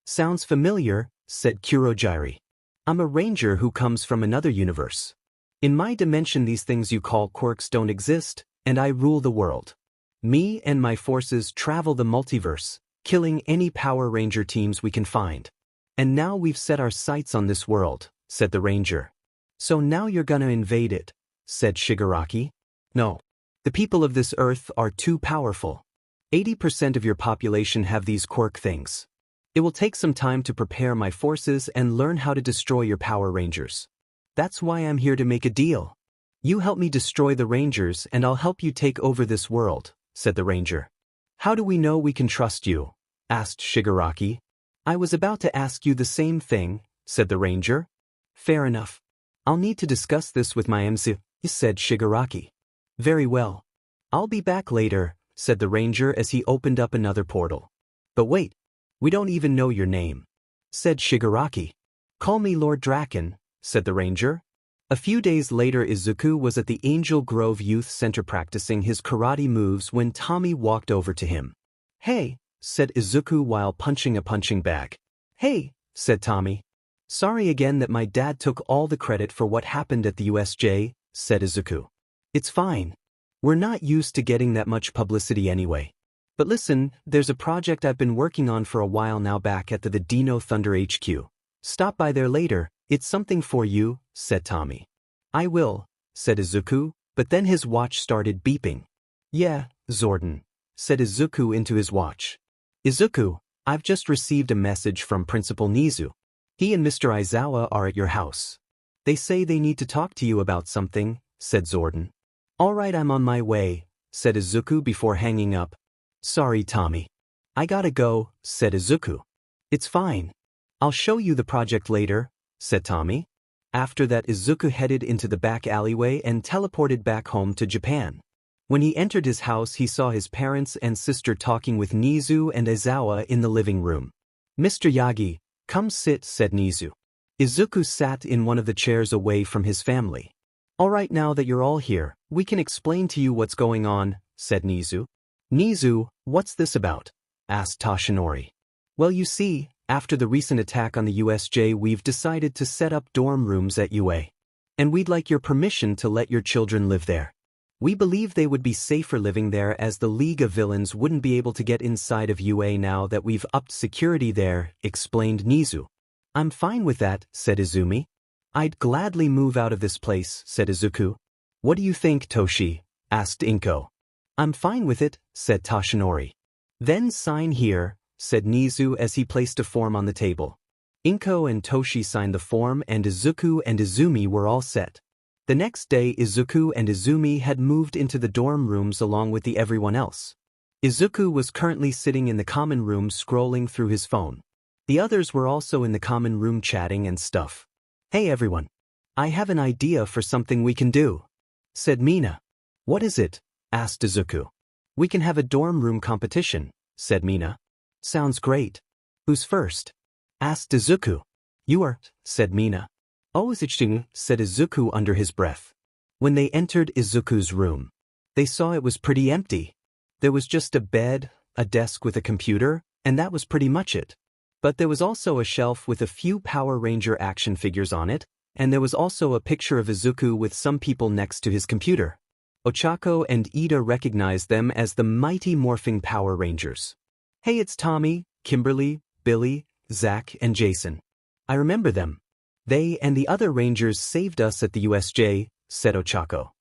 sounds familiar," said 𝗕𝗁𝗁. "I'm a Ranger who comes from another universe. In my dimension these things you call quirks don't exist, and I rule the world. Me and my forces travel the multiverse, killing any Power Ranger teams we can find. And now we've set our sights on this world," said the Ranger. "So now you're gonna invade it," said Shigaraki. "No. The people of this earth are too powerful. 80% of your population have these quirk things. It will take some time to prepare my forces and learn how to destroy your Power Rangers. That's why I'm here to make a deal. You help me destroy the Rangers and I'll help you take over this world," said the Ranger. "How do we know we can trust you?" asked Shigaraki. "I was about to ask you the same thing," said the Ranger. "Fair enough. I'll need to discuss this with my 𝗵𝗃, said Shigaraki. "Very well. I'll be back later," said the Ranger as he opened up another portal. "But wait, we don't even know your name," said Shigaraki. "Call me Lord Draken," said the Ranger. A few days later, Izuku was at the Angel Grove Youth Center practicing his karate moves when Tommy walked over to him. "Hey," said Izuku while punching a punching bag. "Hey," said Tommy. "Sorry again that my dad took all the credit for what happened at the USJ," said Izuku. "It's fine. We're not used to getting that much publicity anyway. But listen, there's a project I've been working on for a while now back at the Dino Thunder HQ. Stop by there later, it's something for you," said Tommy. "I will," said Izuku, but then his watch started beeping. "Yeah, Zordon," said Izuku into his watch. "Izuku, I've just received a message from Principal Nizu. He and Mr. Aizawa are at your house. They say they need to talk to you about something," said Zordon. "All right, I'm on my way," said Izuku before hanging up. "Sorry, Tommy. I gotta go," said Izuku. "It's fine. I'll show you the project later," said Tommy. After that, Izuku headed into the back alleyway and teleported back home to Japan. When he entered his house, he saw his parents and sister talking with Nizu and Aizawa in the living room. "Mr. Yagi, come sit," said Nizu. Izuku sat in one of the chairs away from his family. "All right, now that you're all here, we can explain to you what's going on," said Nizu. "Nizu, what's this about?" asked Toshinori. "Well, you see, after the recent attack on the USJ, we've decided to set up dorm rooms at UA. And we'd like your permission to let your children live there. We believe they would be safer living there, as the League of Villains wouldn't be able to get inside of UA now that we've upped security there," explained Nizu. "I'm fine with that," said Izumi. "I'd gladly move out of this place," said Izuku. "What do you think, Toshi?" asked Inko. "I'm fine with it," said Toshinori. "Then sign here," said Nizu as he placed a form on the table. Inko and Toshi signed the form, and Izuku and Izumi were all set. The next day, Izuku and Izumi had moved into the dorm rooms along with everyone else. Izuku was currently sitting in the common room scrolling through his phone. The others were also in the common room chatting and stuff. "Hey everyone. I have an idea for something we can do," said Mina. "What is it?" asked Izuku. "We can have a dorm room competition," said Mina. "Sounds great. Who's first?" asked Izuku. "You are," said Mina. "Oh, 𝗧𝗵𝗲, said Izuku under his breath. When they entered Izuku's room, they saw it was pretty empty. There was just a bed, a desk with a computer, and that was pretty much it. But there was also a shelf with a few Power Ranger action figures on it, and there was also a picture of Izuku with some people next to his computer. Ochako and Ida recognized them as the Mighty Morphin Power Rangers. "Hey, it's Tommy, Kimberly, Billy, Zach, and Jason. I remember them. They and the other Rangers saved us at the USJ," said Ochako.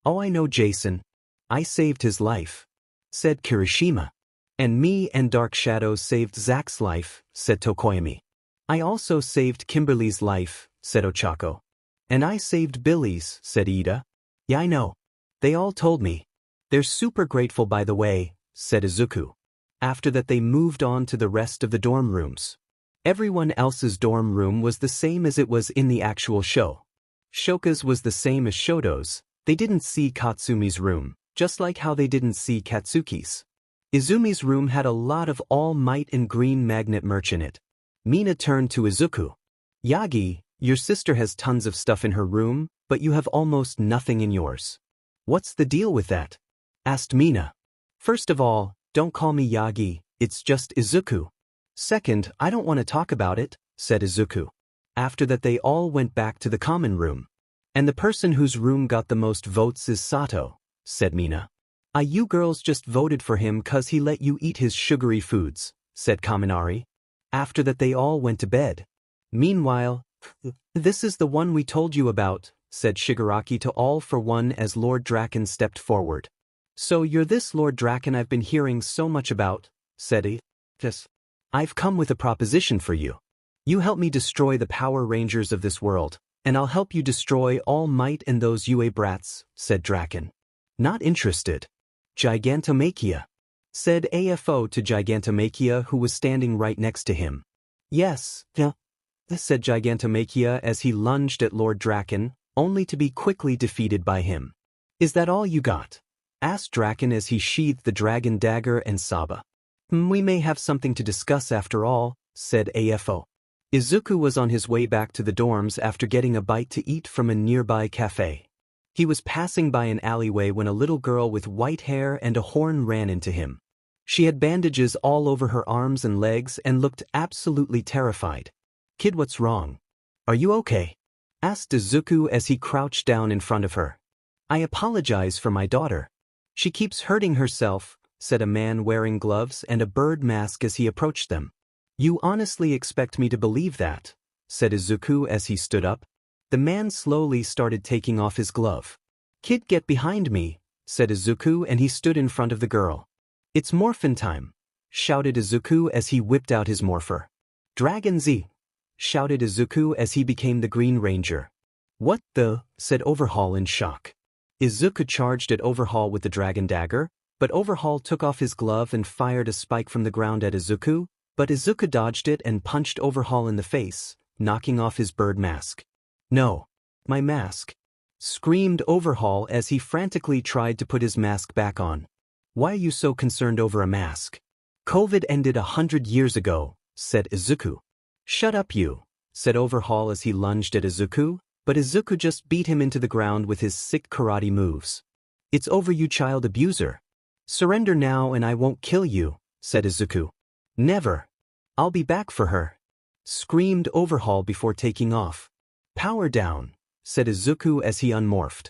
"Oh, I know Jason. I saved his life," said Kirishima. "And me and Dark Shadow saved Zach's life," said Tokoyami. "I also saved Kimberly's life," said Ochako. "And I saved Billy's," said Ida. "Yeah, I know. They all told me. They're super grateful, by the way," said Izuku. After that, they moved on to the rest of the dorm rooms. Everyone else's dorm room was the same as it was in the actual show. Shoka's was the same as Shoto's. They didn't see Katsumi's room, just like how they didn't see Katsuki's. Izumi's room had a lot of All Might and Green Magnet merch in it. Mina turned to Izuku. "Yagi, your sister has tons of stuff in her room, but you have almost nothing in yours. What's the deal with that?" asked Mina. "First of all, don't call me Yagi, it's just Izuku. Second, I don't want to talk about it," said Izuku. After that, they all went back to the common room. "And the person whose room got the most votes is Sato," said Mina. "You girls just voted for him 'cause he let you eat his sugary foods," said Kaminari. After that, they all went to bed. Meanwhile, "This is the one we told you about," said Shigaraki to All for One as Lord Draken stepped forward. "So you're this Lord Draken I've been hearing so much about," said he. "Yes. I've come with a proposition for you. You help me destroy the Power Rangers of this world, and I'll help you destroy All Might and those UA brats," said Draken. "Not interested." "𝗕𝗓𝗁𝗍𝗄𝗓, said AFO to 𝗕𝗓𝗁𝗍𝗄𝗓, who was standing right next to him. "Yes, said 𝗕𝗓𝗁𝗍𝗄𝗓 as he lunged at Lord Draken, only to be quickly defeated by him. "Is that all you got?" asked Draken as he sheathed the dragon dagger and Saba. "We may have something to discuss after all," said AFO. Izuku was on his way back to the dorms after getting a bite to eat from a nearby cafe. He was passing by an alleyway when a little girl with white hair and a horn ran into him. She had bandages all over her arms and legs and looked absolutely terrified. "Kid, what's wrong? Are you okay?" asked Izuku as he crouched down in front of her. "I apologize for my daughter. She keeps hurting herself," said a man wearing gloves and a bird mask as he approached them. "You honestly expect me to believe that?" said Izuku as he stood up. The man slowly started taking off his glove. "Kid, get behind me," said Izuku, and he stood in front of the girl. "It's morphin time," shouted Izuku as he whipped out his morpher. "Dragon Z!" shouted Izuku as he became the Green Ranger. "What the?" said Overhaul in shock. Izuku charged at Overhaul with the dragon dagger, but Overhaul took off his glove and fired a spike from the ground at Izuku, but Izuku dodged it and punched Overhaul in the face, knocking off his bird mask. "No. My mask!" screamed Overhaul as he frantically tried to put his mask back on. "Why are you so concerned over a mask? COVID ended 100 years ago," said Izuku. "Shut up, you," said Overhaul as he lunged at Izuku, but Izuku just beat him into the ground with his sick karate moves. "It's over, you child abuser," Surrender now and I won't kill you, said Izuku. Never. I'll be back for her, screamed 𝗕𝗏𝗃 before taking off. Power down, said Izuku as he unmorphed.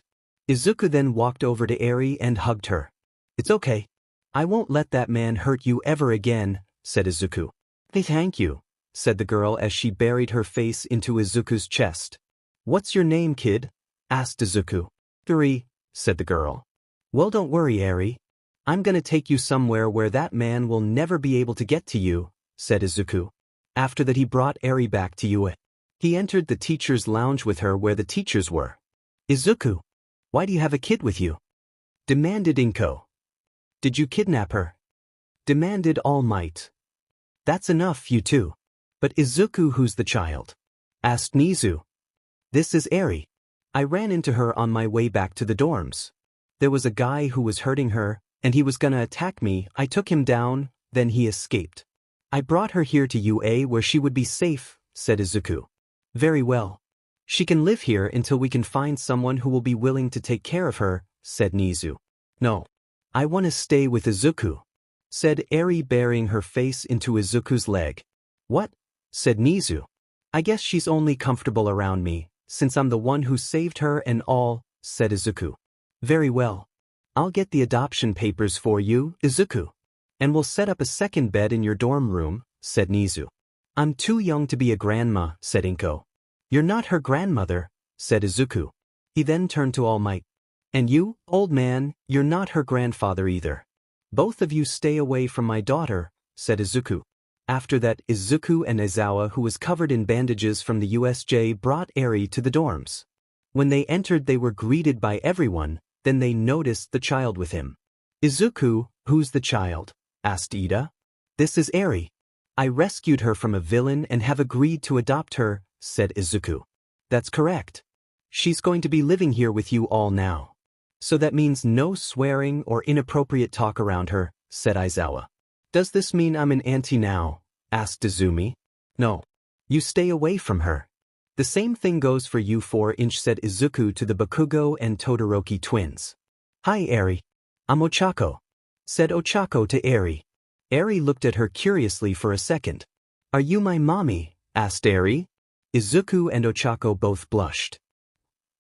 Izuku then walked over to Eri and hugged her. It's okay. I won't let that man hurt you ever again, said Izuku. Thank you, said the girl as she buried her face into Izuku's chest. What's your name, kid? Asked Izuku. 𝗬𝗏𝗃, said the girl. Well, don't worry, Eri. I'm gonna take you somewhere where that man will never be able to get to you, said Izuku. After that he brought Eri back to Yue. He entered the teacher's lounge with her where the teachers were. Izuku, why do you have a kid with you? Demanded Inko. Did you kidnap her? Demanded All Might. That's enough, you two. But Izuku, who's the child? Asked Nizu. This is Eri. I ran into her on my way back to the dorms. There was a guy who was hurting her, and he was gonna attack me. I took him down, then he escaped. I brought her here to UA where she would be safe, said Izuku. Very well. She can live here until we can find someone who will be willing to take care of her, said Nizu. No. I want to stay with Izuku, said Eri burying her face into Izuku's leg. What? Said Nizu. I guess she's only comfortable around me, since I'm the one who saved her and all, said Izuku. Very well. I'll get the adoption papers for you, Izuku. And we'll set up a second bed in your dorm room, said Nizu. I'm too young to be a grandma, said Inko. You're not her grandmother, said Izuku. He then turned to All Might. And you, old man, you're not her grandfather either. Both of you stay away from my daughter, said Izuku. After that, Izuku and Aizawa, who was covered in bandages from the USJ, brought Eri to the dorms. When they entered they were greeted by everyone, then they noticed the child with him. Izuku, who's the child? Asked Ida. This is Eri. I rescued her from a villain and have agreed to adopt her, said Izuku. That's correct. She's going to be living here with you all now. So that means no swearing or inappropriate talk around her, said Aizawa. Does this mean I'm an auntie now? Asked Izumi. No. You stay away from her. The same thing goes for you 4-inch, said Izuku to the Bakugo and Todoroki twins. Hi, Eri. I'm Ochako, said Ochako to Eri. Eri looked at her curiously for a second. Are you my mommy? Asked Eri. Izuku and Ochako both blushed.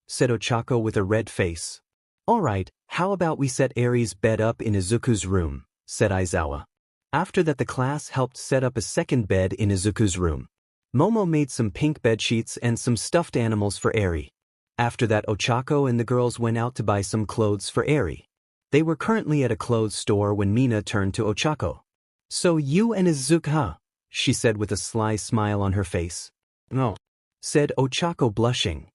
Said Ochako with a red face. All right, how about we set Eri's bed up in Izuku's room, said Aizawa. After that the class helped set up a second bed in Izuku's room. Momo made some pink bedsheets and some stuffed animals for Eri. After that Ochako and the girls went out to buy some clothes for Eri. They were currently at a clothes store when Mina turned to Ochako. So you and Izuku, huh? She said with a sly smile on her face. No, said Ochako blushing.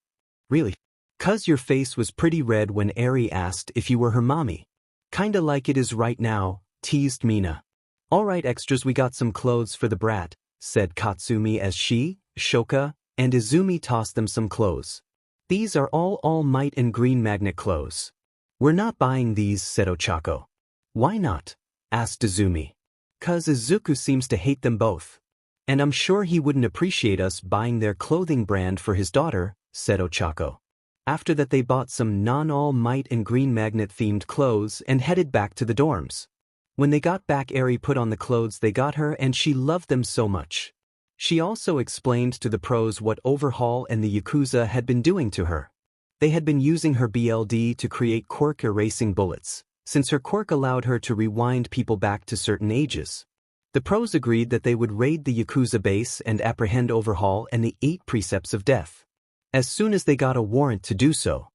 Really? 'Cause your face was pretty red when Eri asked if you were her mommy. Kinda like it is right now, teased Mina. Alright extras, we got some clothes for the brat, said Katsumi as she, Shoka, and Izumi tossed them some clothes. These are all Might and Green Magnet clothes. We're not buying these, said Ochako. Why not? Asked Izumi. 'Cause Izuku seems to hate them both. And I'm sure he wouldn't appreciate us buying their clothing brand for his daughter, said Ochako. After that they bought some non-all Might and Green Magnet themed clothes and headed back to the dorms. When they got back, Eri put on the clothes they got her and she loved them so much. She also explained to the pros what Overhaul and the Yakuza had been doing to her. They had been using her BLD to create quirk erasing bullets, since her quirk allowed her to rewind people back to certain ages. The pros agreed that they would raid the Yakuza base and apprehend Overhaul and the 8 precepts of death, as soon as they got a warrant to do so.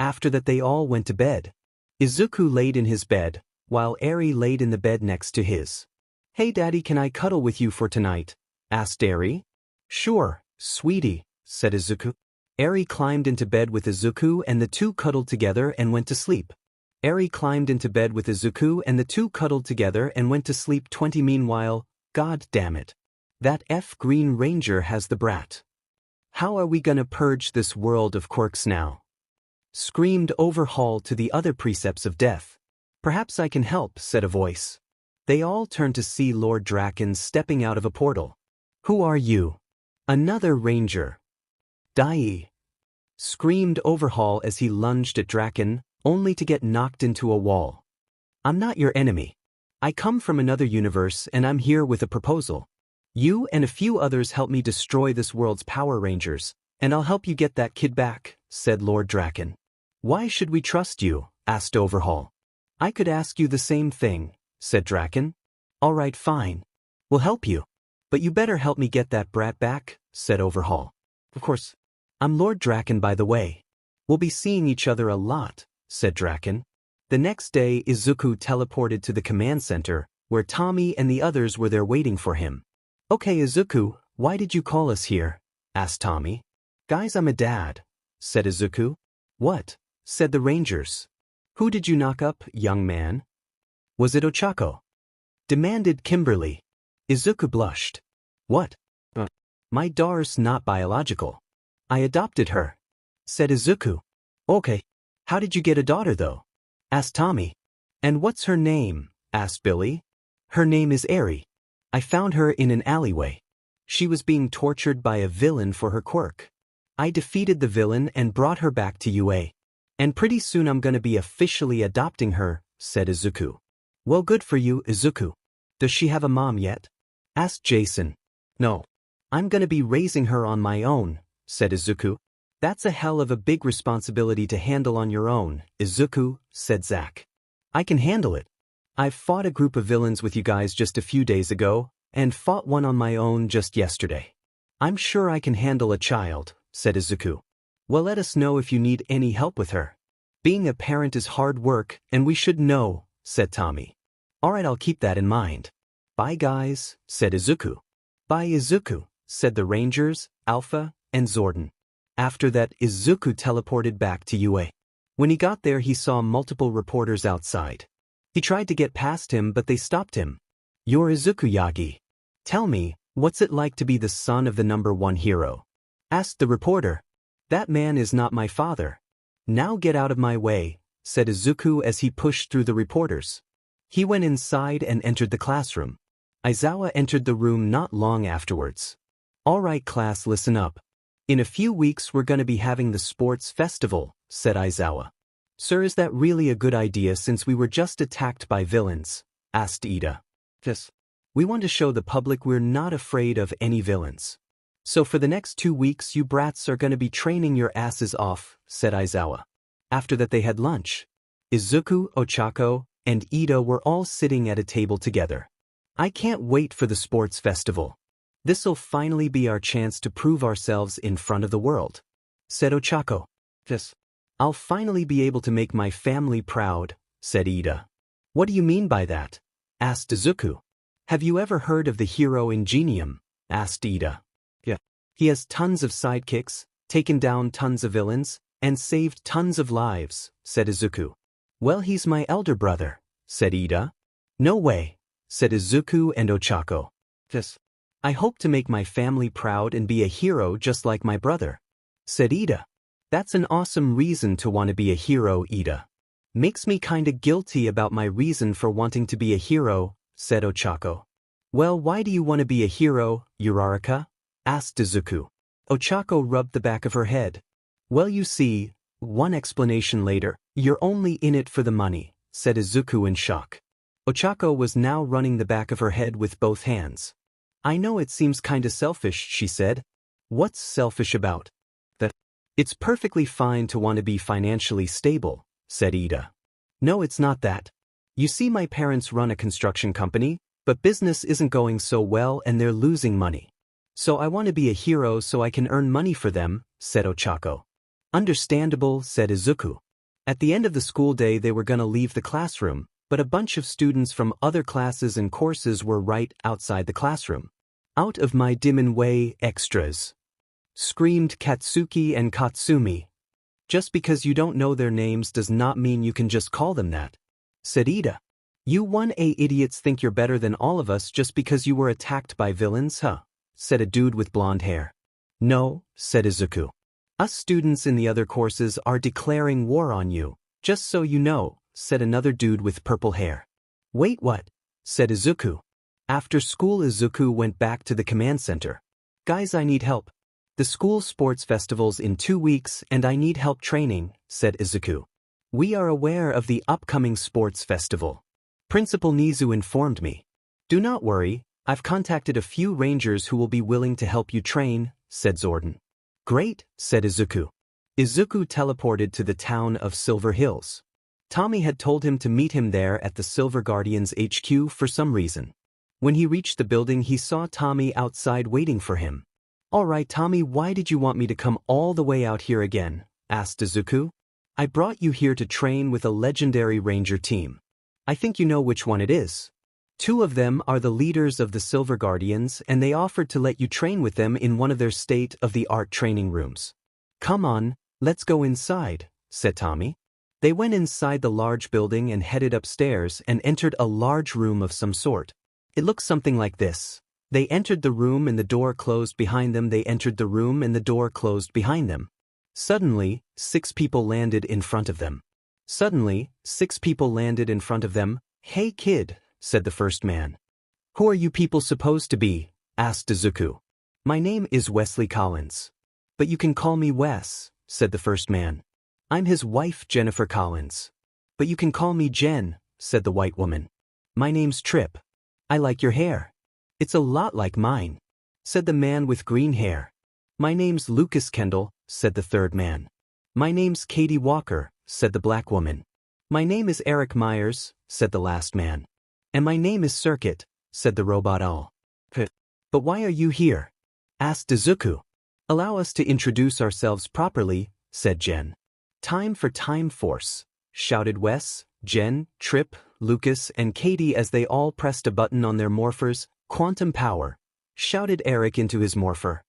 After that they all went to bed. Izuku laid in his bed, while Eri laid in the bed next to his. Hey daddy, can I cuddle with you for tonight? Asked Eri. Sure, sweetie, said Izuku. Eri climbed into bed with Izuku and the two cuddled together and went to sleep. Eri climbed into bed with Izuku and the two cuddled together and went to sleep. Meanwhile, god damn it. That Green Ranger has the brat. How are we gonna purge this world of quirks now? Screamed Overhaul to the other precepts of death. Perhaps I can help, said a voice. They all turned to see Lord Draken stepping out of a portal. Who are you? Another ranger. Die! Screamed Overhaul as he lunged at Draken, only to get knocked into a wall. I'm not your enemy. I come from another universe and I'm here with a proposal. You and a few others help me destroy this world's Power Rangers, and I'll help you get that kid back, said Lord Draken. Why should we trust you? Asked 𝗕𝗏𝗺. I could ask you the same thing, said Draken. Alright, fine. We'll help you. But you better help me get that brat back, said 𝗕𝗏𝗺. Of course. I'm Lord Draken, by the way. We'll be seeing each other a lot, said Draken. The next day, Izuku teleported to the command center, where Tommy and the others were there waiting for him. Okay, Izuku, why did you call us here? Asked Tommy. Guys, I'm a dad, said Izuku. What? Said the Rangers. Who did you knock up, young man? Was it Ochako? Demanded Kimberly. Izuku blushed. What? My daughter's not biological. I adopted her, said Izuku. Okay. How did you get a daughter, though? Asked Tommy. And what's her name? Asked Billy. Her name is Eri. I found her in an alleyway. She was being tortured by a villain for her quirk. I defeated the villain and brought her back to UA. And pretty soon I'm gonna be officially adopting her, said Izuku. Well, good for you, Izuku. Does she have a mom yet? Asked Jason. No. I'm gonna be raising her on my own, said Izuku. That's a hell of a big responsibility to handle on your own, Izuku, said Zack. I can handle it. I've fought a group of villains with you guys just a few days ago, and fought one on my own just yesterday. I'm sure I can handle a child, said Izuku. Well, let us know if you need any help with her. Being a parent is hard work, and we should know, said Tommy. Alright, I'll keep that in mind. Bye guys, said Izuku. Bye Izuku, said the Rangers, Alpha, and Zordon. After that, Izuku teleported back to UA. When he got there, he saw multiple reporters outside. He tried to get past him, but they stopped him. You're Izuku Yagi. Tell me, what's it like to be the son of the #1 hero? Asked the reporter. That man is not my father. Now get out of my way, said Izuku as he pushed through the reporters. He went inside and entered the classroom. Aizawa entered the room not long afterwards. Alright class, listen up. In a few weeks we're gonna be having the sports festival, said Aizawa. Sir, is that really a good idea since we were just attacked by villains? Asked Ida. Yes. We want to show the public we're not afraid of any villains. So for the next 2 weeks you brats are gonna be training your asses off, said Aizawa. After that they had lunch. Izuku, Ochako, and Ida were all sitting at a table together. I can't wait for the sports festival. This'll finally be our chance to prove ourselves in front of the world, said Ochako. Yes. I'll finally be able to make my family proud, said Ida. What do you mean by that? Asked Izuku. Have you ever heard of the hero Ingenium? Asked Ida. Yeah. He has tons of sidekicks, taken down tons of villains, and saved tons of lives, said Izuku. Well, he's my elder brother, said Ida. No way, said Izuku and Ochako. Yes. I hope to make my family proud and be a hero just like my brother, said Ida. That's an awesome reason to want to be a hero, Ida. Makes me kinda guilty about my reason for wanting to be a hero, said Ochako. Well, why do you want to be a hero, Uraraka? Asked Izuku. Ochako rubbed the back of her head. Well, you see, one explanation later, you're only in it for the money, said Izuku in shock. Ochako was now running the back of her head with both hands. I know it seems kinda selfish, she said. What's selfish about that? It's perfectly fine to want to be financially stable, said Ida. No, it's not that. You see, my parents run a construction company, but business isn't going so well and they're losing money. So I want to be a hero so I can earn money for them, said Ochako. Understandable, said Izuku. At the end of the school day they were gonna leave the classroom, but a bunch of students from other classes and courses were right outside the classroom. Out of my dimming way, extras! Screamed Katsuki and Katsumi. Just because you don't know their names does not mean you can just call them that, said Ida. You 1A idiots think you're better than all of us just because you were attacked by villains, huh? Said a dude with blonde hair. No, said Izuku. Us students in the other courses are declaring war on you, just so you know, said another dude with purple hair. Wait, what? Said Izuku. After school, Izuku went back to the command center. Guys, I need help. The school sports festival's in 2 weeks and I need help training, said Izuku. We are aware of the upcoming sports festival, Principal Nizu informed me. Do not worry, I've contacted a few rangers who will be willing to help you train, said Zordon. Great, said Izuku. Izuku teleported to the town of Silver Hills. Tommy had told him to meet him there at the Silver Guardians HQ for some reason. When he reached the building, he saw Tommy outside waiting for him. All right, Tommy, why did you want me to come all the way out here again? Asked Izuku. I brought you here to train with a legendary ranger team. I think you know which one it is. 2 of them are the leaders of the Silver Guardians, and they offered to let you train with them in one of their state-of-the-art training rooms. Come on, let's go inside, said Tommy. They went inside the large building and headed upstairs and entered a large room of some sort. It looked something like this. They entered the room and the door closed behind them. They entered the room and the door closed behind them. Suddenly, 6 people landed in front of them. Hey kid, said the first man. Who are you people supposed to be? Asked Izuku. My name is Wesley Collins. But you can call me Wes, said the first man. I'm his wife Jennifer Collins. But you can call me Jen, said the white woman. My name's Trip. I like your hair. It's a lot like mine, said the man with green hair. My name's Lucas Kendall, said the third man. My name's Katie Walker, said the black woman. My name is Eric Myers, said the last man. And my name is Circuit, said the robot owl. But why are you here? Asked Izuku. Allow us to introduce ourselves properly, said Jen. Time for Time Force, shouted Wes, Jen, Trip, Lucas, and Katie as they all pressed a button on their morphers. Quantum power, shouted Eric into his morpher.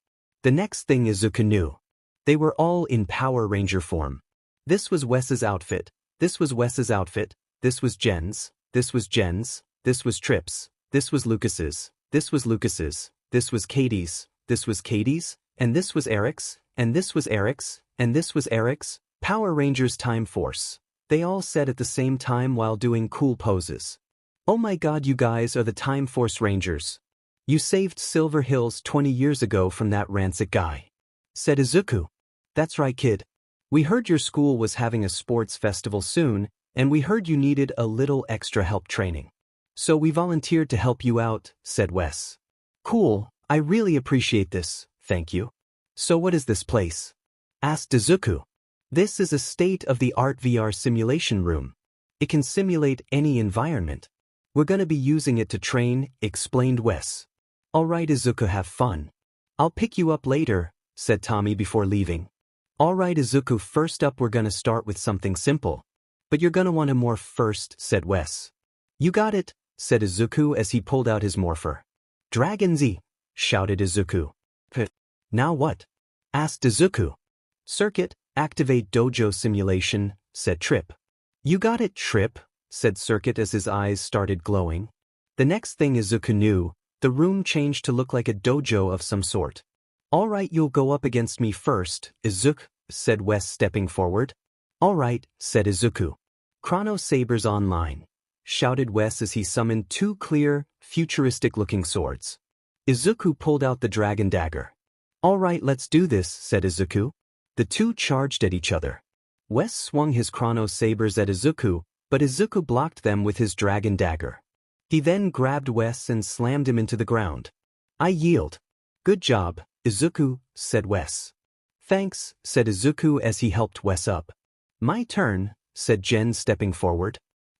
The next thing Izuku knew. They were all in Power Ranger form. This was Wes's outfit, this was Wes's outfit, this was Jen's, this was Jen's, this was Trip's, this was Lucas's, this was Lucas's, this was Katie's, this was Katie's, and this was Eric's, and this was Eric's, and this was Eric's. Power Rangers Time Force. They all said at the same time while doing cool poses. Oh my god, you guys are the Time Force Rangers. You saved Silver Hills 20 years ago from that rancid guy, said Izuku. That's right, kid. We heard your school was having a sports festival soon, and we heard you needed a little extra help training. So we volunteered to help you out, said Wes. Cool, I really appreciate this, thank you. So what is this place? Asked Izuku. This is a state-of-the-art VR simulation room. It can simulate any environment. We're gonna be using it to train, explained Wes. Alright Izuku, have fun. I'll pick you up later, said Tommy before leaving. Alright Izuku, first up we're gonna start with something simple. But you're gonna want to morph first, said Wes. You got it, said Izuku as he pulled out his morpher. Dragon Z, shouted Izuku. Now what? Asked Izuku. Circuit, activate dojo simulation, said Trip. You got it, Trip, said Circuit as his eyes started glowing. The next thing Izuku knew, the room changed to look like a dojo of some sort. All right, you'll go up against me first, Izuku, said Wes stepping forward. All right, said Izuku. Chrono Sabers online, shouted Wes as he summoned 2 clear, futuristic-looking swords. Izuku pulled out the dragon dagger. All right, let's do this, said Izuku. The 2 charged at each other. Wes swung his Chrono Sabers at Izuku, but Izuku blocked them with his dragon dagger. He then grabbed Wes and slammed him into the ground. I yield. Good job, Izuku, said Wes. Thanks, said Izuku as he helped Wes up. My turn, said Jen stepping forward.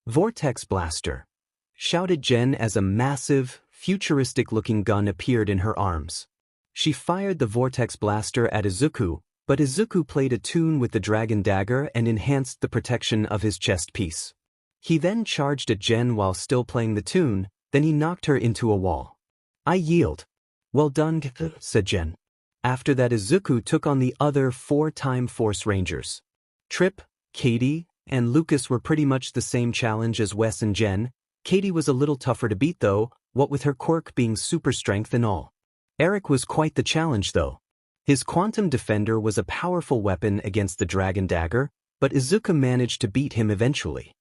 Vortex Blaster, shouted Jen as a massive, futuristic-looking gun appeared in her arms. She fired the Vortex Blaster at Izuku, but Izuku played a tune with the dragon dagger and enhanced the protection of his chest piece. He then charged at Jen while still playing the tune, then he knocked her into a wall. I yield. Well done, said Jen. After that Izuku took on the other 4 Time Force Rangers. Trip, Katie, and Lucas were pretty much the same challenge as Wes and Jen. Katie was a little tougher to beat though, what with her quirk being super strength and all. Eric was quite the challenge though. His Quantum Defender was a powerful weapon against the Dragon Dagger, but Izuku managed to beat him eventually.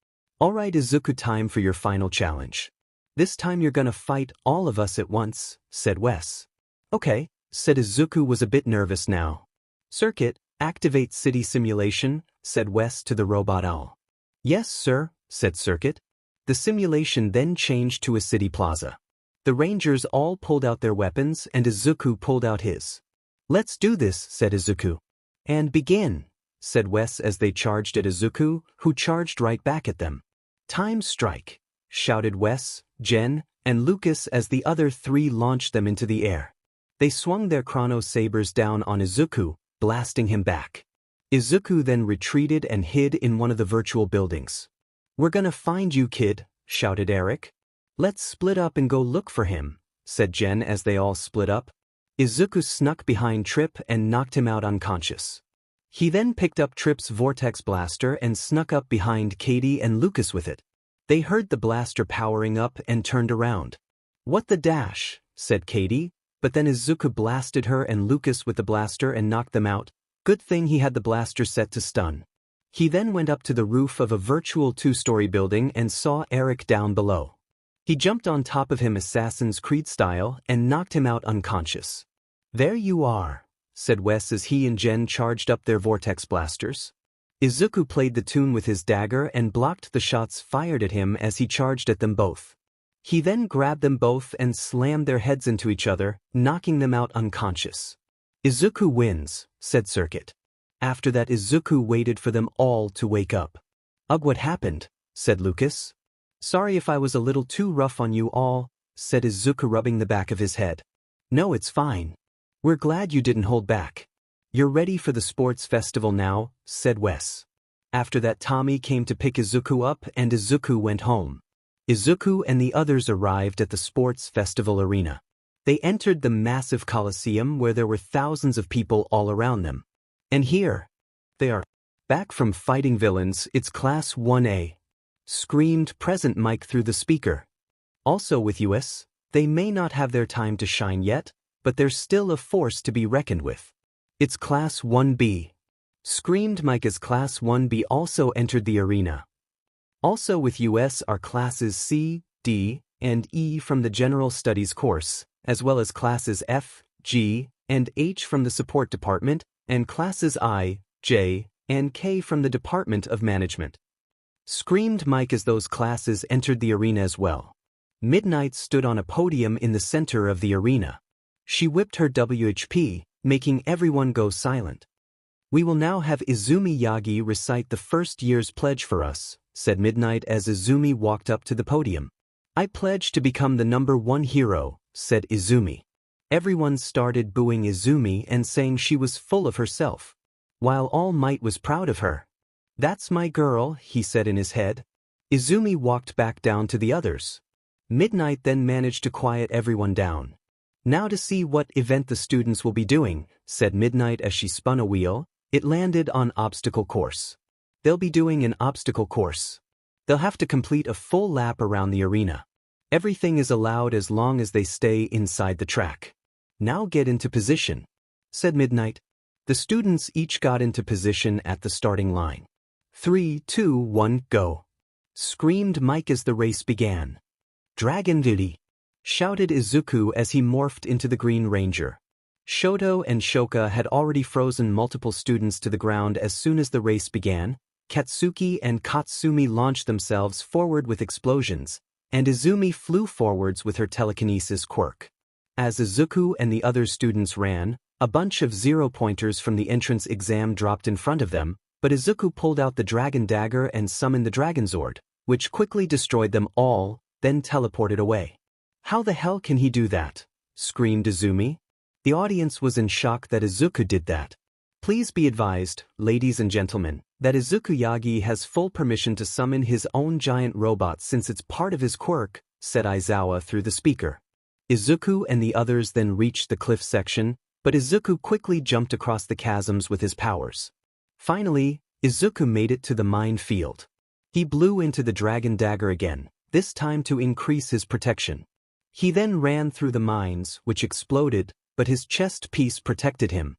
Alright Izuku, time for your final challenge. This time you're gonna fight all of us at once, said Wes. Okay, said Izuku, was a bit nervous now. Circuit, activate city simulation, said Wes to the robot owl. Yes sir, said Circuit. The simulation then changed to a city plaza. The Rangers all pulled out their weapons and Izuku pulled out his. "Let's do this," said Izuku. "And begin," said Wes as they charged at Izuku, who charged right back at them. "Time strike," shouted Wes, Jen, and Lucas as the other three launched them into the air. They swung their chrono sabers down on Izuku, blasting him back. Izuku then retreated and hid in one of the virtual buildings. "We're gonna find you, kid," shouted Eric. "Let's split up and go look for him," said Jen as they all split up. Izuku snuck behind Trip and knocked him out unconscious. He then picked up Trip's vortex blaster and snuck up behind Katie and Lucas with it. They heard the blaster powering up and turned around. "What the dash," said Katie, but then Izuku blasted her and Lucas with the blaster and knocked them out. Good thing he had the blaster set to stun. He then went up to the roof of a virtual 2-story building and saw Eric down below. He jumped on top of him Assassin's Creed style and knocked him out unconscious. "There you are," said Wes as he and Jen charged up their vortex blasters. Izuku played the tune with his dagger and blocked the shots fired at him as he charged at them both. He then grabbed them both and slammed their heads into each other, knocking them out unconscious. "Izuku wins," said Circuit. After that Izuku waited for them all to wake up. "Ugh, what happened?" said Lucas. "Sorry if I was a little too rough on you all," said Izuku rubbing the back of his head. "No, it's fine. We're glad you didn't hold back. You're ready for the sports festival now," said Wes. After that Tommy came to pick Izuku up and Izuku went home. Izuku and the others arrived at the sports festival arena. They entered the massive coliseum where there were thousands of people all around them. And here they are. "Back from fighting villains, it's Class 1A. Screamed Present Mike through the speaker. "Also with us, they may not have their time to shine yet, but they're still a force to be reckoned with. It's Class 1B. Screamed Mike as Class 1B also entered the arena. Also with us are Classes C, D, and E from the General Studies course, as well as Classes F, G, and H from the Support Department, and Classes I, J, and K from the Department of Management." Screamed Mike as those classes entered the arena as well. Midnight stood on a podium in the center of the arena. She whipped her WHP, making everyone go silent. "We will now have Izumi Yagi recite the first year's pledge for us," said Midnight as Izumi walked up to the podium. "I pledge to become the #1 hero," said Izumi. Everyone started booing Izumi and saying she was full of herself, while All Might was proud of her. "That's my girl," he said in his head. Izumi walked back down to the others. Midnight then managed to quiet everyone down. "Now to see what event the students will be doing," said Midnight as she spun a wheel. It landed on obstacle course. "They'll be doing an obstacle course. They'll have to complete a full lap around the arena. Everything is allowed as long as they stay inside the track. Now get into position," said Midnight. The students each got into position at the starting line. 3, 2, 1, go. Screamed Mike as the race began. "Dragon Duty!" shouted Izuku as he morphed into the Green Ranger. Shoto and Shoka had already frozen multiple students to the ground as soon as the race began. Katsuki and Katsumi launched themselves forward with explosions, and Izumi flew forwards with her telekinesis quirk. As Izuku and the other students ran, a bunch of zero-pointers from the entrance exam dropped in front of them, but Izuku pulled out the dragon dagger and summoned the Dragon Zord, which quickly destroyed them all, then teleported away. "How the hell can he do that?" screamed Izumi. The audience was in shock that Izuku did that. Please be advised, ladies and gentlemen, that Izuku Yagi has full permission to summon his own giant robot since it's part of his quirk, said Aizawa through the speaker. Izuku and the others then reached the cliff section, but Izuku quickly jumped across the chasms with his powers. Finally, Izuku made it to the mine field. He blew into the dragon dagger again, this time to increase his protection. He then ran through the mines, which exploded, but his chest piece protected him.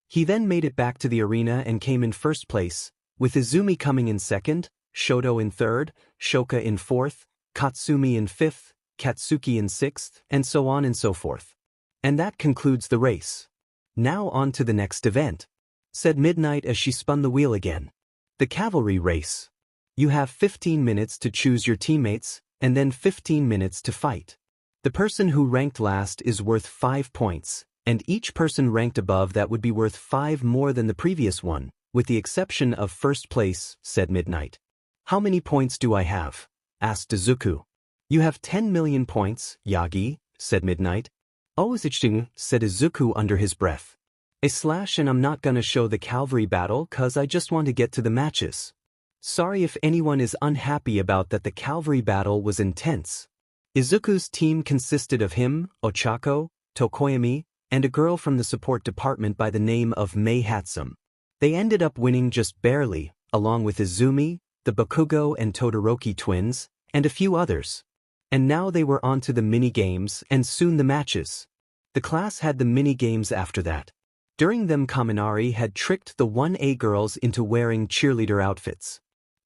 He then made it back to the arena and came in first place, with Izumi coming in second, Shoto in third, Shoka in fourth, Katsumi in fifth, Katsuki in sixth, and so on and so forth. And that concludes the race. Now on to the next event, said Midnight as she spun the wheel again. The cavalry race. You have 15 minutes to choose your teammates, and then 15 minutes to fight. The person who ranked last is worth 5 points, and each person ranked above that would be worth 5 more than the previous one, with the exception of first place, said Midnight. How many points do I have? Asked Izuku. You have 10 million points, Yagi, said Midnight. 𝗬𝗧𝗵𝗲, said Izuku under his breath. And I'm not gonna show the cavalry battle cause I just want to get to the matches. Sorry if anyone is unhappy about that. The cavalry battle was intense. Izuku's team consisted of him, Ochako, Tokoyami, and a girl from the support department by the name of 𝗵𝗃𝗧𝗵𝗲. They ended up winning just barely, along with Izumi, the Bakugo and Todoroki twins, and a few others. And now they were on to the mini-games and soon the matches. The class had the mini-games after that. During them Kaminari had tricked the 1A girls into wearing cheerleader outfits.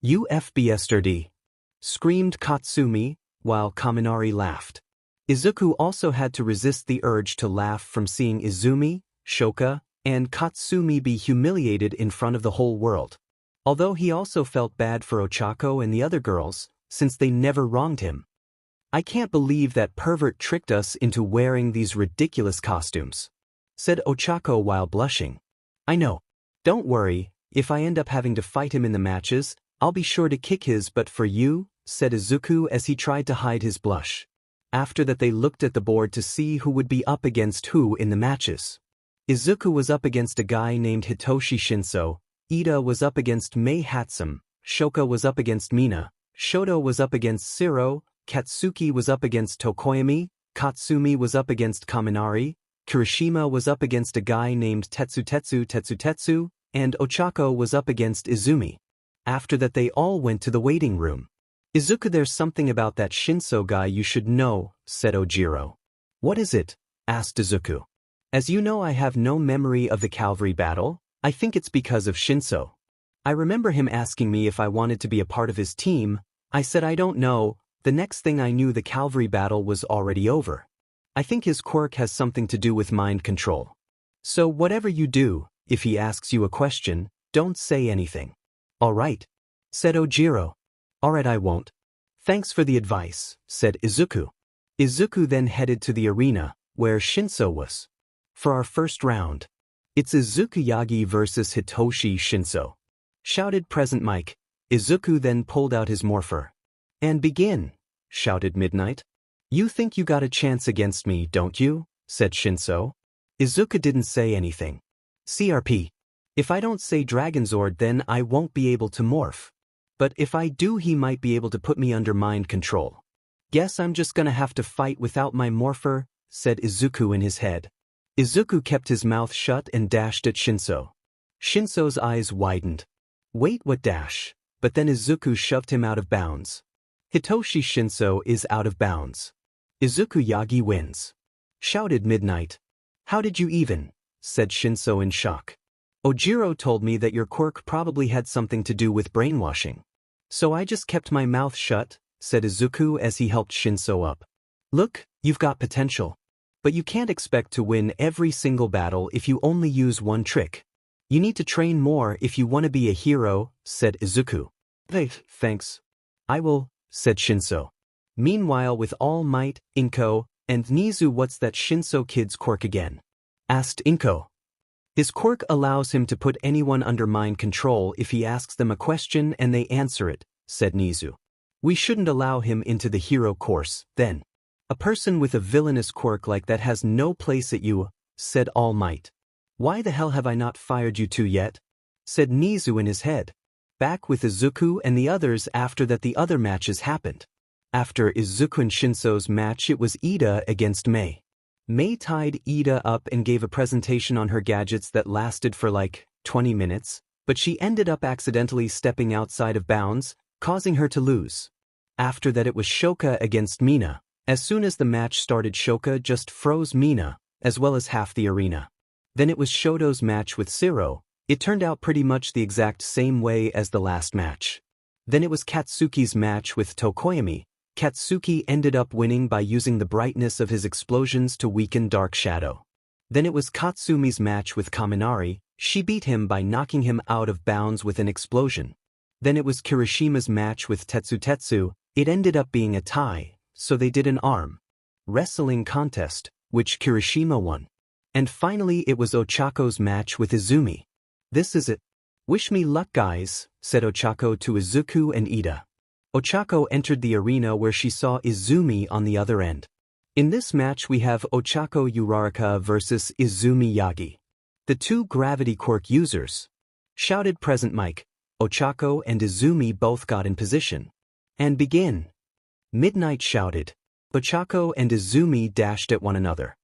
𝗬𝗵𝗃𝗧𝗪𝗧, screamed Katsumi, while Kaminari laughed. Izuku also had to resist the urge to laugh from seeing Izumi, Shoka, and Katsumi be humiliated in front of the whole world. Although he also felt bad for Ochako and the other girls, since they never wronged him. I can't believe that pervert tricked us into wearing these ridiculous costumes, said Ochako while blushing. I know. Don't worry, if I end up having to fight him in the matches, I'll be sure to kick his butt for you, said Izuku as he tried to hide his blush. After that they looked at the board to see who would be up against who in the matches. Izuku was up against a guy named Hitoshi Shinso, Ida was up against 𝗵𝗃𝗧𝗵𝗲, Shoka was up against Mina, Shoto was up against Siro, Katsuki was up against Tokoyami, Katsumi was up against Kaminari, Kirishima was up against a guy named Tetsutetsu, and Ochako was up against Izumi. After that they all went to the waiting room. Izuku, there's something about that Shinso guy you should know, said Ojiro. What is it? Asked Izuku. As you know, I have no memory of the cavalry battle. I think it's because of Shinso. I remember him asking me if I wanted to be a part of his team. I said I don't know. The next thing I knew the cavalry battle was already over. I think his quirk has something to do with mind control. So whatever you do, if he asks you a question, don't say anything. All right, said Ojiro. All right, I won't. Thanks for the advice, said Izuku. Izuku then headed to the arena, where Shinso was. For our first round, it's Izuku-Yagi versus Hitoshi Shinso, shouted Present Mike. Izuku then pulled out his morpher. And begin, shouted Midnight. You think you got a chance against me, don't you? Said Shinso. Izuku didn't say anything. CRP. If I don't say Dragonzord then I won't be able to morph. But if I do he might be able to put me under mind control. Guess I'm just gonna have to fight without my morpher, said Izuku in his head. Izuku kept his mouth shut and dashed at Shinso. Shinso's eyes widened. Wait, what dash? But then Izuku shoved him out of bounds. Hitoshi Shinso is out of bounds. Izuku-Yagi wins, shouted Midnight. How did you even? Said Shinso in shock. Ojiro told me that your quirk probably had something to do with brainwashing. So I just kept my mouth shut, said Izuku as he helped Shinso up. Look, you've got potential. But you can't expect to win every single battle if you only use one trick. You need to train more if you want to be a hero, said Izuku. Hey, thanks. I will, said Shinso. Meanwhile with all might, Inko, and Nizu, what's that Shinso kid's quirk again? Asked Inko. His quirk allows him to put anyone under mind control if he asks them a question and they answer it, said Nizu. We shouldn't allow him into the hero course, then. A person with a villainous quirk like that has no place at you, said All Might. Why the hell have I not fired you two yet? Said Nizu in his head. Back with Izuku and the others after that the other matches happened. After Izuku and Shinso's match it was Ida against Mei. Mei tied Ida up and gave a presentation on her gadgets that lasted for like 20 minutes, but she ended up accidentally stepping outside of bounds, causing her to lose. After that it was Shoka against Mina. As soon as the match started Shoka just froze Mina, as well as half the arena. Then it was Shoto's match with Siro. It turned out pretty much the exact same way as the last match. Then it was Katsuki's match with Tokoyami. Katsuki ended up winning by using the brightness of his explosions to weaken Dark Shadow. Then it was Katsumi's match with Kaminari. She beat him by knocking him out of bounds with an explosion. Then it was Kirishima's match with 𝗧𝗬𝗧𝗧. It ended up being a tie, so they did an arm wrestling contest, which Kirishima won. And finally it was Ochako match with Izumi. This is it. Wish me luck guys, said Ochako to Izuku and Ida. Ochako entered the arena where she saw Izumi on the other end. In this match we have Ochako 𝗬𝗧𝗏 versus Izumi Yagi. The two gravity quirk users. Shouted present mic. Ochako and Izumi both got in position. And begin. Midnight shouted. Ochako and Izumi dashed at one another.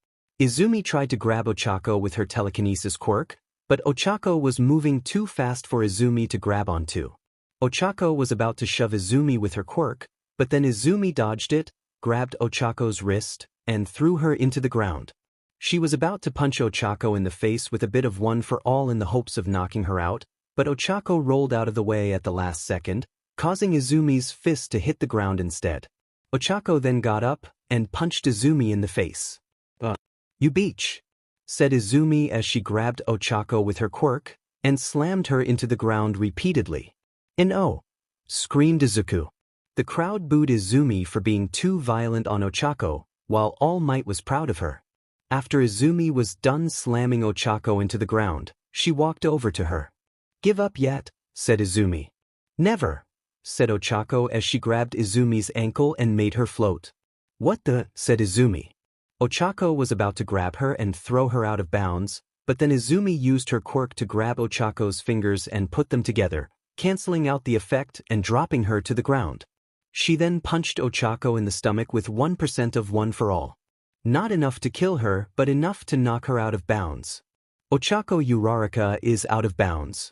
Izumi tried to grab Ochako with her telekinesis quirk, but Ochako was moving too fast for Izumi to grab onto. Ochako was about to shove Izumi with her quirk, but then Izumi dodged it, grabbed Ochako's wrist, and threw her into the ground. She was about to punch Ochako in the face with a bit of one for all in the hopes of knocking her out, but Ochako rolled out of the way at the last second, causing Izumi's fist to hit the ground instead. Ochako then got up and punched Izumi in the face. You beach, said Izumi as she grabbed Ochako with her quirk and slammed her into the ground repeatedly. And oh, screamed Izuku. The crowd booed Izumi for being too violent on Ochako, while All Might was proud of her. After Izumi was done slamming Ochako into the ground, she walked over to her. Give up yet, said Izumi. Never, said Ochako as she grabbed Izumi's ankle and made her float. What the, said Izumi. Ochako was about to grab her and throw her out of bounds, but then Izumi used her quirk to grab Ochako's fingers and put them together, canceling out the effect and dropping her to the ground. She then punched Ochako in the stomach with 1% of one for all. Not enough to kill her, but enough to knock her out of bounds. Ochako 𝗬𝗧𝗏 is out of bounds.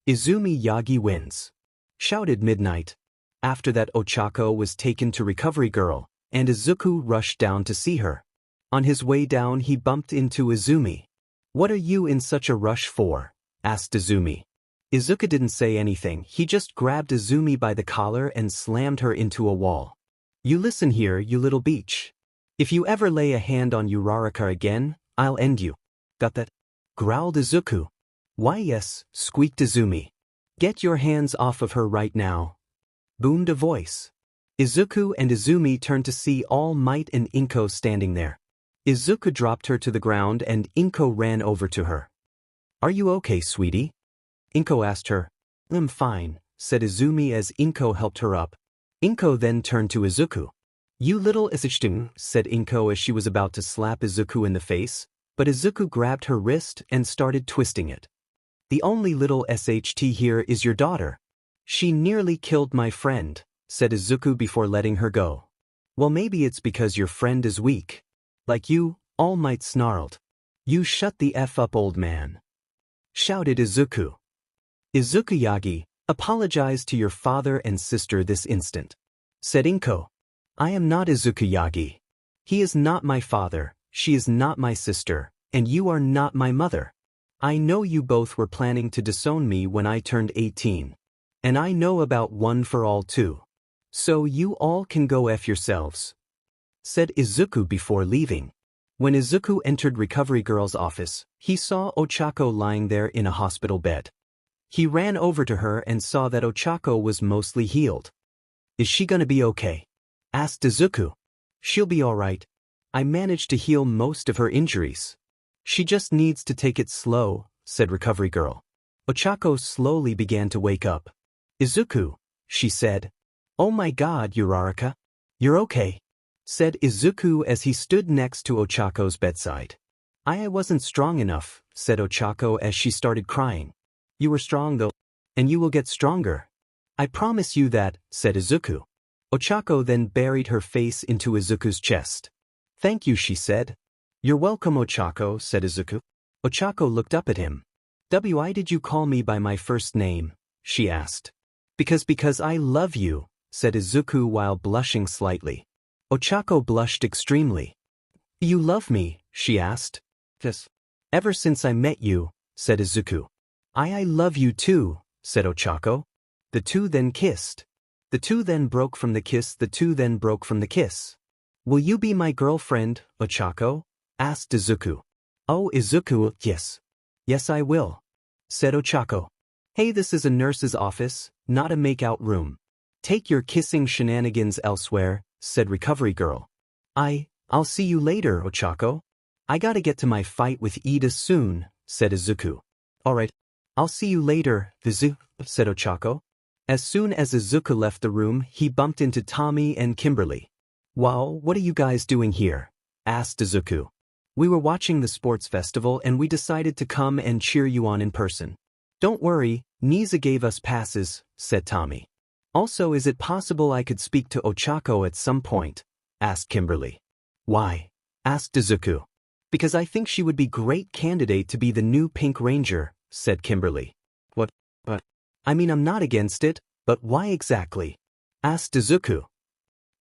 Izumi Yagi wins. Shouted Midnight. After that Ochako was taken to Recovery Girl, and Izuku rushed down to see her. On his way down he bumped into Izumi. What are you in such a rush for? Asked Izumi. Izuku didn't say anything, he just grabbed Izumi by the collar and slammed her into a wall. You listen here, you little beach. If you ever lay a hand on 𝗬𝗧𝗏 again, I'll end you. Got that? Growled Izuku. Why yes, squeaked Izumi. Get your hands off of her right now. Boomed a voice. Izuku and Izumi turned to see All Might and Inko standing there. Izuku dropped her to the ground and Inko ran over to her. Are you okay, sweetie? Inko asked her. I'm fine, said Izumi as Inko helped her up. Inko then turned to Izuku. You little 𝗧𝗵𝗲, said Inko as she was about to slap Izuku in the face, but Izuku grabbed her wrist and started twisting it. The only little 𝗧𝗏 here is your daughter. She nearly killed my friend, said Izuku before letting her go. Well, maybe it's because your friend is weak. Like you, All Might snarled. You shut the F up, old man. Shouted Izuku. Izuku-yagi, apologize to your father and sister this instant. Said Inko. I am not Izuku-yagi. He is not my father, she is not my sister, and you are not my mother. I know you both were planning to disown me when I turned 18. And I know about one for all too. So you all can go F yourselves. Said Izuku before leaving. When Izuku entered Recovery Girl's office, he saw Ochako lying there in a hospital bed. He ran over to her and saw that Ochako was mostly healed. Is she gonna be okay? Asked Izuku. She'll be alright. I managed to heal most of her injuries. She just needs to take it slow, said Recovery Girl. Ochako slowly began to wake up. Izuku, she said. Oh my god, 𝗬𝗧𝗏. You're okay, said Izuku as he stood next to Ochako's bedside. I wasn't strong enough, said Ochako as she started crying. You were strong though, and you will get stronger. I promise you that, said Izuku. Ochako then buried her face into Izuku's chest. Thank you, she said. You're welcome, Ochako, said Izuku. Ochako looked up at him. Why did you call me by my first name? She asked. Because I love you, said Izuku while blushing slightly. Ochako blushed extremely. You love me? She asked. Yes. Ever since I met you, said Izuku. I love you too, said Ochako. The two then kissed. The two then broke from the kiss, the two then broke from the kiss. Will you be my girlfriend, Ochako? Asked Izuku. Oh, Izuku, yes. Yes, I will, said Ochako. Hey, this is a nurse's office, not a makeout room. Take your kissing shenanigans elsewhere, said Recovery Girl. I'll see you later, Ochako. I gotta get to my fight with 𝗧𝗓𝗏 soon, said Izuku. Alright, I'll see you later, 𝗧𝗏𝗏, said Ochako. As soon as Izuku left the room, he bumped into Tommy and Kimberly. Wow, what are you guys doing here? Asked Izuku. We were watching the sports festival and we decided to come and cheer you on in person. Don't worry, 𝗲𝗏𝗏 gave us passes, said Tommy. Also, is it possible I could speak to Ochako at some point? Asked Kimberly. Why? Asked Izuku. Because I think she would be great candidate to be the new Pink Ranger, said Kimberly. What? I mean, I'm not against it, but why exactly? Asked Izuku.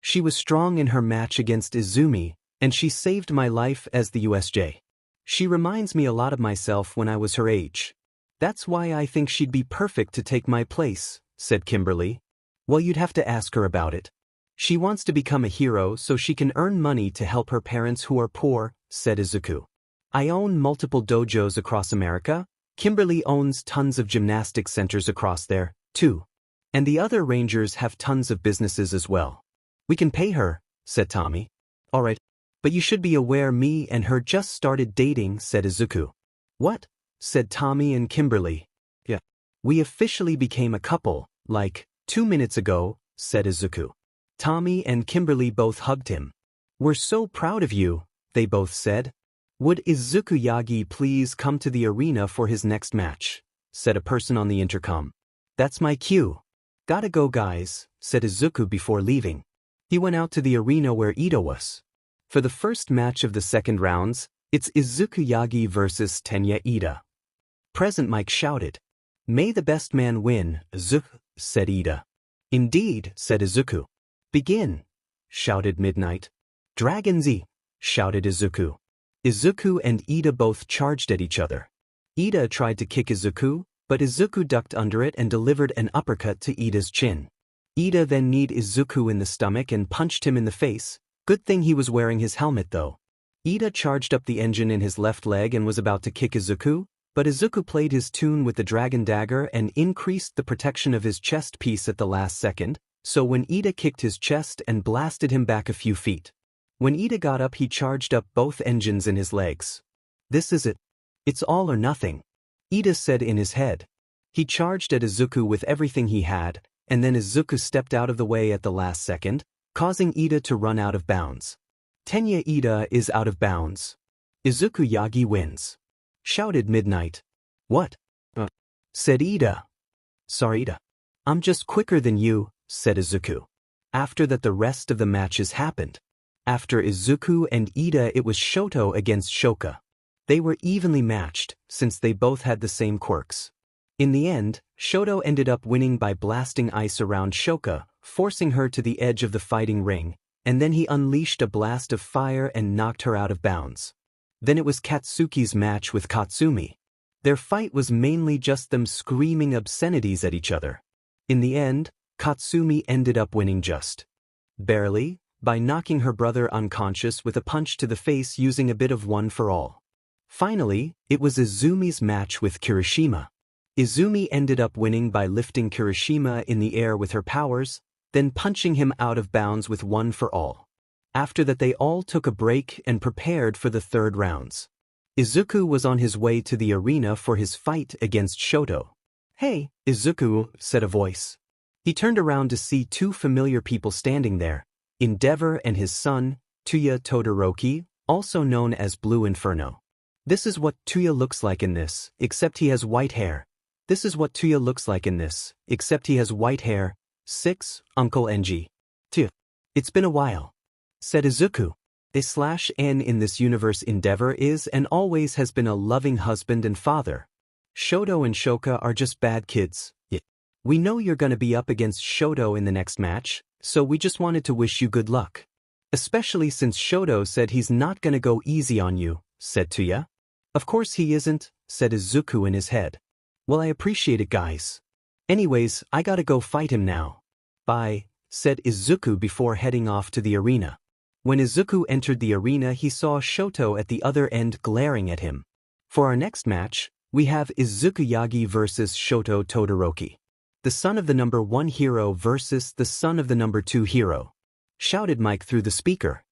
She was strong in her match against Izumi, and she saved my life as the USJ. She reminds me a lot of myself when I was her age. That's why I think she'd be perfect to take my place, said Kimberly. Well, you'd have to ask her about it. She wants to become a hero so she can earn money to help her parents who are poor, said Izuku. I own multiple dojos across America. Kimberly owns tons of gymnastics centers across there, too. And the other Rangers have tons of businesses as well. We can pay her, said Tommy. Alright, but you should be aware me and her just started dating, said Izuku. What? Said Tommy and Kimberly. Yeah. We officially became a couple, like, 2 minutes ago, said Izuku. Tommy and Kimberly both hugged him. We're so proud of you, they both said. Would Izuku-Yagi please come to the arena for his next match? Said a person on the intercom. That's my cue. Gotta go, guys, said Izuku before leaving. He went out to the arena where Ida was. For the first match of the second rounds, it's Izuku-Yagi versus 𝗕𝗏𝗏𝗧𝗏. Present Mike shouted. May the best man win, 𝗧𝗏𝗏, said Ida. Indeed, said Izuku. Begin, shouted Midnight. Dragon Z, shouted Izuku. Izuku and Ida both charged at each other. Ida tried to kick Izuku, but Izuku ducked under it and delivered an uppercut to Ida's chin. Ida then kneed Izuku in the stomach and punched him in the face. Good thing he was wearing his helmet though. Ida charged up the engine in his left leg and was about to kick Izuku, but Izuku played his tune with the dragon dagger and increased the protection of his chest piece at the last second, so when Ida kicked his chest and blasted him back a few feet. When Ida got up, he charged up both engines in his legs. This is it. It's all or nothing, Ida said in his head. He charged at Izuku with everything he had, and then Izuku stepped out of the way at the last second, causing Ida to run out of bounds. 𝗕𝗏𝗏𝗏 is out of bounds. Izuku-Yagi wins, shouted Midnight. What? Said Ida. Sorry, Ida. I'm just quicker than you, said Izuku. After that, the rest of the matches happened. After Izuku and Ida, it was Shoto against Shoka. They were evenly matched, since they both had the same quirks. In the end, Shoto ended up winning by blasting ice around Shoka, forcing her to the edge of the fighting ring, and then he unleashed a blast of fire and knocked her out of bounds. Then it was Katsuki's match with Katsumi. Their fight was mainly just them screaming obscenities at each other. In the end, Katsumi ended up winning just barely, by knocking her brother unconscious with a punch to the face using a bit of one for all. Finally, it was Izumi's match with Kirishima. Izumi ended up winning by lifting Kirishima in the air with her powers, then punching him out of bounds with one for all. After that, they all took a break and prepared for the third rounds. Izuku was on his way to the arena for his fight against Shoto. Hey, Izuku, said a voice. He turned around to see two familiar people standing there, 𝗵𝗏𝗏 and his son, 𝗕𝗏𝗏 Todoroki, also known as Blue Inferno. This is what 𝗕𝗏 looks like in this, except he has white hair. This is what 𝗕𝗏 looks like in this, except he has white hair. 6. Uncle NG. It's been a while, said Izuku. 𝗧𝗏𝗏 in this universe, 𝗵𝗏𝗏 is and always has been a loving husband and father. Shoto and Shoka are just bad kids. We know you're gonna be up against Shoto in the next match, so we just wanted to wish you good luck. Especially since Shoto said he's not gonna go easy on you, said 𝗕𝗏𝗏. Of course he isn't, said Izuku in his head. Well, I appreciate it, guys. Anyways, I gotta go fight him now. Bye, said Izuku before heading off to the arena. When Izuku entered the arena, he saw Shoto at the other end glaring at him. For our next match, We have Izuku-Yagi versus Shoto Todoroki. The son of the number 1 hero versus the son of the number 2 hero. Shouted Mike through the speaker.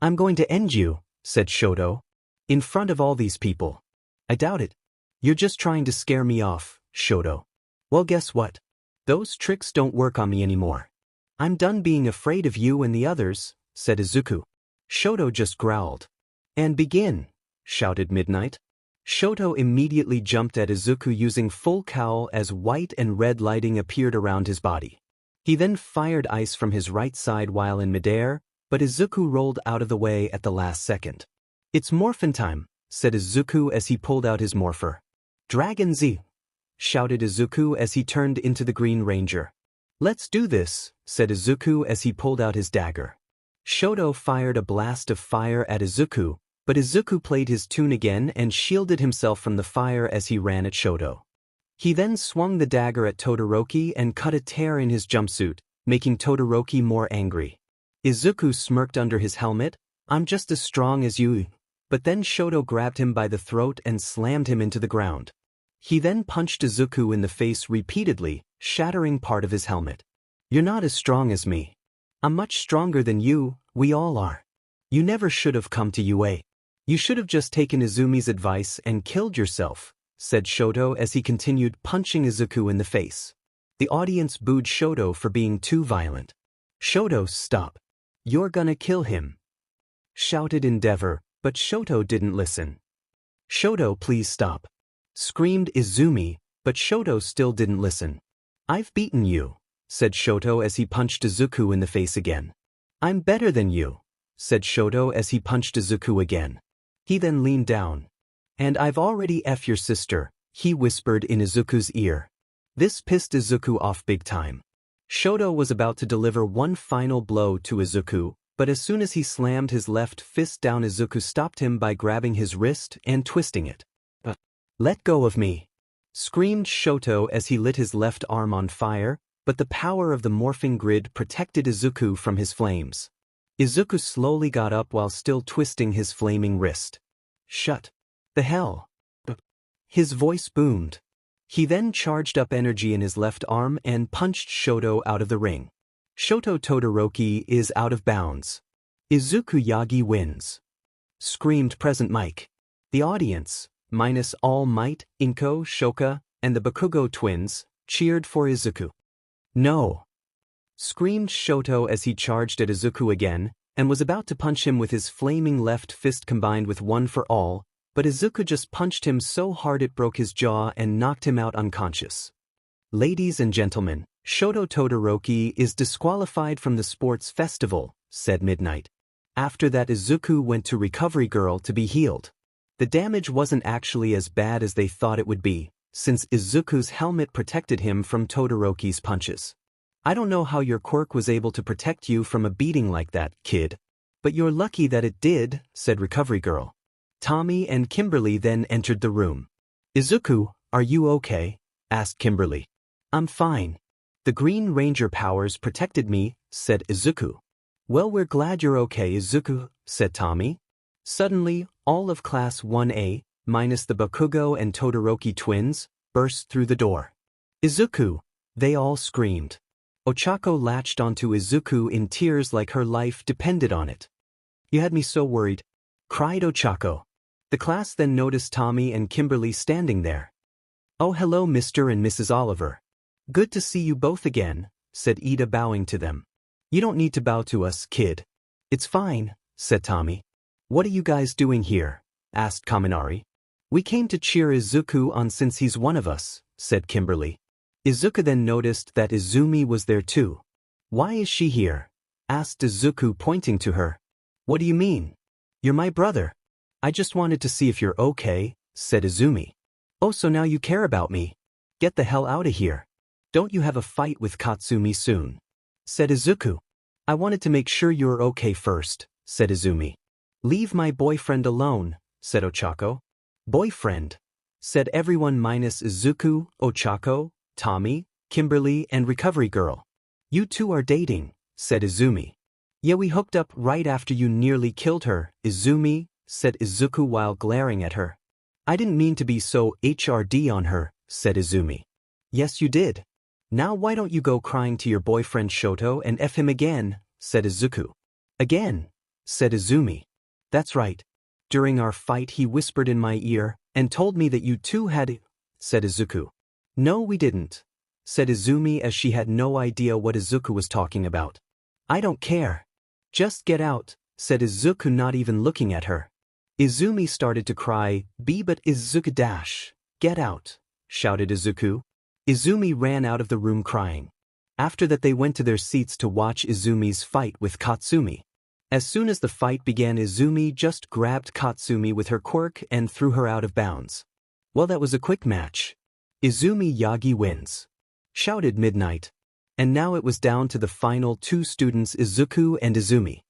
I'm going to end you, said Shoto. In front of all these people. I doubt it. You're just trying to scare me off, Shoto. Well, guess what? Those tricks don't work on me anymore. I'm done being afraid of you and the others, said Izuku. Shoto just growled. And begin, shouted Midnight. Shoto immediately jumped at Izuku using full cowl as white and red lighting appeared around his body. He then fired ice from his right side while in midair, but Izuku rolled out of the way at the last second. It's morphin time, said Izuku as he pulled out his morpher. Dragon Z! Shouted Izuku as he turned into the Green Ranger. Let's do this, said Izuku as he pulled out his dagger. Shoto fired a blast of fire at Izuku, but Izuku played his tune again and shielded himself from the fire as he ran at Shoto. He then swung the dagger at Todoroki and cut a tear in his jumpsuit, making Todoroki more angry. Izuku smirked under his helmet, I'm just as strong as you. But then Shoto grabbed him by the throat and slammed him into the ground. He then punched Izuku in the face repeatedly, shattering part of his helmet. You're not as strong as me. I'm much stronger than you, we all are. You never should have come to UA. You should have just taken Izumi's advice and killed yourself, said Shoto as he continued punching Izuku in the face. The audience booed Shoto for being too violent. Shoto, stop. You're gonna kill him, shouted Endeavor, but Shoto didn't listen. Shoto, please stop, screamed Izumi, but Shoto still didn't listen. I've beaten you, said Shoto as he punched Izuku in the face again. I'm better than you, said Shoto as he punched Izuku again. He then leaned down. And I've already F your sister, he whispered in Izuku's ear. This pissed Izuku off big time. Shoto was about to deliver one final blow to Izuku, but as soon as he slammed his left fist down, Izuku stopped him by grabbing his wrist and twisting it. Let go of me, screamed Shoto as he lit his left arm on fire, but the power of the morphing grid protected Izuku from his flames. Izuku slowly got up while still twisting his flaming wrist. Shut the hell. His voice boomed. He then charged up energy in his left arm and punched Shoto out of the ring. Shoto Todoroki is out of bounds. Izuku Yagi wins, screamed Present Mike. The audience, minus All Might, Inko, Shoka, and the Bakugo twins, cheered for Izuku. No! Screamed Shoto as he charged at Izuku again, and was about to punch him with his flaming left fist combined with One for All, but Izuku just punched him so hard it broke his jaw and knocked him out unconscious. Ladies and gentlemen, Shoto Todoroki is disqualified from the sports festival, said Midnight. After that, Izuku went to Recovery Girl to be healed. The damage wasn't actually as bad as they thought it would be, since Izuku's helmet protected him from Todoroki's punches. I don't know how your quirk was able to protect you from a beating like that, kid. But you're lucky that it did, said Recovery Girl. Tommy and Kimberly then entered the room. Izuku, are you okay? Asked Kimberly. I'm fine. The Green Ranger powers protected me, said Izuku. Well, we're glad you're okay, Izuku, said Tommy. Suddenly, all of Class 1A, minus the Bakugo and Todoroki twins, burst through the door. Izuku! They all screamed. Ochako latched onto Izuku in tears like her life depended on it. You had me so worried, cried Ochako. The class then noticed Tommy and Kimberly standing there. Oh, hello, Mr. and Mrs. Oliver. Good to see you both again, said Ida, bowing to them. You don't need to bow to us, kid. It's fine, said Tommy. What are you guys doing here? Asked Kaminari. We came to cheer Izuku on since he's one of us, said Kimberly. Izuku then noticed that Izumi was there too. Why is she here? Asked Izuku, pointing to her. What do you mean? You're my brother. I just wanted to see if you're okay, said Izumi. Oh, so now you care about me. Get the hell out of here. Don't you have a fight with Katsumi soon? Said Izuku. I wanted to make sure you're okay first, said Izumi. Leave my boyfriend alone, said Ochako. Boyfriend? Said everyone minus Izuku, Ochako, Tommy, Kimberly, and Recovery Girl. You two are dating, said Izumi. Yeah, we hooked up right after you nearly killed her, Izumi, said Izuku while glaring at her. I didn't mean to be so HRD on her, said Izumi. Yes you did. Now why don't you go crying to your boyfriend Shoto and F him again, said Izuku. Again, said Izumi. That's right. During our fight he whispered in my ear, and told me that you two had, said Izuku. No we didn't, said Izumi as she had no idea what Izuku was talking about. I don't care. Just get out, said Izuku not even looking at her. Izumi started to cry, but Izuku dash. Get out, shouted Izuku. Izumi ran out of the room crying. After that they went to their seats to watch Izumi's fight with Katsumi. As soon as the fight began Izumi just grabbed Katsumi with her quirk and threw her out of bounds. Well that was a quick match. Izumi Yagi wins, shouted Midnight. And now it was down to the final two students Izuku and Izumi.